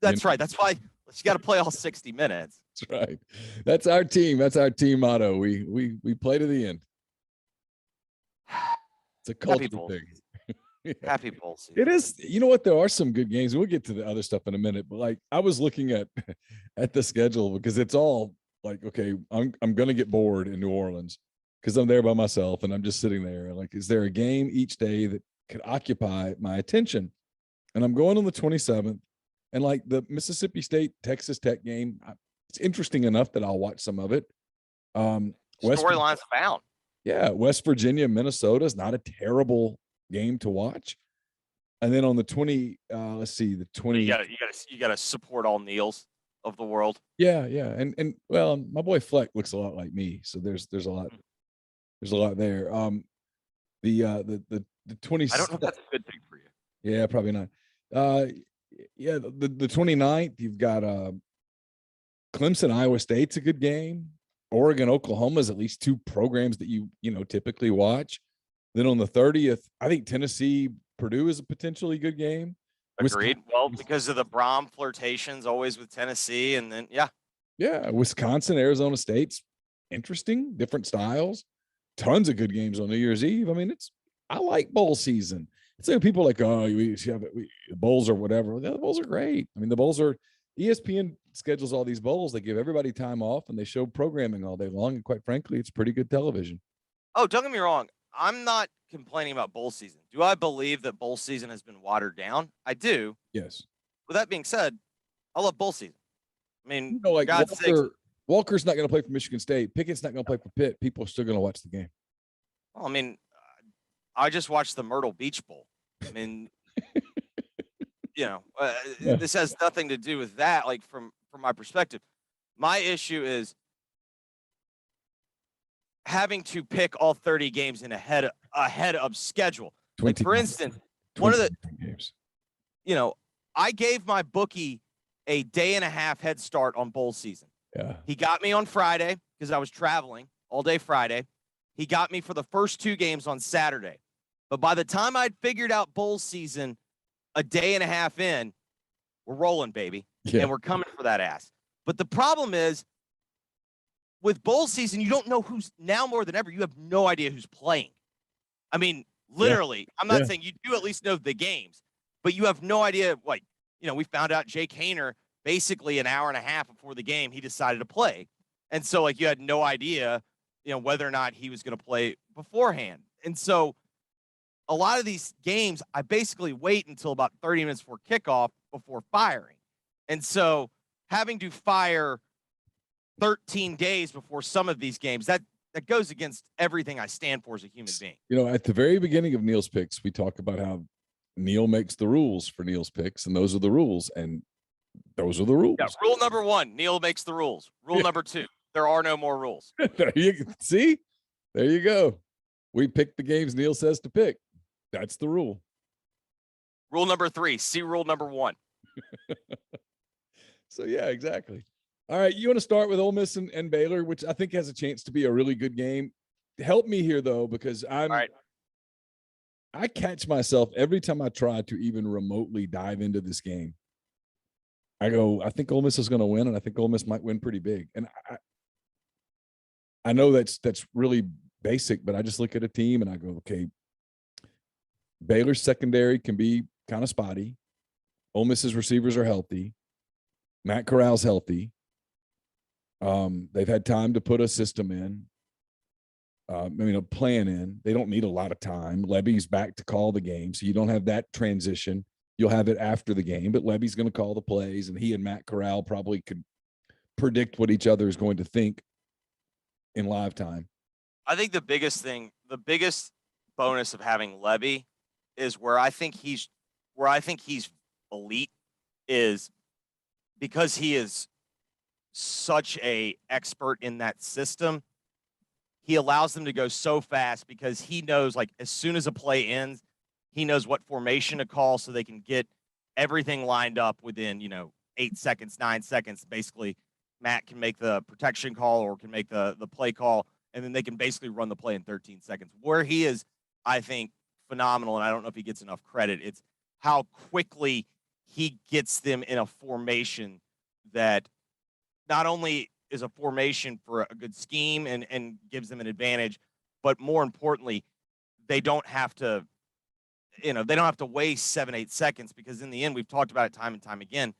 That's right. That's why you got to play all 60 minutes. That's right. That's our team. That's our team motto. We play to the end. It's a culture thing. Yeah. Happy bowl season. It is. You know what? There are some good games. We'll get to the other stuff in a minute. But like, I was looking at the schedule, because it's all like, okay, I'm going to get bored in New Orleans because I'm there by myself and I'm just sitting there. Like, is there a game each day that could occupy my attention? And I'm going on the 27th, and like the Mississippi State Texas Tech game, it's interesting enough that I'll watch some of it. Storylines abound. Yeah, West Virginia, Minnesota is not a terrible game to watch. And then on the 20, the 20. You gotta support all Neils of the world. Yeah, and well, my boy Fleck looks a lot like me, so there's a lot there. The 20. I don't know if that's a good thing for you. Yeah, probably not. The 29th, you've got Clemson, Iowa State's a good game. Oregon, Oklahoma is at least 2 programs that you typically watch. Then on the 30th, I think Tennessee, Purdue is a potentially good game. Agreed. Well, because of the Brom flirtations always with Tennessee, and then Wisconsin, Arizona State's interesting, different styles. Tons of good games on New Year's Eve. I mean, I like bowl season. It's like people are like, oh, the bowls or whatever. The bowls are great. I mean, the bowls are ESPN schedules all these bowls. They give everybody time off and they show programming all day long. And quite frankly, it's pretty good television. Oh, don't get me wrong. I'm not complaining about bowl season. Do I believe that bowl season has been watered down? I do. Yes. With that being said, I love bowl season. I mean, like Walker's not going to play for Michigan State. Pickett's not going to play for Pitt. People are still going to watch the game. Well, I mean, I just watched the Myrtle Beach Bowl. I mean, this has nothing to do with that. Like from my perspective, my issue is having to pick all 30 games in ahead of schedule. Like for instance, one of the games, I gave my bookie a day and a half head start on bowl season. Yeah. He got me on Friday because I was traveling all day Friday. He got me for the first 2 games on Saturday. But by the time I'd figured out bowl season a day and a half in, we're rolling, baby. Yeah. And we're coming for that ass. But the problem is, with bowl season, you don't know who's, now more than ever, you have no idea who's playing. I mean, literally, I'm not saying you do at least know the games, but you have no idea. Like, we found out Jake Hayner basically an hour and a half before the game, he decided to play. And so, like, you had no idea, whether or not he was going to play beforehand. And so a lot of these games, I basically wait until about 30 minutes before kickoff before firing. And so having to fire 13 days before some of these games, that goes against everything I stand for as a human being. At the very beginning of Neil's Picks, we talk about how Neil makes the rules for Neil's Picks, and those are the rules. And those are the rules. Yeah, rule number 1, Neil makes the rules. Rule number 2, There are no more rules. See, there you go. We pick the games Neil says to pick. That's the rule. Rule number 3. See rule number 1. So yeah, exactly. All right, you want to start with Ole Miss and Baylor, which I think has a chance to be a really good game. Help me here though, because I catch myself every time I try to even remotely dive into this game. I go, I think Ole Miss is going to win, and I think Ole Miss might win pretty big. And I know that's really basic, but I just look at a team and I go, okay, Baylor's secondary can be kind of spotty. Ole Miss's receivers are healthy. Matt Corral's healthy. They've had time to put a system in. A plan in. They don't need a lot of time. Levy's back to call the game, so you don't have that transition. You'll have it after the game, but Levy's going to call the plays, and he and Matt Corral probably could predict what each other is going to think in live time. I think the biggest bonus of having Levy is where I think he's elite is because he is such a expert in that system. He allows them to go so fast because he knows, like, as soon as a play ends, he knows what formation to call so they can get everything lined up within, 8 seconds, 9 seconds. Basically, Matt can make the protection call or can make the play call, and then they can basically run the play in 13 seconds. Where he is, I think, phenomenal, and I don't know if he gets enough credit, it's how quickly he gets them in a formation that not only is a formation for a good scheme and gives them an advantage, but more importantly, they don't have to waste 7-8 seconds, because in the end, we've talked about it time and time again,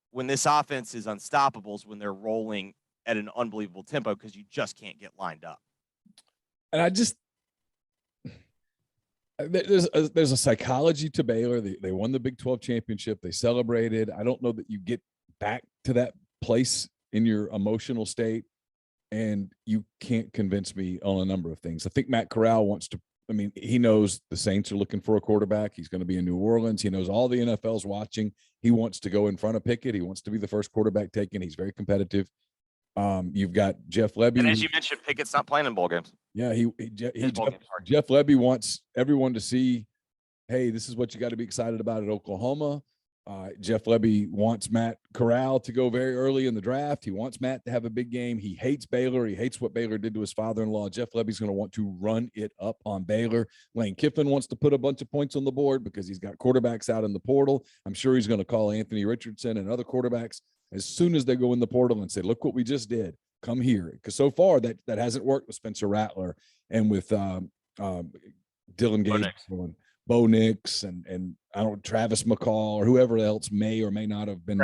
when this offense is unstoppable is when they're rolling at an unbelievable tempo because you just can't get lined up. And there's a psychology to Baylor. They won the Big 12 championship. They celebrated. I don't know that you get back to that place in your emotional state, and you can't convince me on a number of things. I think Matt Corral he knows the Saints are looking for a quarterback. He's going to be in New Orleans. He knows all the NFL's watching. He wants to go in front of Pickett. He wants to be the first quarterback taken. He's very competitive. You've got Jeff Lebby. And as you mentioned, Pickett's not playing in bowl games. Yeah, Jeff Lebby wants everyone to see, hey, this is what you got to be excited about at Oklahoma. Jeff Lebby wants Matt Corral to go very early in the draft. He wants Matt to have a big game. He hates Baylor. He hates what Baylor did to his father-in-law. Jeff Lebby's going to want to run it up on Baylor. Lane Kiffin wants to put a bunch of points on the board because he's got quarterbacks out in the portal. I'm sure he's going to call Anthony Richardson and other quarterbacks as soon as they go in the portal and say, look what we just did. Come here. Because so far that hasn't worked with Spencer Rattler and with Dylan Gates and Bo Nix and Travis McCall or whoever else may or may not have been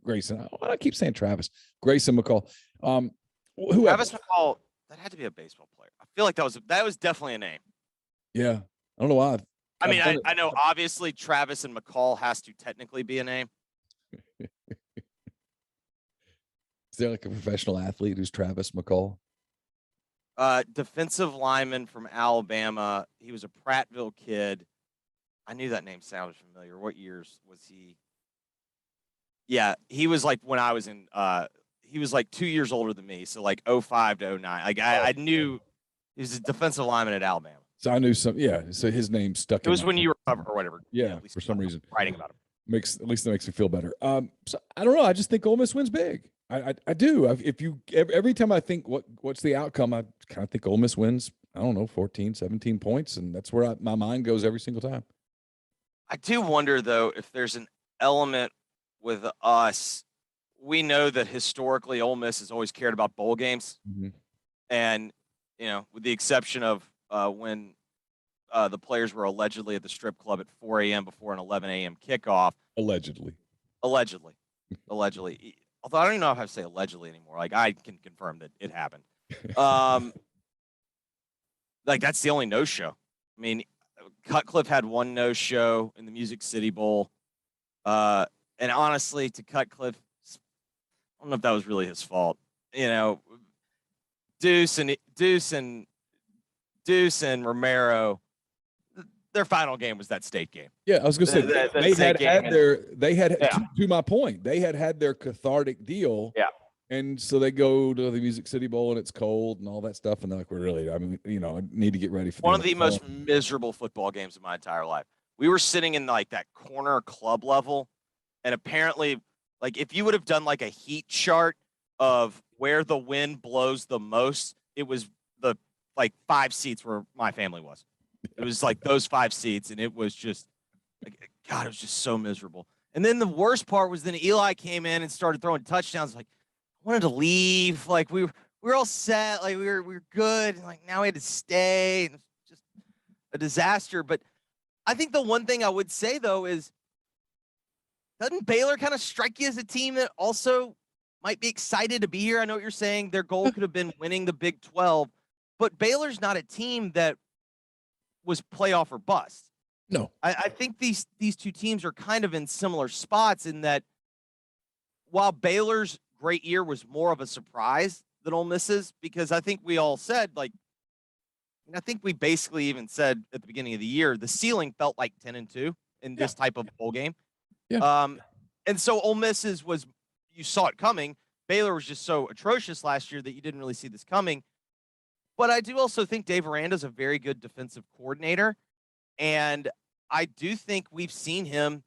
Grayson. I keep saying Travis. Grayson McCall. Whoever. Travis McCall, that had to be a baseball player. I feel like that was definitely a name. Yeah. I don't know why. I know obviously Travis and McCall has to technically be a name. Is there like a professional athlete who's Travis McCall? Defensive lineman from Alabama. He was a Prattville kid. I knew that name sounded familiar. What years was he? Yeah, he was like when I was in he was like 2 years older than me, so like 05 to 09. Like I knew he was a defensive lineman at Alabama. So I knew so his name stuck. It was when you were or whatever. Yeah, for some reason. Writing about him. At least that makes me feel better. So I don't know. I just think Ole Miss wins big. I do. Every time I think what's the outcome, I kind of think Ole Miss wins, I don't know, 14, 17 points, and that's where my mind goes every single time. I do wonder, though, if there's an element with us. We know that historically Ole Miss has always cared about bowl games. Mm-hmm. And, with the exception of when the players were allegedly at the strip club at 4 a.m. before an 11 a.m. kickoff. Allegedly. Although I don't even know if I have to say allegedly anymore. Like, I can confirm that it happened. Like, that's the only no-show. I mean, Cutcliffe had one no-show in the Music City Bowl. And honestly, to Cutcliffe, I don't know if that was really his fault. Deuce and Romero, their final game was that state game. Yeah, I was going to say they had to my point, they had their cathartic deal. Yeah. And so they go to the Music City Bowl and it's cold and all that stuff. And they're like, I need to get ready for one of the most miserable football games of my entire life. We were sitting in like that corner club level. And apparently, like if you would have done like a heat chart of where the wind blows the most, it was the like 5 seats where my family was. It was like those 5 seats. And it was just, like, God, it was just so miserable. And then the worst part was then Eli came in and started throwing touchdowns. Like, I wanted to leave. Like we were all set. Like we were good. And like now we had to stay. And it was just a disaster. But I think the one thing I would say though is, doesn't Baylor kind of strike you as a team that also might be excited to be here? I know what you're saying. Their goal could have been winning the Big 12, but Baylor's not a team that was playoff or bust. No, I think these two teams are kind of in similar spots in that while Baylor's great year was more of a surprise than Ole Miss's, because I think we all said, like, I think we basically even said at the beginning of the year, the ceiling felt like 10-2 in this type of bowl game. Yeah. And so Ole Miss's was, you saw it coming. Baylor was just so atrocious last year that you didn't really see this coming. But I do also think Dave Aranda is a very good defensive coordinator. And I do think we've seen him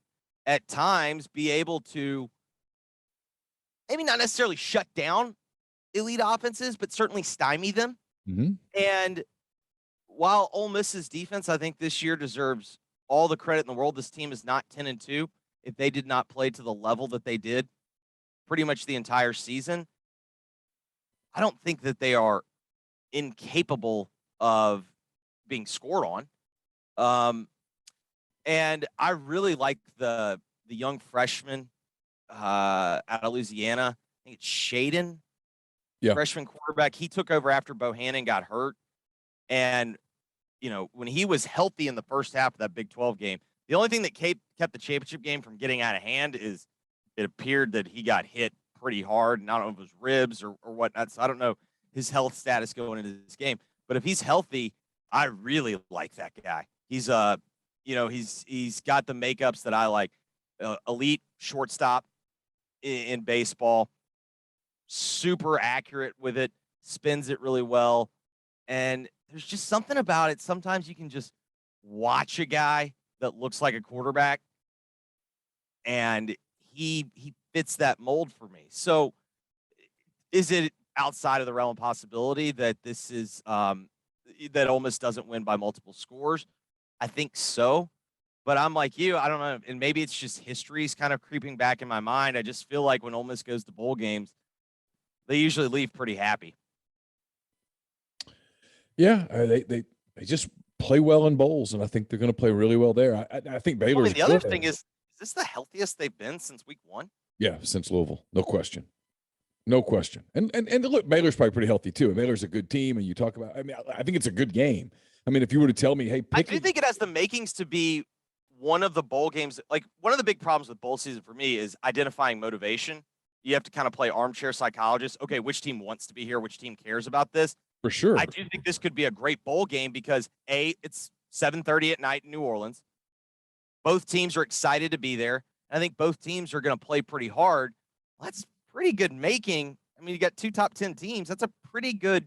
at times be able to maybe not necessarily shut down elite offenses, but certainly stymie them. Mm-hmm. And while Ole Miss's defense, I think this year deserves all the credit in the world. This team is not 10-2 if they did not play to the level that they did pretty much the entire season. I don't think that they are incapable of being scored on. And I really like the young freshman out of Louisiana. I think it's Shaden, freshman quarterback. He took over after Bohannon got hurt. And, when he was healthy in the first half of that Big 12 game, the only thing that kept the championship game from getting out of hand is it appeared that he got hit pretty hard. And I don't know if it was ribs or whatnot. So I don't know his health status going into this game. But if he's healthy, I really like that guy. He's he's got the makeups that I like. Elite shortstop in baseball, super accurate with it, spins it really well. And there's just something about it. Sometimes you can just watch a guy that looks like a quarterback, and he fits that mold for me. So is it outside of the realm of possibility that this is that Ole Miss doesn't win by multiple scores? I think so. But I'm like you, I don't know. And maybe it's just history's kind of creeping back in my mind. I just feel like when Ole Miss goes to bowl games, they usually leave pretty happy. Yeah, they just play well in bowls, and I think they're going to play really well there. I think Baylor's the other thing is this the healthiest they've been since week 1? Yeah, since Louisville. No question. No question. And look, Baylor's probably pretty healthy too. Baylor's a good team, and you talk about, I think it's a good game. I mean, if you were to tell me, hey, I do think it has the makings to be one of the bowl games. Like, one of the big problems with bowl season for me is identifying motivation. You have to kind of play armchair psychologist. Okay, which team wants to be here? Which team cares about this? For sure. I do think this could be a great bowl game because, A, it's 7:30 at night in New Orleans. Both teams are excited to be there. I think both teams are going to play pretty hard. Well, that's pretty good making. I mean, you got 2 top 10 teams. That's a pretty good,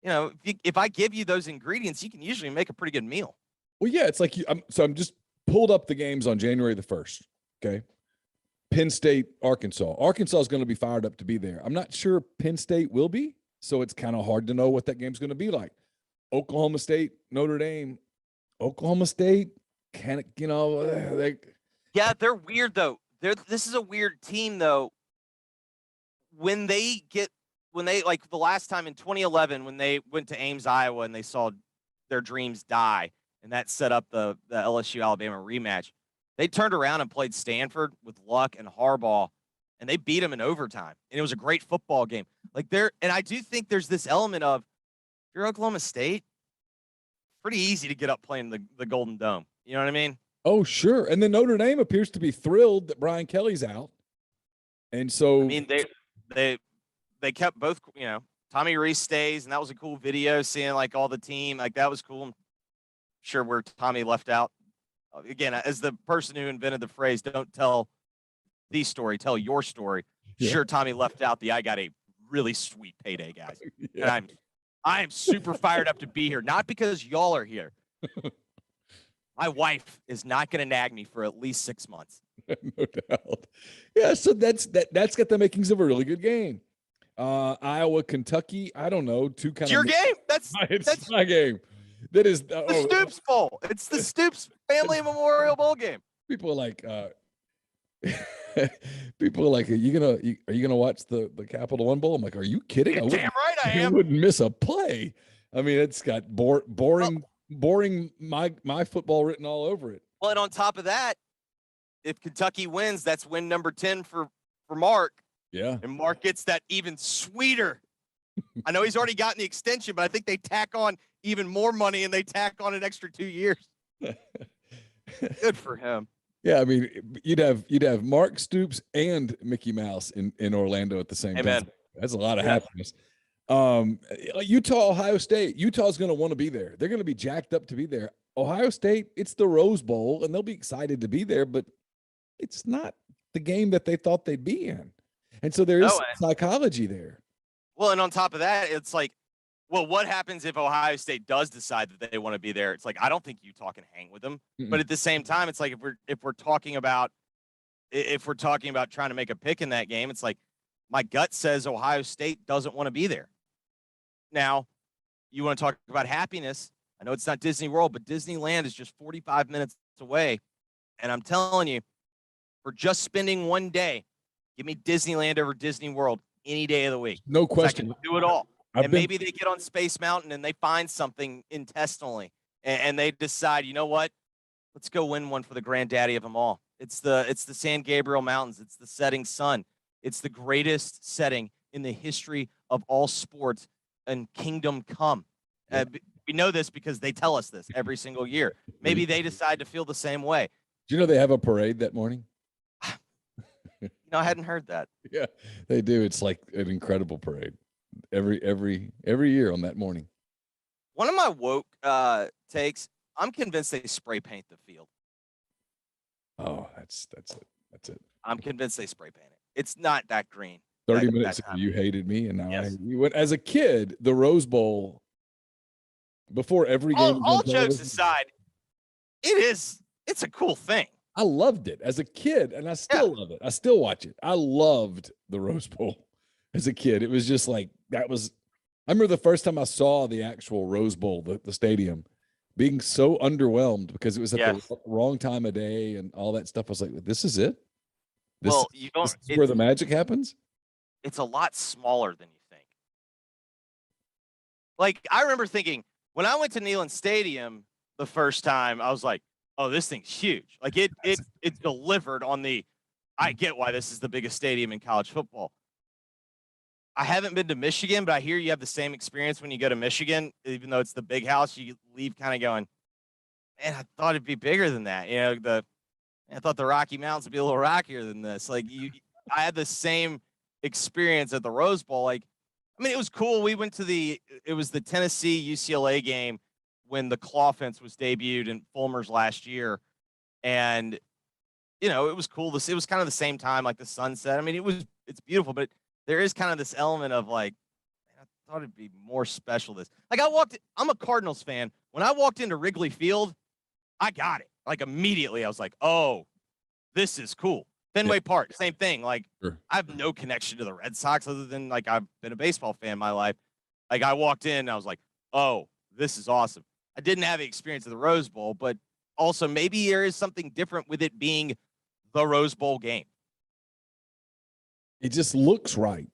if I give you those ingredients, you can usually make a pretty good meal. Well, yeah, it's like I'm just pulled up the games on January the 1st. Okay. Penn State, Arkansas. Arkansas is going to be fired up to be there. I'm not sure Penn State will be, so it's kind of hard to know what that game's going to be like. Oklahoma State, Notre Dame. Oklahoma State, they're weird though. This is a weird team though. When they like the last time in 2011 when they went to Ames, Iowa, and they saw their dreams die, and that set up the LSU Alabama rematch. They turned around and played Stanford with Luck and Harbaugh, and they beat them in overtime. And it was a great football game. And I do think there's this element of, if you're Oklahoma State, pretty easy to get up playing the Golden Dome. You know what I mean? Oh, sure. And then Notre Dame appears to be thrilled that Brian Kelly's out. And so, I mean, they kept both, Tommy Reese stays, and that was a cool video seeing like all the team. Like, that was cool. I'm sure where Tommy left out. Again, as the person who invented the phrase, don't tell the story, tell your story. Yeah. Sure, Tommy left out the I got a really sweet payday, guys. Yeah. And I'm super fired up to be here, not because y'all are here. My wife is not going to nag me for at least 6 months. No doubt. Yeah, so that's got the makings of a really good game. Iowa, Kentucky, I don't know, two kind It's your game. That's my game. That is the Stoops Bowl. It's the Stoops Family Memorial Bowl game. People are like, are you gonna watch the Capital One Bowl? I'm like, are you kidding? Damn right I am. wouldn't miss a play. I mean, it's got boring my football written all over it. Well, and on top of that, if Kentucky wins, that's win number 10 for Mark. Yeah. And Mark gets that even sweeter. I know he's already gotten the extension, but I think they tack on even more money and they tack on an extra 2 years. Good for him. Yeah, I mean, you'd have Mark Stoops and Mickey Mouse in Orlando at the same time. That's a lot of happiness. Utah, Ohio State. Utah's going to want to be there. They're going to be jacked up to be there. Ohio State, it's the Rose Bowl, and they'll be excited to be there, but it's not the game that they thought they'd be in. And so there is psychology there. Well, and on top of that, it's like, well, what happens if Ohio State does decide that they want to be there? It's like, I don't think Utah can hang with them. Mm-mm. But at the same time, it's like if we're talking about trying to make a pick in that game, it's like my gut says Ohio State doesn't want to be there. Now, you want to talk about happiness. I know it's not Disney World, but Disneyland is just 45 minutes away. And I'm telling you, for just spending one day, give me Disneyland over Disney World any day of the week. No question. I can do it all. Maybe they get on Space Mountain and they find something intestinally and they decide, you know what? Let's go win one for the granddaddy of them all. It's the San Gabriel Mountains. It's the setting sun. It's the greatest setting in the history of all sports and Kingdom Come. We know this because they tell us this every single year. Maybe they decide to feel the same way. Do you know they have a parade that morning? I hadn't heard that. Yeah, they do. It's like an incredible parade every year on that morning. One of my woke takes, I'm convinced they spray paint the field. Oh, that's it. I'm convinced they spray paint it. It's not that green. 30 minutes ago, you hated me, and now Yes. I hate you. As a kid, the Rose Bowl, before every game. All jokes aside, it's a cool thing. I loved it as a kid, and I still love it. I still watch it. I loved the Rose Bowl as a kid. It was just like, I remember the first time I saw the actual Rose Bowl, the stadium, being so underwhelmed because it was at the wrong time of day and all that stuff. I was like, this is it? This is where the magic happens? It's a lot smaller than you think. Like, I remember thinking, when I went to Neyland Stadium the first time, I was like, oh, this thing's huge. Like it delivered on I get why this is the biggest stadium in college football. I haven't been to Michigan, but I hear you have the same experience when you go to Michigan, even though it's the big house, you leave kind of going, man, I thought it'd be bigger than that. I thought the Rocky Mountains would be a little rockier than this. Like I had the same experience at the Rose Bowl. Like, I mean, it was cool. We went to it was the Tennessee UCLA game when the claw fence was debuted in Fulmer's last year. And, it was cool. It was kind of the same time, like the sunset. I mean, it's beautiful, but there is kind of this element of like, man, I thought it'd be more special Like I'm a Cardinals fan. When I walked into Wrigley Field, I got it. Like immediately I was like, oh, this is cool. Fenway Park, same thing. Like I have no connection to the Red Sox other than like I've been a baseball fan my life. Like I walked in and I was like, oh, this is awesome. I didn't have the experience of the Rose Bowl, but also maybe there is something different with it being the Rose Bowl game. It just looks right.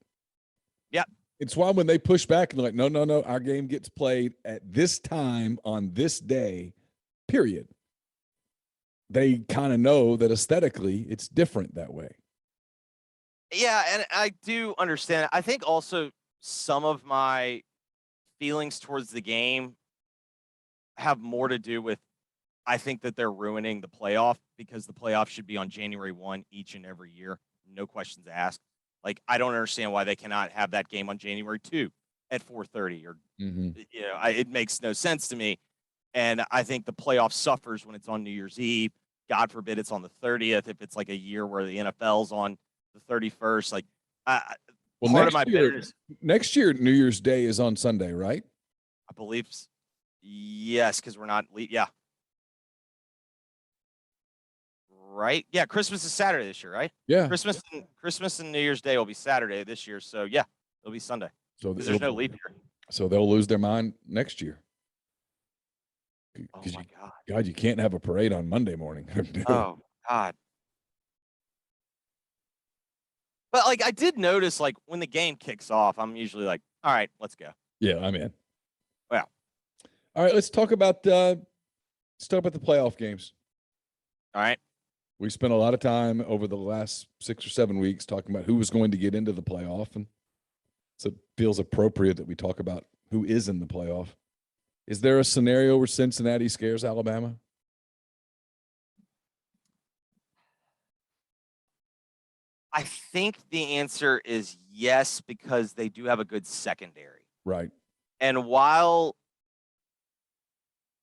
Yeah. It's why when they push back and they're like, no, our game gets played at this time on this day, period. They kind of know that aesthetically it's different that way. Yeah, and I do understand. I think also some of my feelings towards the game have more to do with I think that they're ruining the playoff because the playoff should be on January 1 each and every year. No questions asked. Like, I don't understand why they cannot have that game on January 2 at 4:30 or, it makes no sense to me. And I think the playoff suffers when it's on New Year's Eve. God forbid it's on the 30th. If it's like a year where the NFL's on the 31st, like Well, part of my bitterness, next year, New Year's Day is on Sunday, right? I believe, yes, because we're not. Yeah. Right? Yeah, Christmas is Saturday this year, right? Yeah. Christmas and New Year's Day will be Saturday this year. So yeah, it'll be Sunday. So there's no leap year. So they'll lose their mind next year. Oh my God. God, you can't have a parade on Monday morning. Oh God. But like I did notice, like when the game kicks off, I'm usually like, all right, let's go. Yeah, I'm in. Well. All right, let's talk about the playoff games. All right. We spent a lot of time over the last 6 or 7 weeks talking about who was going to get into the playoff, and so it feels appropriate that we talk about who is in the playoff. Is there a scenario where Cincinnati scares Alabama? I think the answer is yes, because they do have a good secondary. Right. And while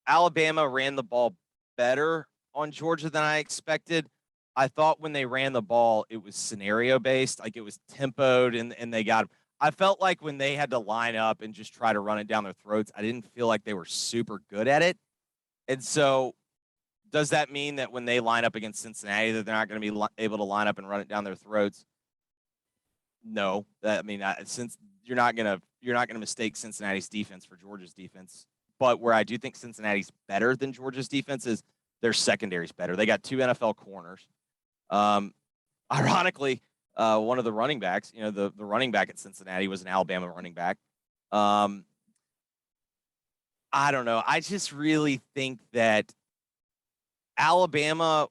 Alabama ran the ball better on Georgia than I expected, I thought when they ran the ball, it was scenario based, like it was tempoed and they got. I felt like when they had to line up and just try to run it down their throats, I didn't feel like they were super good at it. And so does that mean that when they line up against Cincinnati that they're not going to be able to line up and run it down their throats? No. Since you're not going to mistake Cincinnati's defense for Georgia's defense. But where I do think Cincinnati's better than Georgia's defense is their secondary's better. They got 2 NFL corners. Ironically, one of the running backs, the running back at Cincinnati was an Alabama running back. I don't know. I just really think that Alabama,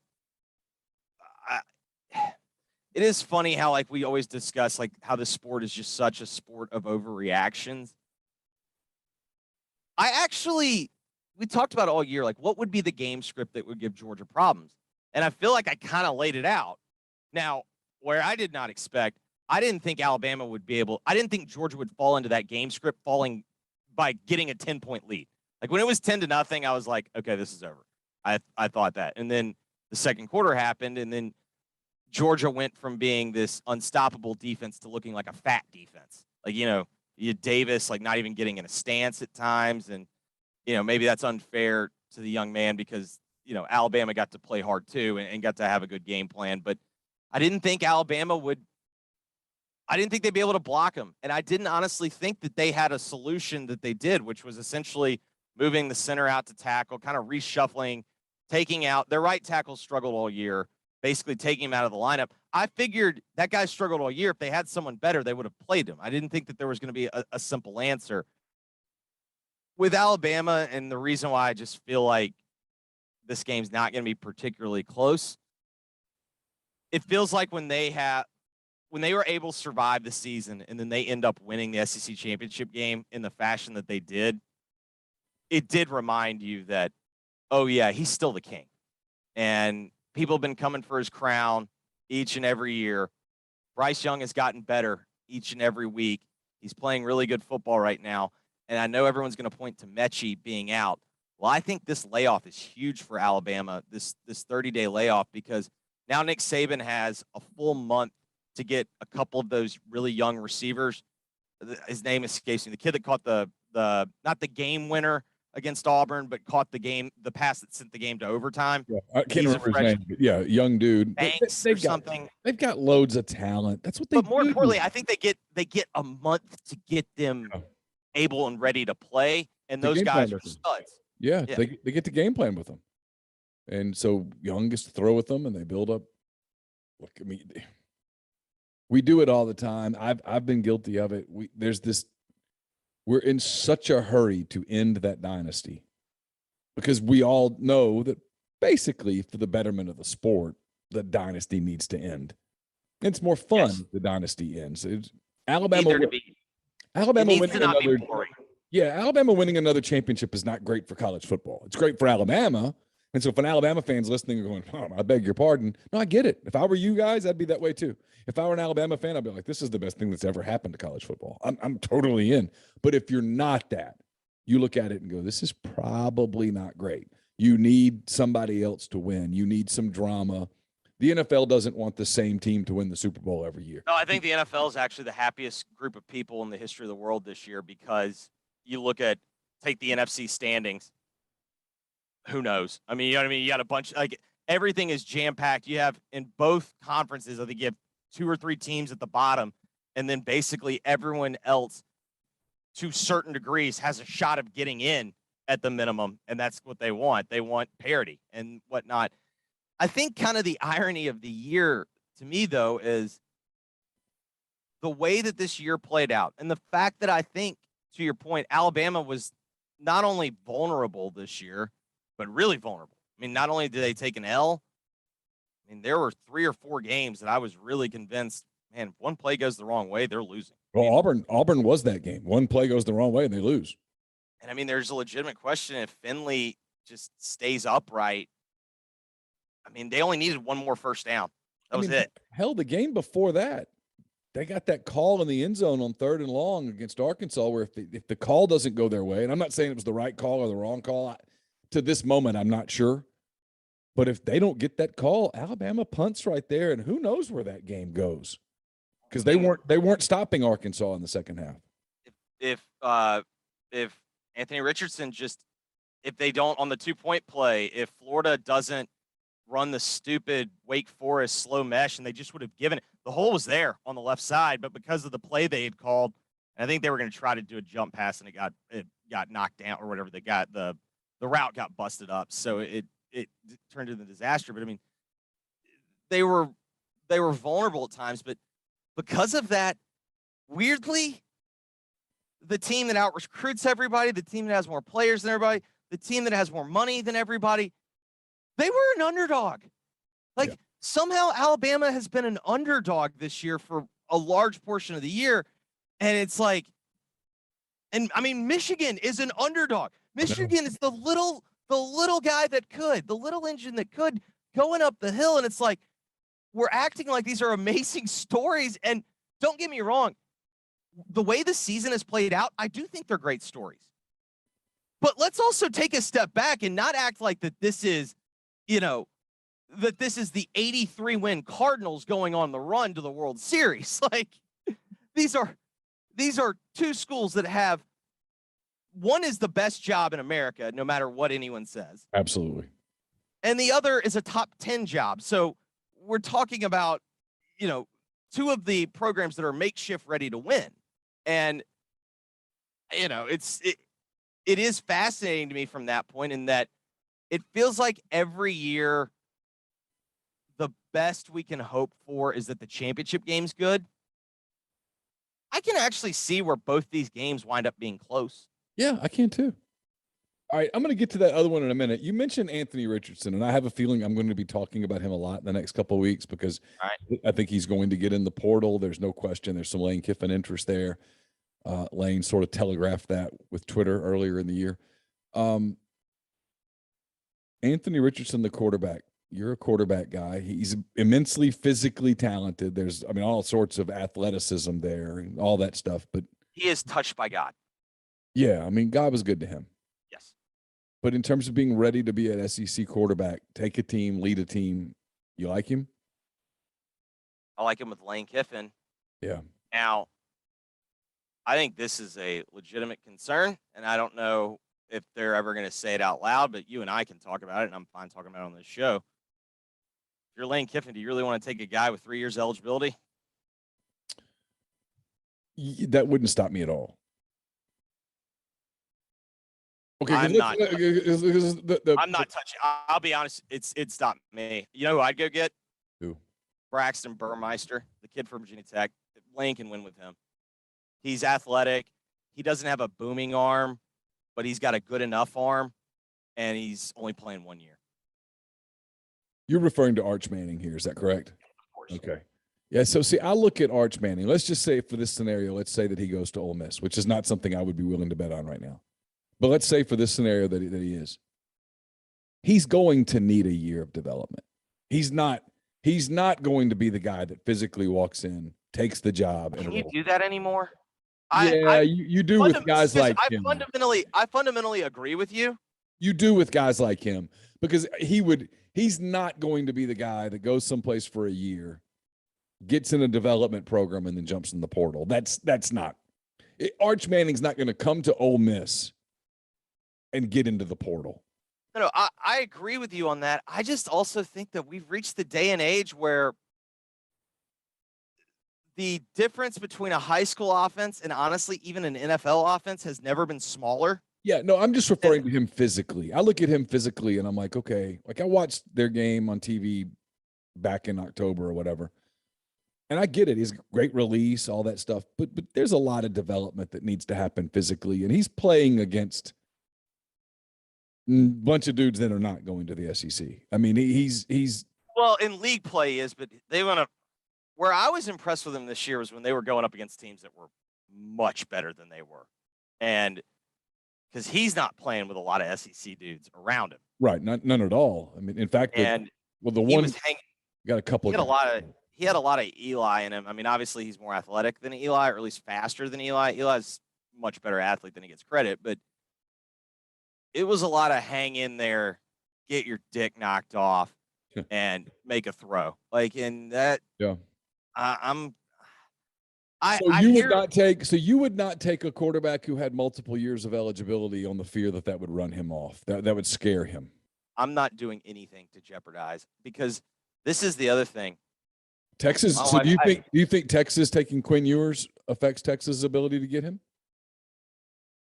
it is funny how like we always discuss like how the sport is just such a sport of overreactions. We talked about it all year, like what would be the game script that would give Georgia problems? And I feel like I kind of laid it out. Now, where I did not expect, I didn't think Alabama would be able, I didn't think Georgia would fall into that game script falling by getting a 10-point lead. Like when it was 10-0, I was like, okay, this is over. I thought that. And then the second quarter happened, and then Georgia went from being this unstoppable defense to looking like a fat defense. Like, you had Davis like not even getting in a stance at times. And, maybe that's unfair to the young man because, Alabama got to play hard too and got to have a good game plan. But I didn't think they'd be able to block him. And I didn't honestly think that they had a solution that they did, which was essentially moving the center out to tackle, kind of reshuffling, taking out their right tackle struggled all year, basically taking him out of the lineup. I figured that guy struggled all year. If they had someone better, they would have played him. I didn't think that there was going to be a simple answer. With Alabama, and the reason why I just feel like this game's not going to be particularly close, it feels like when they were able to survive the season and then they end up winning the SEC championship game in the fashion that they did, it did remind you that, oh yeah, he's still the king. And people have been coming for his crown each and every year. Bryce Young has gotten better each and every week. He's playing really good football right now. And I know everyone's going to point to Mechie being out. Well, I think this layoff is huge for Alabama, this 30-day layoff, because now Nick Saban has a full month to get a couple of those really young receivers. His name escapes me. The kid that caught the not the game winner against Auburn, but caught the pass that sent the game to overtime. Yeah, I can't remember his name. Yeah, young dude. Banks or something. They've got loads of talent. That's what they do. But more importantly, I think they get a month to get them able and ready to play, and those guys are studs. Yeah, they get to game plan with them. And so Young gets to throw with them, and they build up. Look, I mean, we do it all the time. I've been guilty of it. We're in such a hurry to end that dynasty because we all know that basically for the betterment of the sport, the dynasty needs to end. It's more fun if the dynasty ends. Alabama winning another championship is not great for college football. It's great for Alabama. And so if an Alabama fan's listening and going, oh, I beg your pardon. No, I get it. If I were you guys, I'd be that way too. If I were an Alabama fan, I'd be like, this is the best thing that's ever happened to college football. I'm totally in. But if you're not that, you look at it and go, this is probably not great. You need somebody else to win. You need some drama. The NFL doesn't want the same team to win the Super Bowl every year. No, I think the NFL is actually the happiest group of people in the history of the world this year because you take the NFC standings. Who knows? I mean, you know what I mean? You got a bunch, like everything is jam-packed. You have in both conferences, I think you have 2 or 3 teams at the bottom, and then basically everyone else to certain degrees has a shot of getting in at the minimum, and that's what they want. They want parity and whatnot. I think kind of the irony of the year to me, though, is the way that this year played out and the fact that I think, to your point, Alabama was not only vulnerable this year, but really vulnerable. I mean, not only did they take an L, I mean, there were 3 or 4 games that I was really convinced, man, if one play goes the wrong way, they're losing. Well, Auburn was that game. One play goes the wrong way and they lose. And I mean, there's a legitimate question if Finley just stays upright. I mean, they only needed one more first down. That was it. Hell, the game before that, they got that call in the end zone on 3rd and long against Arkansas where if the call doesn't go their way, and I'm not saying it was the right call or the wrong call, to this moment, I'm not sure. But if they don't get that call, Alabama punts right there, and who knows where that game goes? Because they weren't stopping Arkansas in the second half. If Anthony Richardson if they don't on the 2-point play, if Florida doesn't run the stupid Wake Forest slow mesh, and they just would have given it. The hole was there on the left side, but because of the play they had called, and I think they were going to try to do a jump pass, and it got knocked down or whatever. They got the route got busted up, so it turned into a disaster. But I mean, they were vulnerable at times, but because of that, weirdly, the team that out recruits everybody, the team that has more players than everybody, the team that has more money than everybody, they were an underdog. Somehow Alabama has been an underdog this year for a large portion of the year. And it's like, and I mean, Michigan is an underdog. Michigan is the little guy that could, the little engine that could going up the hill. And it's like, we're acting like these are amazing stories. And don't get me wrong, the way the season has played out, I do think they're great stories. But let's also take a step back and not act like that this is, that this is the 83-win Cardinals going on the run to the World Series. Like, these are 2 schools that have, one is the best job in America, no matter what anyone says. Absolutely. And the other is a top 10 job. So we're talking about, 2 of the programs that are makeshift ready to win. And, it is fascinating to me from that point in that it feels like every year the best we can hope for is that the championship game's good. I can actually see where both these games wind up being close. Yeah, I can too. All right, I'm going to get to that other one in a minute. You mentioned Anthony Richardson, and I have a feeling I'm going to be talking about him a lot in the next couple of weeks because I think he's going to get in the portal. There's no question. There's some Lane Kiffin interest there. Lane sort of telegraphed that with Twitter earlier in the year. Anthony Richardson, the quarterback. You're a quarterback guy. He's immensely physically talented. There's, all sorts of athleticism there and all that stuff. But he is touched by God. Yeah, God was good to him. Yes. But in terms of being ready to be an SEC quarterback, take a team, lead a team, you like him? I like him with Lane Kiffin. Yeah. Now, I think this is a legitimate concern, and I don't know if they're ever going to say it out loud, but you and I can talk about it, and I'm fine talking about it on this show. If you're Lane Kiffin, do you really want to take a guy with 3 years eligibility? That wouldn't stop me at all. Okay, I'm not touching. I'll be honest. It stopped me. You know who I'd go get? Who? Braxton Burmeister, the kid from Virginia Tech. Lane can win with him. He's athletic. He doesn't have a booming arm, but he's got a good enough arm, and he's only playing 1 year. You're referring to Arch Manning here. Is that correct? Of course. Okay. Yeah, so see, I look at Arch Manning. Let's just say for this scenario, let's say that he goes to Ole Miss, which is not something I would be willing to bet on right now. But let's say for this scenario that he is. He's going to need a year of development. He's not going to be the guy that physically walks in, takes the job. Can you do that anymore? You do with guys like him. I fundamentally agree with you. You do with guys like him because he He's not going to be the guy that goes someplace for a year, gets in a development program, and then jumps in the portal. That's not. Arch Manning's not going to come to Ole Miss and get into the portal. No, I agree with you on that. I just also think that we've reached the day and age where the difference between a high school offense and honestly even an NFL offense has never been smaller. Yeah, no, I'm just referring to him physically. I look at him physically and I'm like, okay, like I watched their game on TV back in October or whatever. And I get it. He's great release, all that stuff. But there's a lot of development that needs to happen physically. And he's playing against a bunch of dudes that are not going to the SEC. I mean, he's well, in league play he is, but they want to – where I was impressed with him this year was when they were going up against teams that were much better than they were. And because he's not playing with a lot of SEC dudes around him. Right. None at all. I mean, in fact, the one was hanging, got a couple. He had a lot of Eli in him. I mean, obviously he's more athletic than Eli, or at least faster than Eli. Eli's a much better athlete than he gets credit, but it was a lot of hang in there, get your dick knocked off, and make a throw. Like in that, yeah. So you would not take a quarterback who had multiple years of eligibility on the fear that would run him off. That would scare him. I'm not doing anything to jeopardize, because this is the other thing. Texas. So do you think Texas taking Quinn Ewers affects Texas' ability to get him?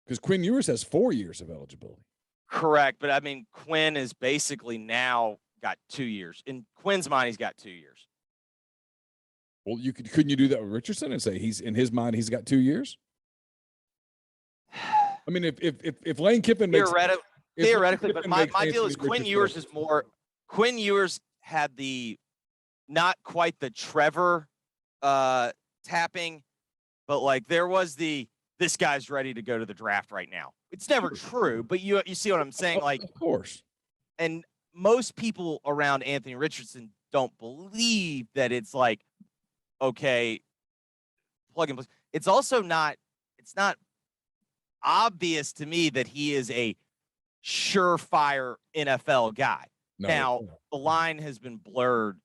Because Quinn Ewers has 4 years of eligibility. Correct, but I mean Quinn is basically now got 2 years. In Quinn's mind, he's got 2 years. Well, couldn't you do that with Richardson and say he's in his mind he's got 2 years? I mean, if Lane Kiffin makes theoretically, but my deal is Quinn Ewers is more. Quinn Ewers had the not quite the Trevor tapping, but like there was this guy's ready to go to the draft right now. It's never true, but you see what I'm saying? Like, of course. And most people around Anthony Richardson don't believe that it's like, okay, plug and play. It's also not. It's not obvious to me that he is a surefire NFL guy. No. Now the line has been blurred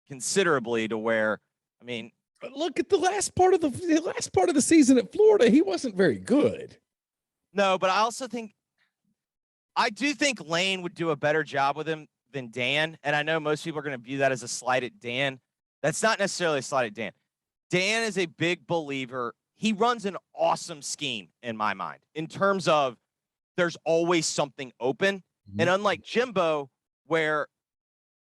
considerably to where, I mean, look at the last part of the season at Florida. He wasn't very good. No, but I do think Lane would do a better job with him than Dan. And I know most people are going to view that as a slight at Dan. That's not necessarily a slight at Dan. Dan is a big believer. He runs an awesome scheme in my mind in terms of there's always something open. Mm-hmm. And unlike Jimbo, where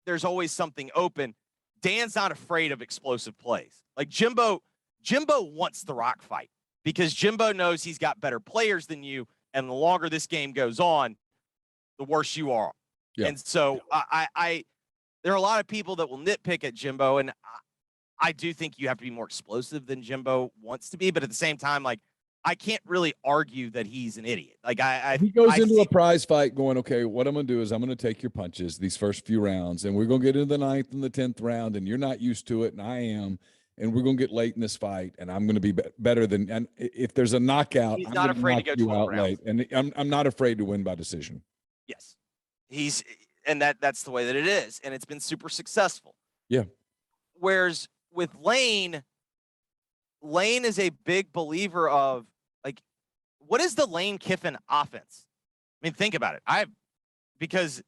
there's always something open, Dan's not afraid of explosive plays. Like Jimbo wants the rock fight because Jimbo knows he's got better players than you. And the longer this game goes on, the worse you are. Yeah. And so there are a lot of people that will nitpick at Jimbo, and I do think you have to be more explosive than Jimbo wants to be. But at the same time, like, I can't really argue that he's an idiot. Like he goes into a prize fight going, okay, what I'm going to do is I'm going to take your punches these first few rounds, and we're going to get into the 9th and the 10th round, and you're not used to it, and I am, and we're going to get late in this fight, and I'm going to be better than. And if there's a knockout, he's not afraid to go 12 rounds. Late, and I'm not afraid to win by decision. Yes, and that's the way that it is, and it's been super successful. Yeah. Whereas with Lane is a big believer of, like, what is the Lane Kiffin offense? I mean, think about it. Because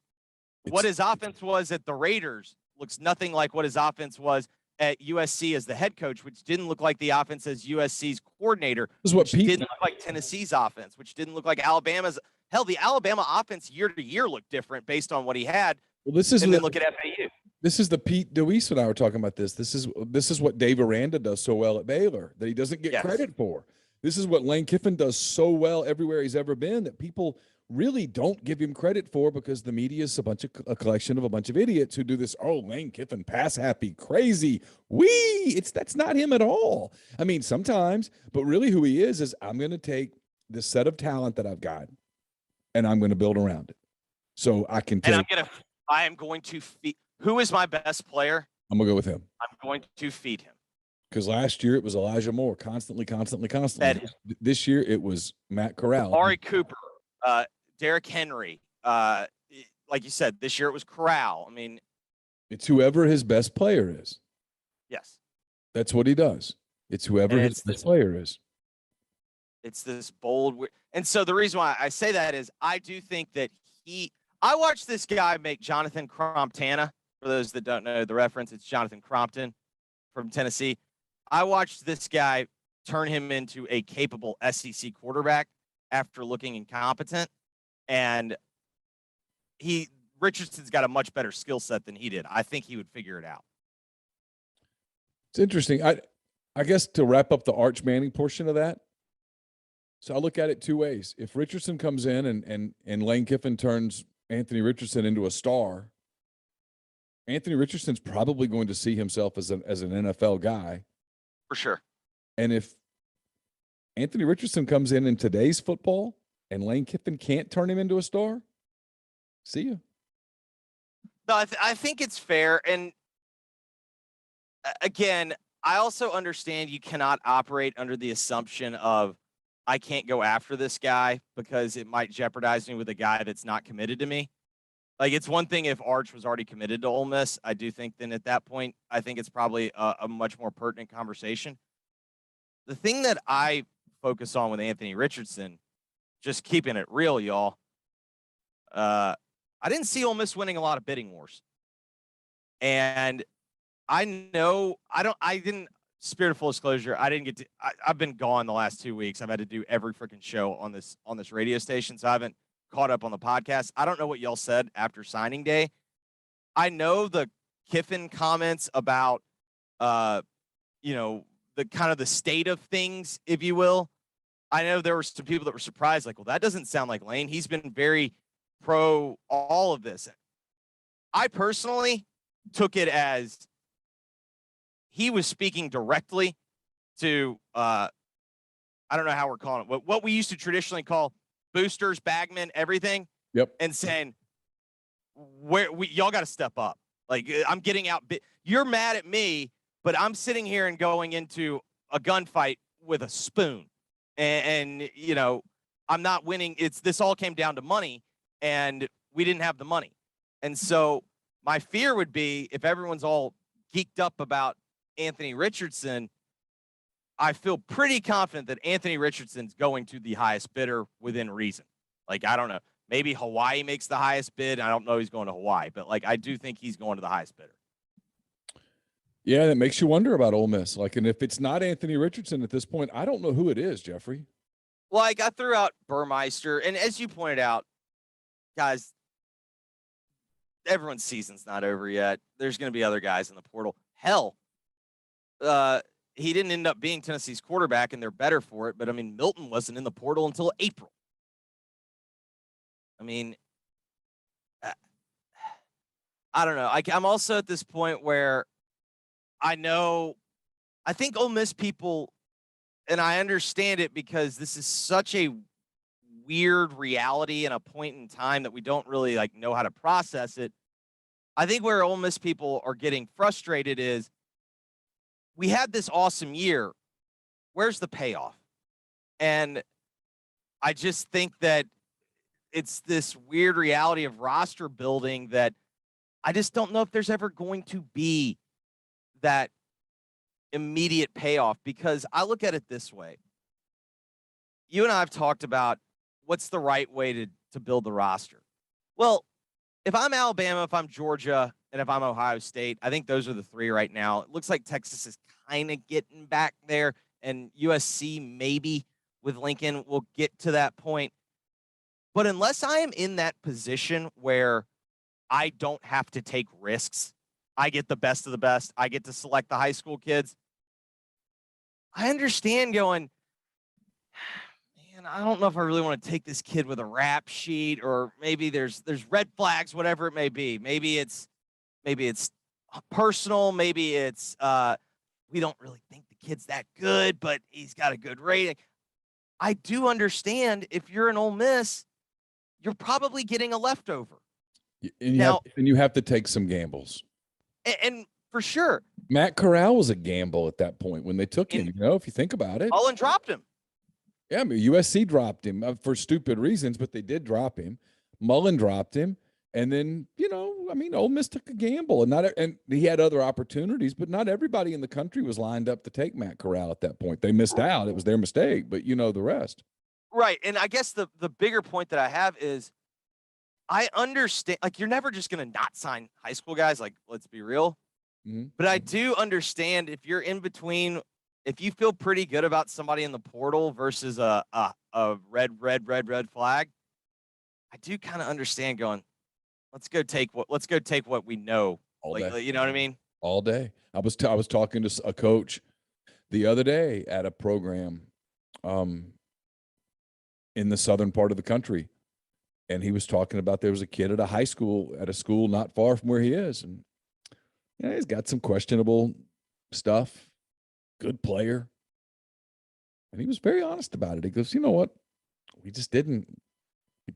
what his offense was at the Raiders looks nothing like what his offense was at USC as the head coach, which didn't look like the offense as USC's coordinator, which didn't look like Tennessee's offense, which didn't look like Alabama's. Hell, the Alabama offense year to year looked different based on what he had. Well, then look at FAU. This is the Pete DeWeese and I were talking about this. This is what Dave Aranda does so well at Baylor that he doesn't get credit for. This is what Lane Kiffin does so well everywhere he's ever been that people really don't give him credit for because the media is a collection of a bunch of idiots who do this. Oh, Lane Kiffin, pass happy, crazy. That's not him at all. I mean, sometimes, but really who he is I'm going to take this set of talent that I've got and I'm going to build around it. So I can take. And I am going to feed. Who is my best player? I'm going to go with him. I'm going to feed him. Because last year it was Elijah Moore, constantly. This year it was Matt Corral. Amari Cooper, Derrick Henry. like you said, this year it was Corral. I mean, it's whoever his best player is. yes. That's what he does. It's whoever And his best player is. It's this bold. And so the reason why I say that is I do think that I watched this guy make Jonathan Cromptana. For those that don't know the reference, it's Jonathan Crompton from Tennessee. I watched this guy turn him into a capable SEC quarterback after looking incompetent. And Richardson's got a much better skill set than he did. I think he would figure it out. It's interesting. I guess to wrap up the Arch Manning portion of that, so I look at it two ways. If Richardson comes in and Lane Kiffin turns Anthony Richardson into a star, Anthony Richardson's probably going to see himself as an NFL guy. For sure. And if Anthony Richardson comes in today's football and Lane Kiffin can't turn him into a star, see you. No, I think it's fair. And again, I also understand you cannot operate under the assumption of I can't go after this guy because it might jeopardize me with a guy that's not committed to me. Like, it's one thing if Arch was already committed to Ole Miss. I do think then at that point, I think it's probably a much more pertinent conversation. The thing that I focus on with Anthony Richardson, just keeping it real, y'all, I didn't see Ole Miss winning a lot of bidding wars. And I didn't, spirit of full disclosure, I've been gone the last 2 weeks. I've had to do every freaking show on this radio station, so I haven't caught up on the podcast. I don't know what y'all said after signing day. I know the Kiffin comments about, the kind of the state of things, if you will. I know there were some people that were surprised, like, well, that doesn't sound like Lane. He's been very pro all of this. I personally took it as he was speaking directly to, I don't know how we're calling it, what we used to traditionally call boosters, bagmen, everything. Yep. And saying, y'all got to step up. Like, I'm getting out. You're mad at me, but I'm sitting here and going into a gunfight with a spoon. And I'm not winning. This all came down to money, and we didn't have the money. And so my fear would be if everyone's all geeked up about Anthony Richardson, I feel pretty confident that Anthony Richardson's going to the highest bidder within reason. Like, I don't know. Maybe Hawaii makes the highest bid. I don't know he's going to Hawaii, but I do think he's going to the highest bidder. Yeah, that makes you wonder about Ole Miss. And if it's not Anthony Richardson at this point, I don't know who it is, Jeffrey. I threw out Burmeister, and as you pointed out, guys, everyone's season's not over yet. There's going to be other guys in the portal. Hell, he didn't end up being Tennessee's quarterback, and they're better for it. But, I mean, Milton wasn't in the portal until April. I mean, I don't know. I'm also at this point where I think Ole Miss people, and I understand it because this is such a weird reality and a point in time that we don't really know how to process it. I think where Ole Miss people are getting frustrated is we had this awesome year. Where's the payoff? And I just think that it's this weird reality of roster building that I just don't know if there's ever going to be that immediate payoff, because I look at it this way. You and I have talked about what's the right way to build the roster. Well, if I'm Alabama, if I'm Georgia, and if I'm Ohio State, I think those are the three right now. It looks like Texas is kind of getting back there, and USC maybe with Lincoln will get to that point. But unless I am in that position where I don't have to take risks, I get the best of the best, I get to select the high school kids, I understand going, man, I don't know if I really want to take this kid with a rap sheet, or maybe there's red flags, whatever it may be. Maybe it's personal. Maybe it's we don't really think the kid's that good, but he's got a good rating. I do understand if you're an Ole Miss, you're probably getting a leftover. And you have to take some gambles. And for sure. Matt Corral was a gamble at that point when they took him, if you think about it. Mullen dropped him. Yeah, I mean, USC dropped him for stupid reasons, but they did drop him. Mullen dropped him. And then, I mean, Ole Miss took a gamble, and he had other opportunities, but not everybody in the country was lined up to take Matt Corral at that point. They missed out. It was their mistake, but the rest. Right. And I guess the bigger point that I have is I understand, like, you're never just going to not sign high school guys. Like, let's be real. Mm-hmm. But I do understand if you're in between, if you feel pretty good about somebody in the portal versus a red flag, I do kind of understand going, let's go take what we know. All like, day. You know what I mean? All day. I was talking to a coach the other day at a program in the southern part of the country. And he was talking about there was a kid at a school not far from where he is. And he's got some questionable stuff, good player. And he was very honest about it. He goes, you know what? We just didn't.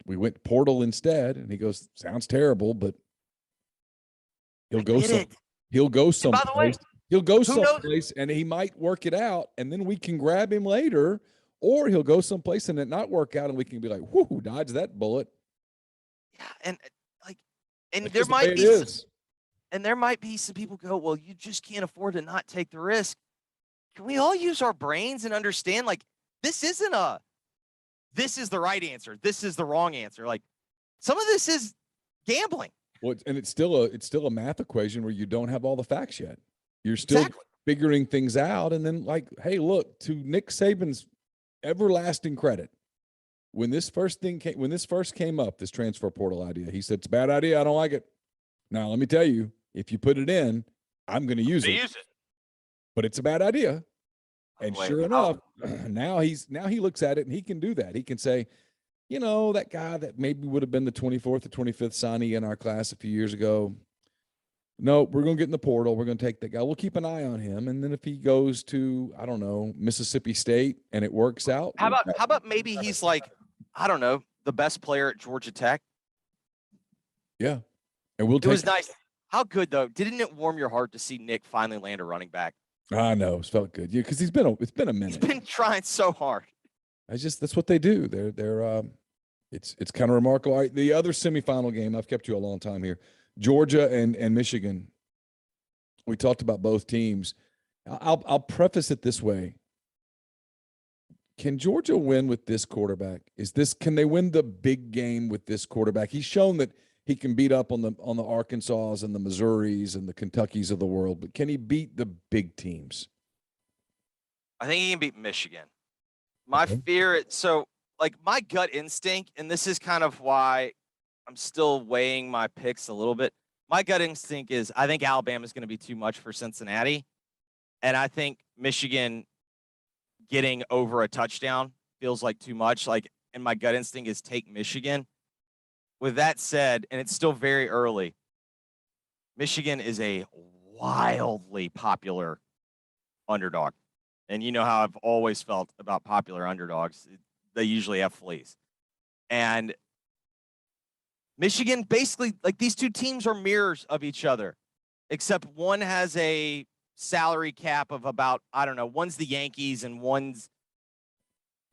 We went portal instead. And he goes, sounds terrible, but he'll go someplace. He'll go someplace and he might work it out. And then we can grab him later, or he'll go someplace and it not work out. And we can be like, whoo, dodge that bullet. Yeah. And there might be there might be some people go, well, you just can't afford to not take the risk. Can we all use our brains and understand, like, this is the right answer, this is the wrong answer. Like, some of this is gambling. Well, and it's still a math equation where you don't have all the facts yet. You're still figuring things out. And then, like, hey, look, to Nick Saban's everlasting credit, when this first came up, this transfer portal idea, he said, it's a bad idea. I don't like it. Now, let me tell you, if you put it in, I'm going to use it. But it's a bad idea. And sure enough, now he looks at it and he can do that. He can say, that guy that maybe would have been the 24th or 25th signee in our class a few years ago. No, we're going to get in the portal. We're going to take that guy. We'll keep an eye on him. And then if he goes to, I don't know, Mississippi State and it works out. How about maybe he's like, I don't know, the best player at Georgia Tech? Yeah. And it was nice. How good, though? Didn't it warm your heart to see Nick finally land a running back? I know. It felt good. Yeah, because it's been a minute. He's been trying so hard. That's what they do. It's kind of remarkable. All right, the other semifinal game, I've kept you a long time here. Georgia and Michigan. We talked about both teams. I'll preface it this way. Can Georgia win with this quarterback? Can they win the big game with this quarterback? He's shown that he can beat up on the Arkansas and the Missouris and the Kentuckys of the world, but can he beat the big teams? I think he can beat Michigan. My fear, my gut instinct, and this is kind of why I'm still weighing my picks a little bit. My gut instinct is I think Alabama is going to be too much for Cincinnati, and I think Michigan getting over a touchdown feels like too much. And my gut instinct is take Michigan. With that said, and it's still very early, Michigan is a wildly popular underdog. And you know how I've always felt about popular underdogs. They usually have fleas. And Michigan, basically, like, these two teams are mirrors of each other, except one has a salary cap of about, I don't know, one's the Yankees and one's,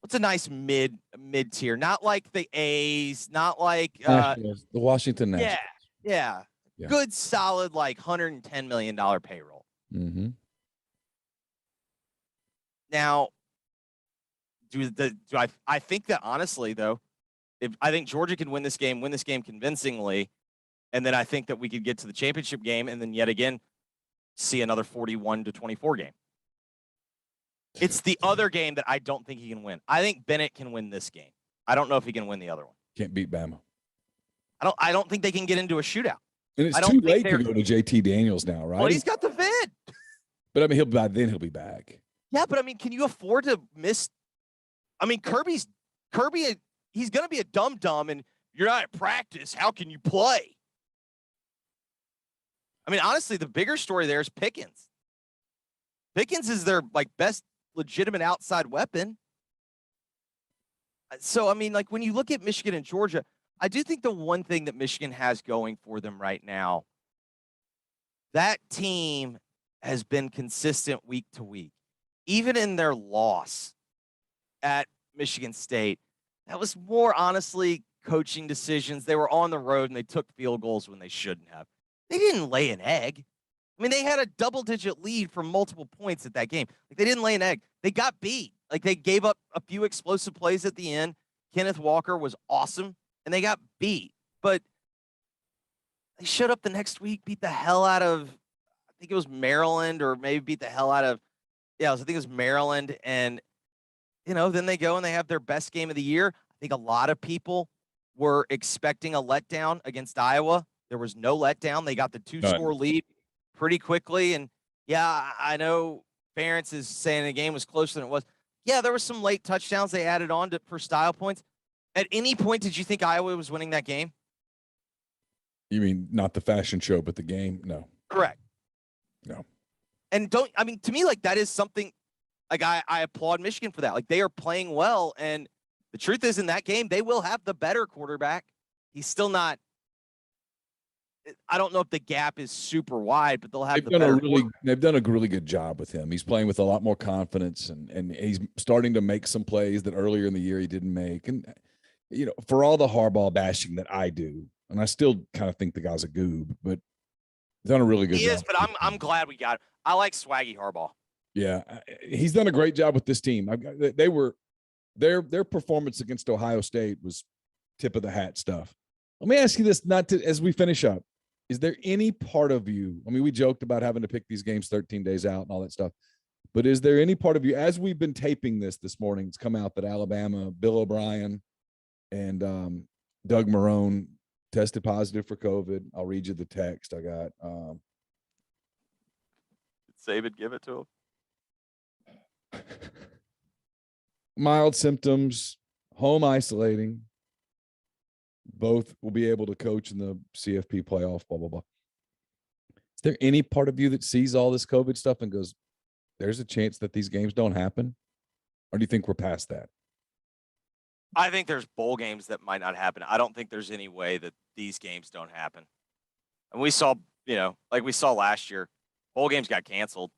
what's a nice mid tier? Not like the A's, not like the Washington Nationals. Yeah. Good, solid, like $110 million payroll. Mm-hmm. Now, I think that, honestly, though, if I think Georgia can win this game convincingly, and then I think that we could get to the championship game and then yet again see another 41-24 game. It's the other game that I don't think he can win. I think Bennett can win this game. I don't know if he can win the other one. Can't beat Bama. I don't think they can get into a shootout. And it's too late to go to JT Daniels now, right? Well, he's got the vid. But I mean, he'll be back. Yeah, but I mean, can you afford to miss? I mean, Kirby. He's going to be a dum-dum, and you're not at practice. How can you play? I mean, honestly, the bigger story there is Pickens. Pickens is their best legitimate outside weapon. So, I mean, when you look at Michigan and Georgia, I do think the one thing that Michigan has going for them right now, that team has been consistent week to week. Even in their loss at Michigan State, that was more honestly coaching decisions. They were on the road and they took field goals when they shouldn't have. They didn't lay an egg. I mean, they had a double-digit lead from multiple points at that game. Like, they didn't lay an egg. They got beat. Like, they gave up a few explosive plays at the end. Kenneth Walker was awesome, and they got beat. But they showed up the next week, beat the hell out of, I think it was Maryland, or maybe beat the hell out of, I think it was Maryland. And, then they go and they have their best game of the year. I think a lot of people were expecting a letdown against Iowa. There was no letdown. They got the 2-score lead pretty quickly. And, I know Ferentz is saying the game was closer than it was. Yeah, there were some late touchdowns they added on for style points. At any point, did you think Iowa was winning that game? You mean not the fashion show, but the game? No. Correct. No. And to me, like, that is something, like, I applaud Michigan for that. Like, they are playing well. And the truth is, in that game, they will have the better quarterback. He's still not, I don't know if the gap is super wide, but they'll have They've done a really good job with him. He's playing with a lot more confidence, and he's starting to make some plays that earlier in the year he didn't make. And, for all the Harbaugh bashing that I do, and I still kind of think the guy's a goob, but he's done a really good job. He is, but I'm glad we got him. I like swaggy Harbaugh. Yeah, he's done a great job with this team. Their performance against Ohio State was tip of the hat stuff. Let me ask you this, as we finish up. Is there any part of you, I mean, we joked about having to pick these games 13 days out and all that stuff, but is there any part of you, as we've been taping this morning, it's come out that Alabama, Bill O'Brien, and Doug Marrone tested positive for COVID. I'll read you the text I got. Did Saban give it to him? Mild symptoms, home isolating. Both will be able to coach in the CFP playoff, blah, blah, blah. Is there any part of you that sees all this COVID stuff and goes, there's a chance that these games don't happen? Or do you think we're past that? I think there's bowl games that might not happen. I don't think there's any way that these games don't happen. And we saw, like we saw last year, bowl games got canceled,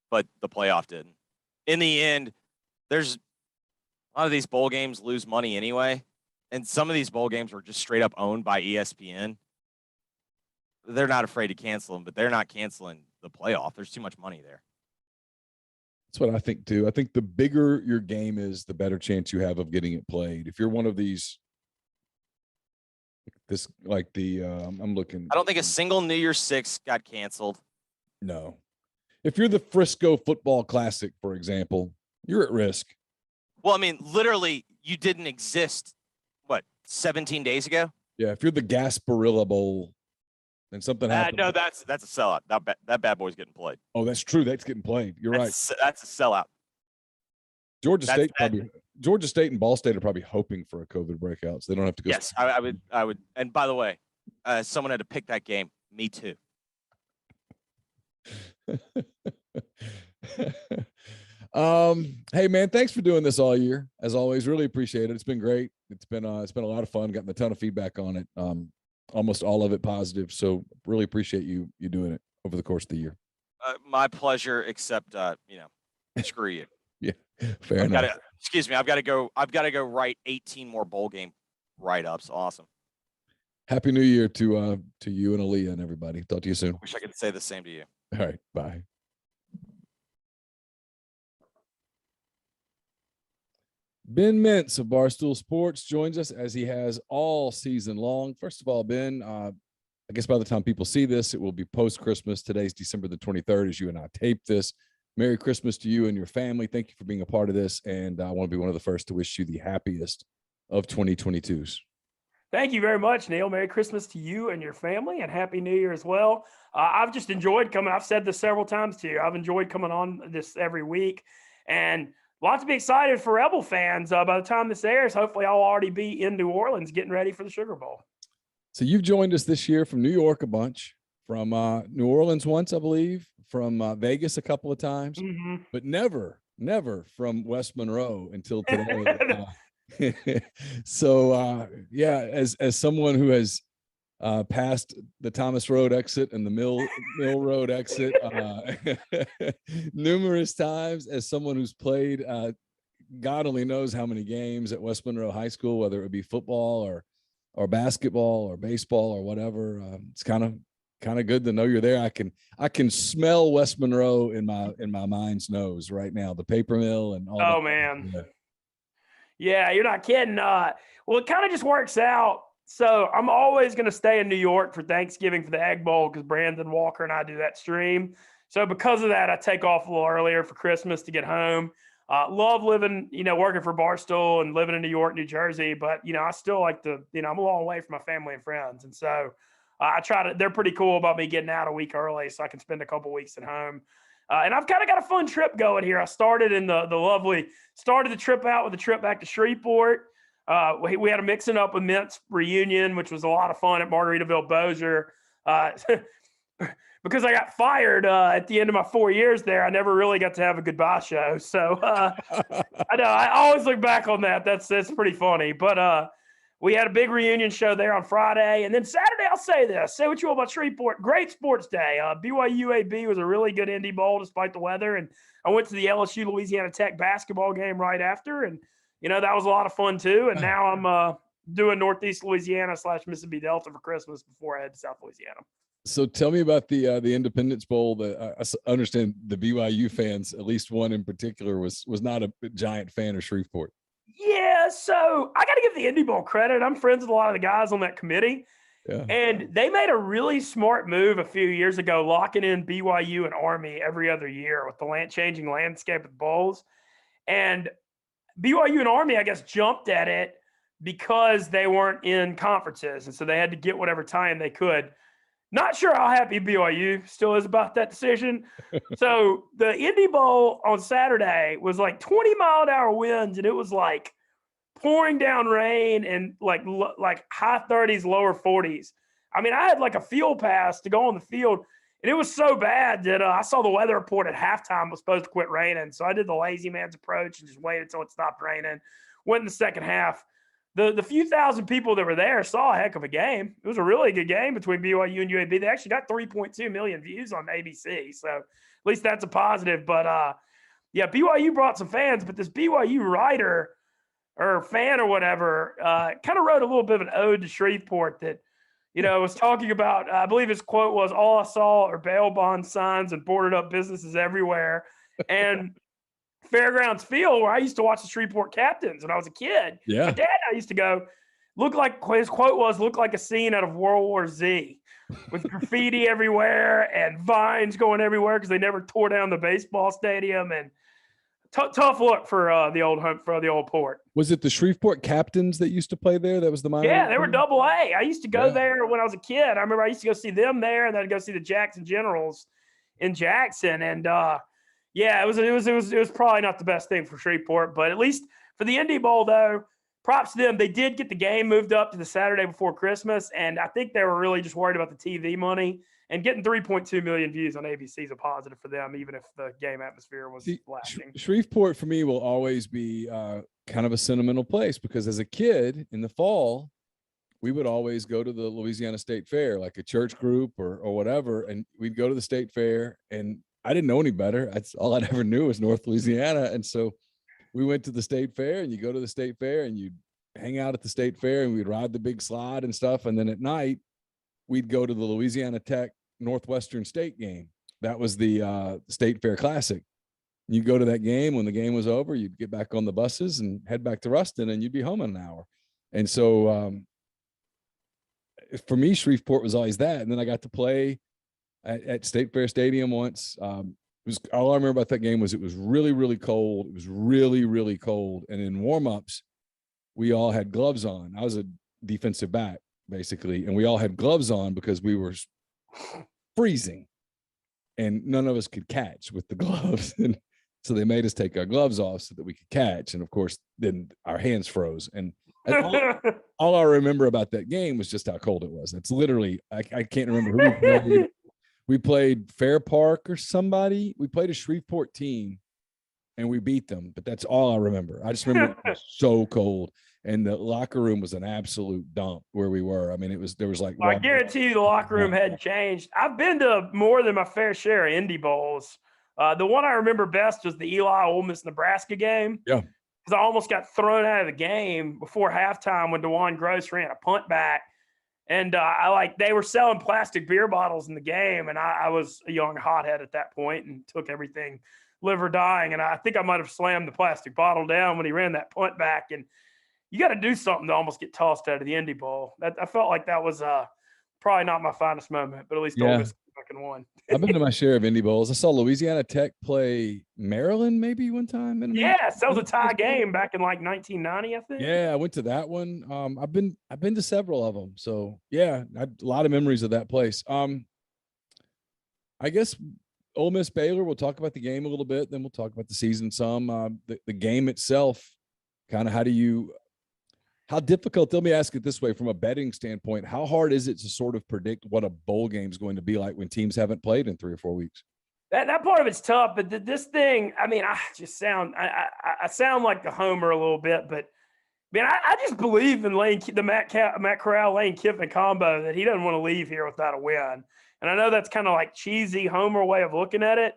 but the playoff didn't. In the end, a lot of these bowl games lose money anyway. And some of these bowl games were just straight up owned by ESPN. They're not afraid to cancel them, but they're not canceling the playoff. There's too much money there. That's what I think too. I think the bigger your game is, the better chance you have of getting it played. If you're one of these, I'm looking. I don't think a single New Year's Six got canceled. No. If you're the Frisco Football Classic, for example, you're at risk. Well, I mean, literally, you didn't exist. 17 days ago? Yeah, if you're the Gasparilla Bowl and something happens. No, that's a sellout. That bad boy's getting played. Oh, that's true. That's getting played. You're right. That's a sellout. Georgia State and Ball State are probably hoping for a COVID breakout, so they don't have to go. Yes, I would. And by the way, someone had to pick that game. Me too. Hey man, thanks for doing this all year. As always, really appreciate it. It's been great. It's been a lot of fun. Gotten a ton of feedback on it. Almost all of it positive. So really appreciate you doing it over the course of the year. My pleasure. Except screw you. Yeah, fair enough. Excuse me. I've got to go write 18 more bowl game write-ups. Awesome. Happy New Year to you and Aaliyah and everybody. Talk to you soon. Wish I could say the same to you. All right. Bye. Ben Mintz of Barstool Sports joins us as he has all season long. First of all, Ben, I guess by the time people see this, it will be post-Christmas. Today's December the 23rd as you and I tape this. Merry Christmas to you and your family. Thank you for being a part of this. And I want to be one of the first to wish you the happiest of 2022s. Thank you very much, Neil. Merry Christmas to you and your family, and Happy New Year as well. I've just enjoyed coming. I've said this several times to you. I've enjoyed coming on this every week, and lots to be excited for Rebel fans. By the time this airs, hopefully I'll already be in New Orleans getting ready for the Sugar Bowl. So you've joined us this year from New York a bunch, from New Orleans once, I believe, from Vegas a couple of times, but never from West Monroe until today. So yeah, as someone who has passed the Thomas Road exit and the Mill Road exit numerous times, as someone who's played God only knows how many games at West Monroe High School, whether it be football or or basketball or baseball or whatever, it's kind of good to know you're there. I can smell West Monroe in my mind's nose right now, the paper mill and all. Oh man. Yeah, you're not kidding. Well, it kind of just works out. So I'm always going to stay in New York for Thanksgiving for the Egg Bowl because Brandon Walker and I do that stream. So because of that, I take off a little earlier for Christmas to get home. Love living, working for Barstool and living in New York, New Jersey. But, I still like to, I'm a long way from my family and friends. And so they're pretty cool about me getting out a week early so I can spend a couple weeks at home. And I've kind of got a fun trip going here. I started started the trip out with a trip back to Shreveport. We had a mixing up with Mintz reunion, which was a lot of fun at Margaritaville Bossier. Because I got fired at the end of my 4 years there, I never really got to have a goodbye show. So I know I always look back on that. That's pretty funny. But we had a big reunion show there on Friday. And then Saturday, I'll say this. Say what you will about Shreveport. Great sports day. BYU-UAB was a really good Indy Bowl despite the weather. And I went to the LSU Louisiana Tech basketball game right after. And, that was a lot of fun too. And now I'm doing Northeast Louisiana / Mississippi Delta for Christmas before I head to South Louisiana. So tell me about the Independence Bowl. That I understand the BYU fans, at least one in particular, was not a giant fan of Shreveport. Yeah, so I got to give the Indy Bowl credit. I'm friends with a lot of the guys on that committee. Yeah. And they made a really smart move a few years ago, locking in BYU and Army every other year with the changing landscape of the bowls. And BYU and Army, I guess, jumped at it because they weren't in conferences. And so they had to get whatever time they could. Not sure how happy BYU still is about that decision. So the Indy Bowl on Saturday was like 20-mile-an-hour winds, and it was like pouring down rain and like high 30s, lower 40s. I mean, I had like a field pass to go on the field, and it was so bad that I saw the weather report at halftime was supposed to quit raining. So I did the lazy man's approach and just waited until it stopped raining. Went in the second half. The few thousand people that were there saw a heck of a game. It was a really good game between BYU and UAB. They actually got 3.2 million views on ABC. So at least that's a positive. But, BYU brought some fans. But this BYU writer or fan or whatever kind of wrote a little bit of an ode to Shreveport that, was talking about, I believe his quote was, all I saw are bail bond signs and boarded up businesses everywhere. And Fairgrounds Field, where I used to watch the Shreveport Captains when I was a kid. Yeah. My dad and I used to go, his quote was, look like a scene out of World War Z with graffiti everywhere and vines going everywhere because they never tore down the baseball stadium. And tough look for the old port. Was it the Shreveport Captains that used to play there? That was the minor. Yeah, they were AA. I used to go there when I was a kid. I remember I used to go see them there, and then I'd go see the Jackson Generals in Jackson. And yeah, it was probably not the best thing for Shreveport, but at least for the Indy Bowl, though, props to them. They did get the game moved up to the Saturday before Christmas, and I think they were really just worried about the TV money. And getting 3.2 million views on ABC is a positive for them, even if the game atmosphere was lacking. Shreveport for me will always be kind of a sentimental place because as a kid in the fall, we would always go to the Louisiana State Fair, like a church group or whatever, and we'd go to the State Fair and I didn't know any better. That's all I ever knew was North Louisiana. And so we went to the State Fair, and you go to the State Fair and you hang out at the State Fair, and we'd ride the big slide and stuff. And then at night we'd go to the Louisiana Tech Northwestern State game. That was the State Fair Classic. You go to that game. When the game was over, you'd get back on the buses and head back to Ruston, and you'd be home in an hour. And so for me, Shreveport was always that. And then I got to play at State Fair Stadium once. It was all I remember about that game was it was really, really cold. It was really, really cold. And in warm-ups, we all had gloves on. I was a defensive back, basically, and we all had gloves on because we were freezing, and none of us could catch with the gloves. And so they made us take our gloves off so that we could catch. And, of course, then our hands froze. And all I remember about that game was just how cold it was. That's literally – I can't remember who we played. We played Fair Park or somebody. We played a Shreveport team, and we beat them. But that's all I remember. I just remember it was so cold, and the locker room was an absolute dump where we were. I mean, there was like. Well, I guarantee you the locker room hadn't changed. I've been to more than my fair share of Indy Bowls. The one I remember best was the Ole Miss Nebraska game. Yeah. because I almost got thrown out of the game before halftime when DeWan Gross ran a punt back. And they were selling plastic beer bottles in the game. And I was a young hothead at that point and took everything liver dying. And I think I might have slammed the plastic bottle down when he ran that punt back. And you got to do something to almost get tossed out of the Indy Bowl. I felt like that was probably not my finest moment, but at least Ole Miss fucking won. I've been to my share of Indy Bowls. I saw Louisiana Tech play Maryland maybe one time. Yes, that was a tie game back in like 1990, I think. Yeah, I went to that one. I've been to several of them. So yeah, a lot of memories of that place. I guess Ole Miss Baylor. We'll talk about the game a little bit, then we'll talk about the season some. The game itself, kind of how difficult, let me ask it this way, from a betting standpoint, how hard is it to sort of predict what a bowl game is going to be like when teams haven't played in 3 or 4 weeks? That part of it's tough, but this thing, I mean, I sound like the homer a little bit, but man, I just believe in the Matt Corral, Lane Kiffin combo, that he doesn't want to leave here without a win. And I know that's kind of like cheesy homer way of looking at it,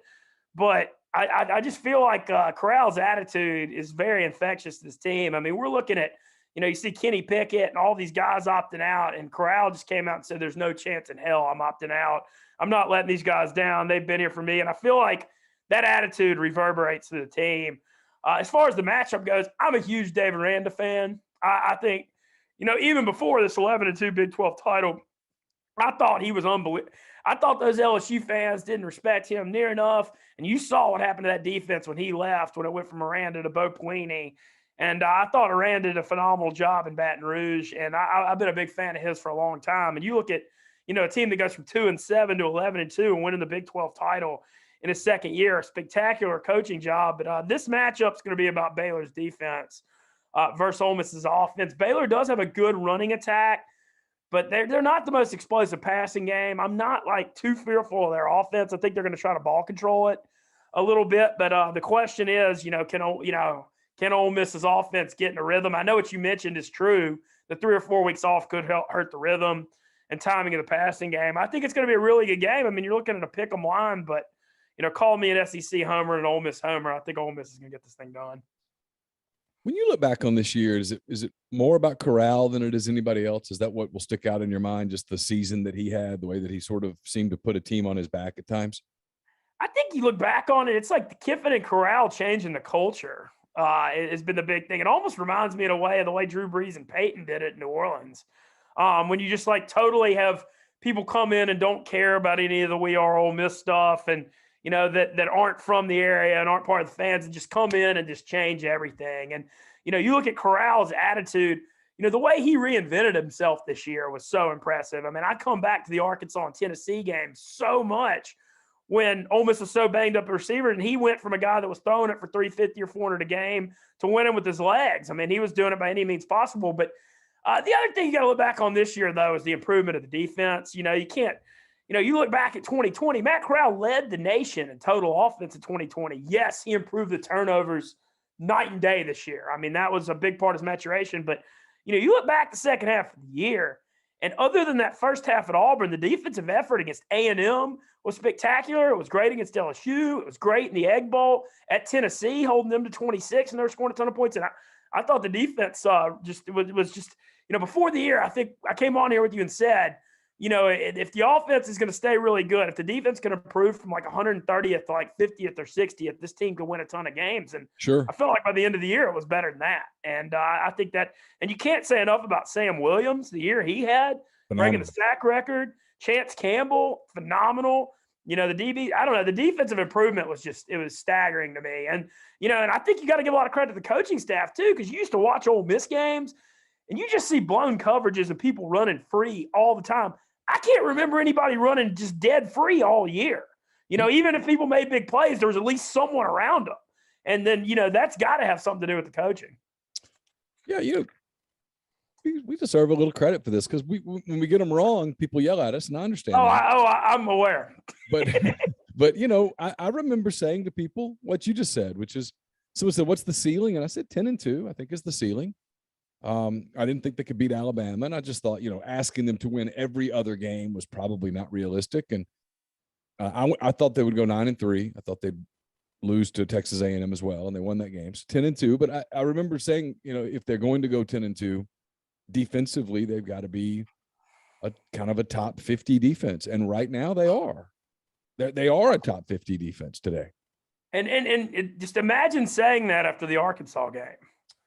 but I just feel like Corral's attitude is very infectious to this team. I mean, we're looking at, you see Kenny Pickett and all these guys opting out, and Corral just came out and said, there's no chance in hell I'm opting out. I'm not letting these guys down. They've been here for me. And I feel like that attitude reverberates to the team. As far as the matchup goes, I'm a huge David Aranda fan. I think, even before this 11-2 Big 12 title, I thought he was unbelievable. I thought those LSU fans didn't respect him near enough. And you saw what happened to that defense when he left, when it went from Aranda to Bo Pelini. And I thought Aranda did a phenomenal job in Baton Rouge. And I've been a big fan of his for a long time. And you look at, a team that goes from 2-7 to 11-2 and winning the Big 12 title in his second year, a spectacular coaching job. But this matchup is going to be about Baylor's defense versus Ole Miss's offense. Baylor does have a good running attack, but they're not the most explosive passing game. I'm not too fearful of their offense. I think they're going to try to ball control it a little bit. But the question is, can Ole Miss's offense get in a rhythm? I know what you mentioned is true. The 3 or 4 weeks off could hurt the rhythm and timing of the passing game. I think it's going to be a really good game. I mean, you're looking at a pick 'em line, but call me an SEC homer and an Ole Miss homer. I think Ole Miss is going to get this thing done. When you look back on this year, is it more about Corral than it is anybody else? Is that what will stick out in your mind? Just the season that he had, the way that he sort of seemed to put a team on his back at times? I think you look back on it, it's like the Kiffin and Corral changing the culture. Has been the big thing. It almost reminds me in a way of the way Drew Brees and Peyton did it in New Orleans. When you just totally have people come in and don't care about any of the We Are Ole Miss stuff, and that aren't from the area and aren't part of the fans, and just come in and just change everything. And you look at Corral's attitude. The way he reinvented himself this year was so impressive. I mean, I come back to the Arkansas and Tennessee game so much when Ole Miss was so banged up at receiver, and he went from a guy that was throwing it for 350 or 400 a game to winning with his legs. I mean, he was doing it by any means possible. But the other thing you got to look back on this year, though, is the improvement of the defense. You can't, you look back at 2020, Matt Corral led the nation in total offense in 2020. Yes, he improved the turnovers night and day this year. I mean, that was a big part of his maturation. But, you look back the second half of the year, and other than that first half at Auburn, the defensive effort against A&M was spectacular. It was great against LSU. It was great in the Egg Bowl at Tennessee, holding them to 26, and they were scoring a ton of points. And I thought the defense was just, before the year, I think I came on here with you and said, if the offense is going to stay really good, if the defense can improve from 130th to 50th or 60th, this team can win a ton of games. And sure, I felt like by the end of the year, it was better than that. And I think that, and you can't say enough about Sam Williams, the year he had, breaking the sack record. Chance Campbell, phenomenal. The DB, I don't know, the defensive improvement was it was staggering to me. And, and I think you got to give a lot of credit to the coaching staff too, because you used to watch Ole Miss games and you just see blown coverages and people running free all the time. I can't remember anybody running just dead free all year. Even if people made big plays, there was at least someone around them. And then, that's got to have something to do with the coaching. Yeah, we deserve a little credit for this, because when we get them wrong, people yell at us, and I understand. I'm aware. But I remember saying to people what you just said, which is, someone said, "What's the ceiling?" And I said 10-2. I think is the ceiling. I didn't think they could beat Alabama, and I just thought, asking them to win every other game was probably not realistic. And I thought they would go 9-3. I thought they'd lose to Texas A&M as well, and they won that game. So 10-2. But I remember saying, if they're going to go 10-2, defensively, they've got to be a kind of a top 50 defense. And right now they are. They are a top 50 defense today. And just imagine saying that after the Arkansas game.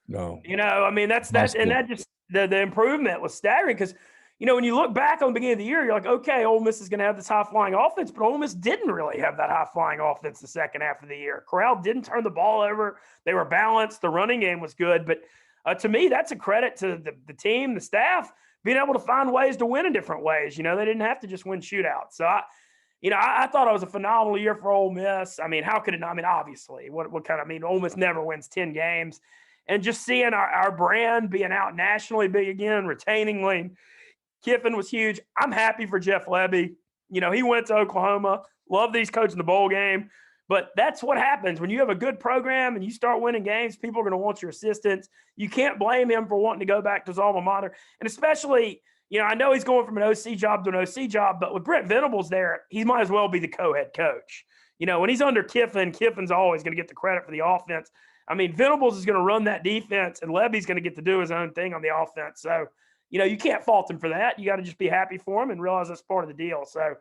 No. That's and that just the improvement was staggering because, when you look back on the beginning of the year, you're like, okay, Ole Miss is going to have this high-flying offense, but Ole Miss didn't really have that high-flying offense the second half of the year. Corral didn't turn the ball over. They were balanced. The running game was good. But to me, that's a credit to the team, the staff, being able to find ways to win in different ways. They didn't have to just win shootouts. So, I thought it was a phenomenal year for Ole Miss. How could it not? Obviously, Ole Miss never wins 10 games. And just seeing our brand being out nationally big again, retaining Lane Kiffin was huge. I'm happy for Jeff Lebby. He went to Oklahoma. Love that he's coaching the bowl game. But that's what happens when you have a good program and you start winning games. People are going to want your assistance. You can't blame him for wanting to go back to his alma mater. And especially, I know he's going from an OC job to an OC job, but with Brent Venables there, he might as well be the co-head coach. When he's under Kiffin, Kiffin's always going to get the credit for the offense. Venables is going to run that defense, and Levy's going to get to do his own thing on the offense. So, you can't fault him for that. You got to just be happy for him and realize that's part of the deal. So,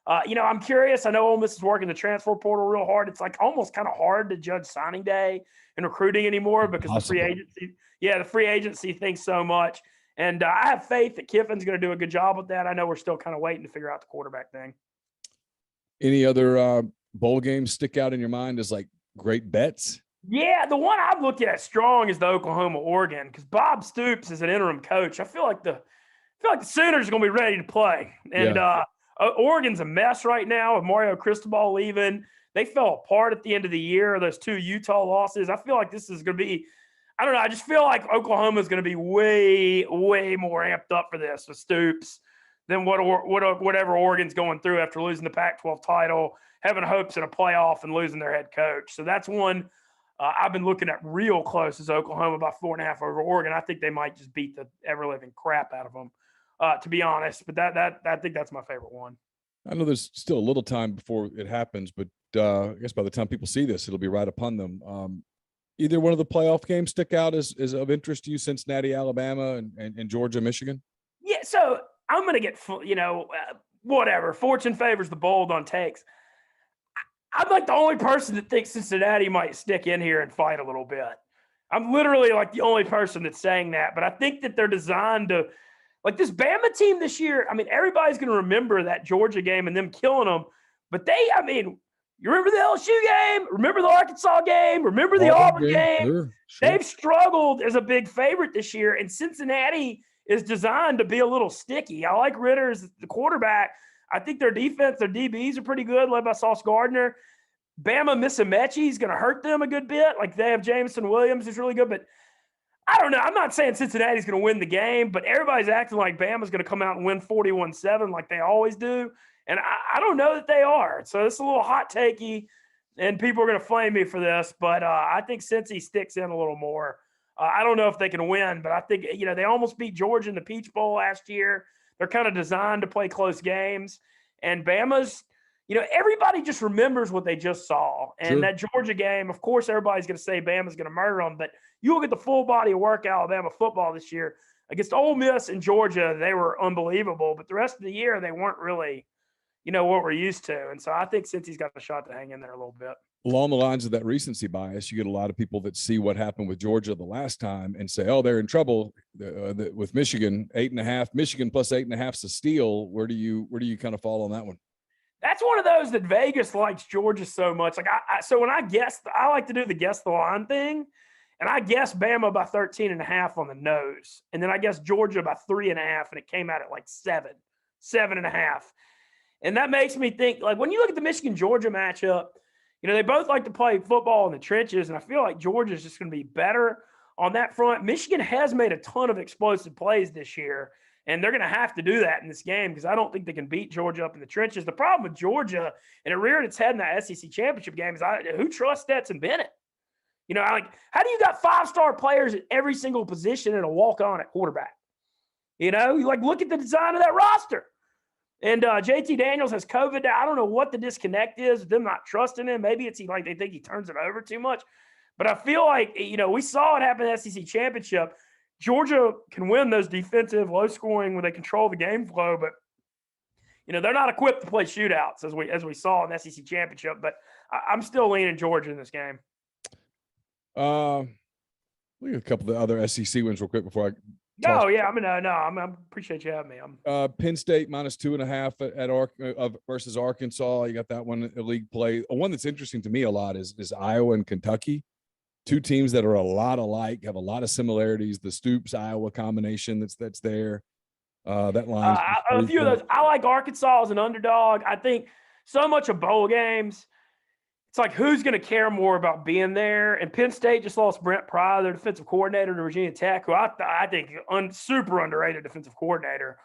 I'm curious. I know Ole Miss is working the transfer portal real hard. It's like almost kind of hard to judge signing day and recruiting anymore because the free agency thinks so much. And I have faith that Kiffin's going to do a good job with that. I know we're still kind of waiting to figure out the quarterback thing. Any other bowl games stick out in your mind as like great bets? Yeah, the one I've looked at strong is the Oklahoma-Oregon because Bob Stoops is an interim coach. I feel like the Sooners are going to be ready to play. And Oregon's a mess right now with Mario Cristobal leaving. They fell apart at the end of the year, those 2 Utah losses. I feel like this is going to be – I don't know. I just feel like Oklahoma is going to be way, way more amped up for this with Stoops than whatever Oregon's going through after losing the Pac-12 title, having hopes in a playoff and losing their head coach. So that's one I've been looking at real close is Oklahoma by 4.5 over Oregon. I think they might just beat the ever-living crap out of them, to be honest. But I think that's my favorite one. I know there's still a little time before it happens, but I guess by the time people see this, it'll be right upon them. Either one of the playoff games stick out as of interest to you, Cincinnati, Alabama, and Georgia, Michigan? Yeah, so I'm going to get, whatever. Fortune favors the bold on takes. I'm like the only person that thinks Cincinnati might stick in here and fight a little bit. I'm literally like the only person that's saying that, but I think that they're designed to – like this Bama team this year, everybody's going to remember that Georgia game and them killing them, but you remember the LSU game? Remember the Arkansas game? Remember the Auburn game? Sure. They've struggled as a big favorite this year, and Cincinnati is designed to be a little sticky. I like Ritter as the quarterback. I think their defense, their DBs are pretty good, led by Sauce Gardner. Bama Missimichi is going to hurt them a good bit. Like they have Jameson Williams who's really good, but I don't know. I'm not saying Cincinnati's going to win the game, but everybody's acting like Bama's going to come out and win 41-7 like they always do. And I don't know that they are. So it's a little hot takey, and people are going to flame me for this. But I think Cincy sticks in a little more. I don't know if they can win, but I think, they almost beat Georgia in the Peach Bowl last year. They're kind of designed to play close games. And Bama's, everybody just remembers what they just saw. And that Georgia game, of course, everybody's going to say Bama's going to murder them. But you look at the full body of work Alabama football this year. Against Ole Miss and Georgia, they were unbelievable. But the rest of the year, they weren't really – what we're used to. And so I think since he's got a shot to hang in there a little bit. Along the lines of that recency bias, you get a lot of people that see what happened with Georgia the last time and say, oh, they're in trouble with Michigan, 8.5. Michigan plus 8.5 is a steal. Where do you kind of fall on that one? That's one of those that Vegas likes Georgia so much. Like so when I guess, I like to do the guess the line thing. And I guessed Bama by 13.5 on the nose. And then I guessed Georgia by 3.5, and it came out at like 7.5. And that makes me think, like, when you look at the Michigan-Georgia matchup, they both like to play football in the trenches, and I feel like Georgia's just going to be better on that front. Michigan has made a ton of explosive plays this year, and they're going to have to do that in this game because I don't think they can beat Georgia up in the trenches. The problem with Georgia, and it reared its head in that SEC championship game, is who trusts Stetson Bennett? How do you got 5-star players at every single position and a walk-on at quarterback? You look at the design of that roster. And JT Daniels has COVID. I don't know what the disconnect is with them not trusting him. Maybe it's like they think he turns it over too much. But I feel like, we saw it happen in the SEC championship. Georgia can win those defensive, low scoring when they control the game flow, but they're not equipped to play shootouts as we saw in the SEC championship. But I'm still leaning Georgia in this game. Look at a couple of the other SEC wins real quick before I. I appreciate you having me. Penn State -2.5 versus Arkansas. You got that one in league play. One that's interesting to me a lot is Iowa and Kentucky. Two teams that are a lot alike, have a lot of similarities. The Stoops Iowa combination that's there. That line. A few of those. I like Arkansas as an underdog. I think so much of bowl games, it's like who's going to care more about being there? And Penn State just lost Brent Pry, their defensive coordinator to Virginia Tech, who I think super underrated defensive coordinator.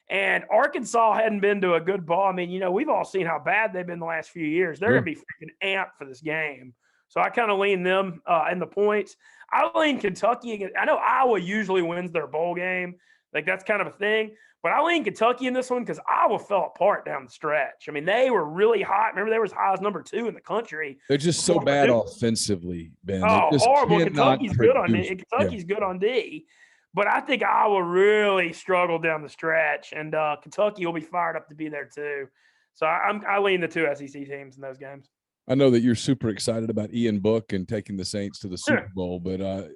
And Arkansas hadn't been to a good ball. I mean, we've all seen how bad they've been the last few years. They're going to be freaking amped for this game. So I kind of lean them in the points. I lean Kentucky. I know Iowa usually wins their bowl game. Like that's kind of a thing. But I lean Kentucky in this one because Iowa fell apart down the stretch. I mean, they were really hot. Remember, they were as high as number 2 in the country. They're just so bad offensively, Ben. Oh, horrible. Kentucky's good on D. Kentucky's good on D. But I think Iowa really struggled down the stretch, and Kentucky will be fired up to be there too. So I lean the two SEC teams in those games. I know that you're super excited about Ian Book and taking the Saints to the Super Bowl, but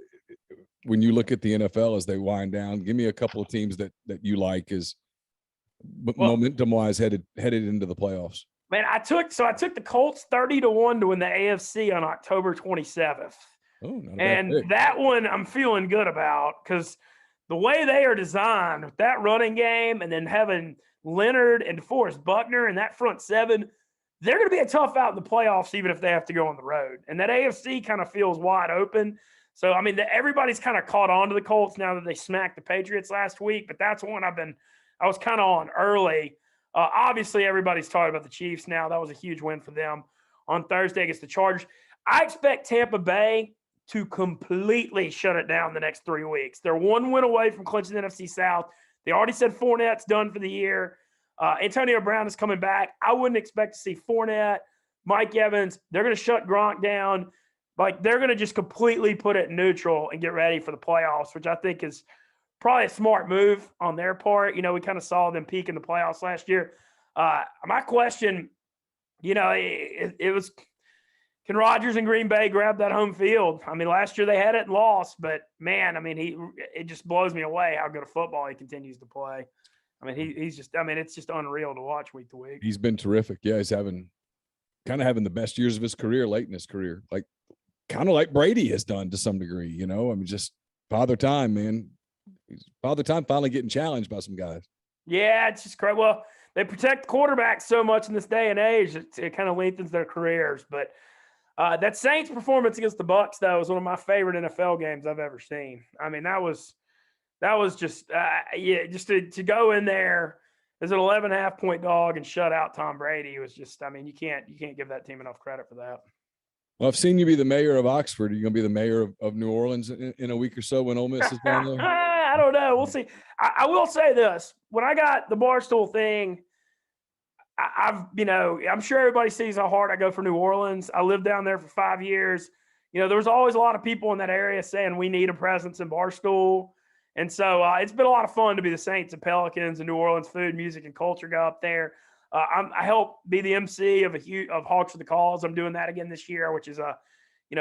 when you look at the NFL as they wind down, give me a couple of teams that you like as momentum-wise headed into the playoffs. Man, I took the Colts 30-1 to win the AFC on October 27th. Oh, not a bad and pick. That one I'm feeling good about because the way they are designed with that running game and then having Leonard and DeForest Buckner and that front seven, they're going to be a tough out in the playoffs even if they have to go on the road. And that AFC kind of feels wide open. So, I mean, everybody's kind of caught on to the Colts now that they smacked the Patriots last week, but that's one I was kind of on early. Obviously, everybody's talking about the Chiefs now. That was a huge win for them on Thursday against the Chargers. I expect Tampa Bay to completely shut it down the next 3 weeks. They're one win away from clinching the NFC South. They already said Fournette's done for the year. Antonio Brown is coming back. I wouldn't expect to see Fournette, Mike Evans. They're going to shut Gronk down. Like, they're going to just completely put it neutral and get ready for the playoffs, which I think is probably a smart move on their part. We kind of saw them peak in the playoffs last year. My question, it was, can Rodgers and Green Bay grab that home field? I mean, last year they had it and lost, but, man, I mean, it just blows me away how good a football he continues to play. I mean, it's just unreal to watch week to week. He's been terrific. Yeah, he's having the best years of his career late in his career, kind of like Brady has done to some degree, I mean, just father time, man. Father time finally getting challenged by some guys. Yeah, it's just crazy. Well, they protect quarterbacks so much in this day and age, it kind of lengthens their careers. But that Saints performance against the Bucs, though, was one of my favorite NFL games I've ever seen. I mean, that was just just to go in there as an 11.5-point dog and shut out Tom Brady was just, I mean, you can't give that team enough credit for that. Well, I've seen you be the mayor of Oxford. Are you going to be the mayor of New Orleans in a week or so when Ole Miss is down there? I don't know. We'll see. I will say this. When I got the Barstool thing, I'm sure everybody sees how hard I go for New Orleans. I lived down there for 5 years. There was always a lot of people in that area saying we need a presence in Barstool. And so it's been a lot of fun to be the Saints and Pelicans and New Orleans food, music, and culture go up there. I help be the MC of Hawks for the Cause. I'm doing that again this year, which is a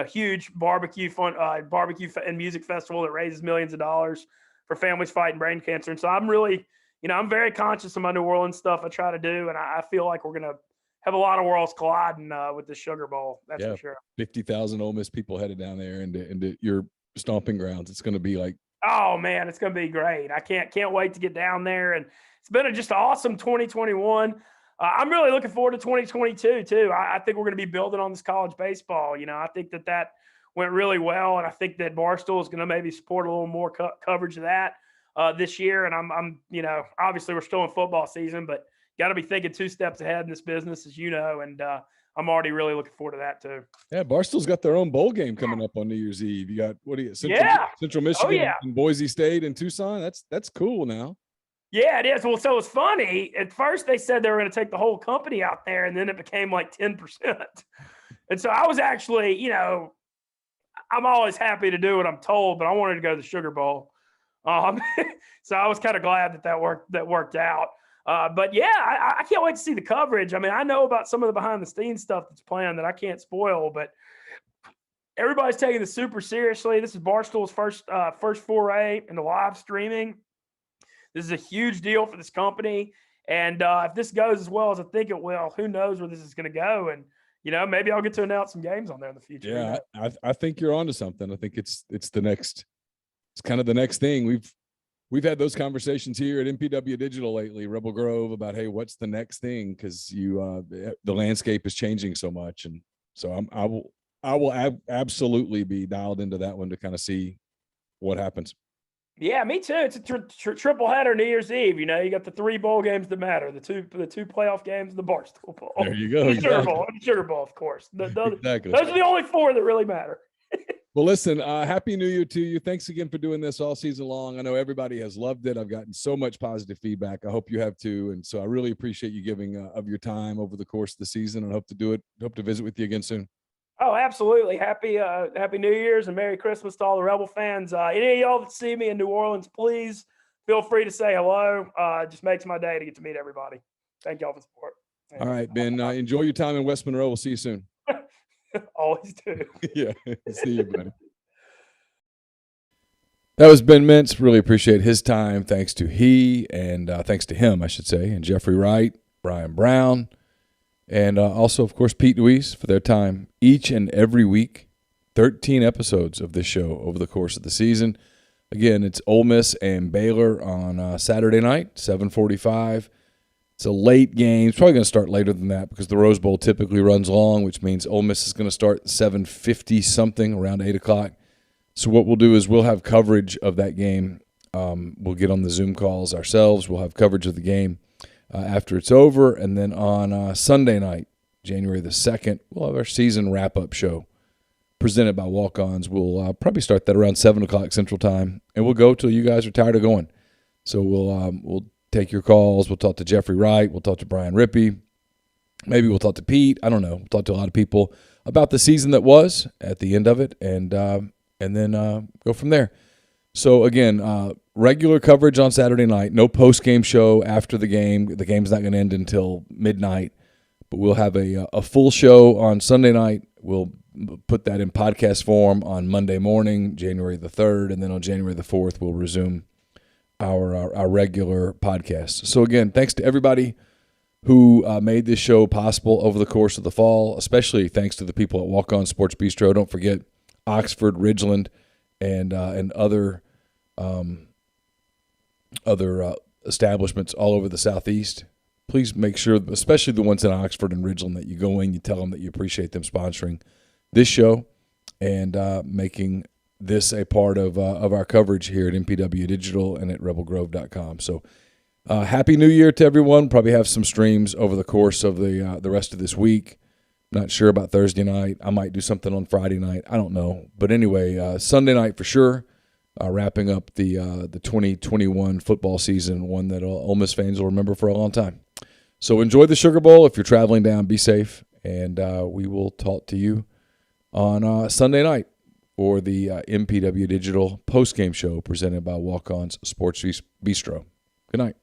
huge barbecue and music festival that raises millions of dollars for families fighting brain cancer. And so I'm really, I'm very conscious of my New Orleans stuff I try to do, and I feel like we're gonna have a lot of worlds colliding with the Sugar Bowl. That's for sure. 50,000 Ole Miss people headed down there into your stomping grounds. It's going to be like, oh man, it's going to be great. I can't wait to get down there, and it's been just an awesome 2021. I'm really looking forward to 2022 too. I think we're going to be building on this college baseball. I think that went really well, and I think that Barstool is going to maybe support a little more coverage of that this year. And I'm obviously we're still in football season, but got to be thinking 2 steps ahead in this business, as you know. And I'm already really looking forward to that too. Yeah, Barstool's got their own bowl game coming up on New Year's Eve. You got Central Michigan and Boise State and Tucson. That's cool now. Yeah, it is. Well, so it's funny. At first, they said they were going to take the whole company out there, and then it became like 10%. And so I was actually, I'm always happy to do what I'm told, but I wanted to go to the Sugar Bowl. So I was kind of glad that worked out. But yeah, I can't wait to see the coverage. I mean, I know about some of the behind the scenes stuff that's planned that I can't spoil, but everybody's taking this super seriously. This is Barstool's first foray into live streaming. This is a huge deal for this company. And if this goes as well as I think it will, who knows where this is going to go. And, maybe I'll get to announce some games on there in the future. Yeah, I think you're onto something. I think it's kind of the next thing. We've had those conversations here at MPW Digital lately, Rebel Grove, about, hey, what's the next thing? Because the landscape is changing so much. And so I will absolutely be dialed into that one to kind of see what happens. Yeah, me too. It's a triple header New Year's Eve. You got the 3 bowl games that matter, the two playoff games, the Barstool Bowl. There you go. The Sugar Bowl, of course. Exactly. Those are the only 4 that really matter. Well, listen, Happy New Year to you. Thanks again for doing this all season long. I know everybody has loved it. I've gotten so much positive feedback. I hope you have too. And so I really appreciate you giving of your time over the course of the season, and hope to visit with you again soon. Oh, absolutely. Happy New Year's and Merry Christmas to all the Rebel fans. Any of y'all that see me in New Orleans, please feel free to say hello. It just makes my day to get to meet everybody. Thank y'all for the support. All right, Ben. Enjoy your time in West Monroe. We'll see you soon. Always do. Yeah. See you, buddy. That was Ben Mintz. Really appreciate his time. Thanks to thanks to him, I should say, and Jeffrey Wright, Brian Brown, and also, of course, Pete DeWeese for their time each and every week. 13 episodes of this show over the course of the season. Again, it's Ole Miss and Baylor on Saturday night, 7:45. It's a late game. It's probably going to start later than that because the Rose Bowl typically runs long, which means Ole Miss is going to start 7:50 something, around 8 o'clock. So what we'll do is we'll have coverage of that game. We'll get on the Zoom calls ourselves. We'll have coverage of the game after it's over. And then on Sunday night, January the 2nd, we'll have our season wrap-up show presented by Walk-Ons. We'll probably start that around 7 o'clock Central Time, and we'll go till you guys are tired of going. So we'll take your calls. We'll talk to Jeffrey Wright. We'll talk to Brian Rippey. Maybe we'll talk to Pete. I don't know. We'll talk to a lot of people about the season that was at the end of it, and then go from there. So, again, regular coverage on Saturday night. No post-game show after the game. The game's not going to end until midnight. But we'll have a full show on Sunday night. We'll put that in podcast form on Monday morning, January the 3rd. And then on January the 4th, we'll resume our regular podcast. So, again, thanks to everybody who made this show possible over the course of the fall, especially thanks to the people at Walk-On Sports Bistreaux. Don't forget Oxford, Ridgeland, and other establishments all over the Southeast. Please make sure, especially the ones in Oxford and Ridgeland, that you go in, you tell them that you appreciate them sponsoring this show and making this a part of our coverage here at MPW Digital and at rebelgrove.com. So Happy New Year to everyone. Probably have some streams over the course of the rest of this week. Not sure about Thursday night. I might do something on Friday night. I don't know. But anyway, Sunday night for sure, wrapping up the 2021 football season, one that Ole Miss fans will remember for a long time. So enjoy the Sugar Bowl. If you're traveling down, be safe. And we will talk to you on Sunday night for the MPW Digital postgame show presented by Walk-On's Sports Bistreaux. Good night.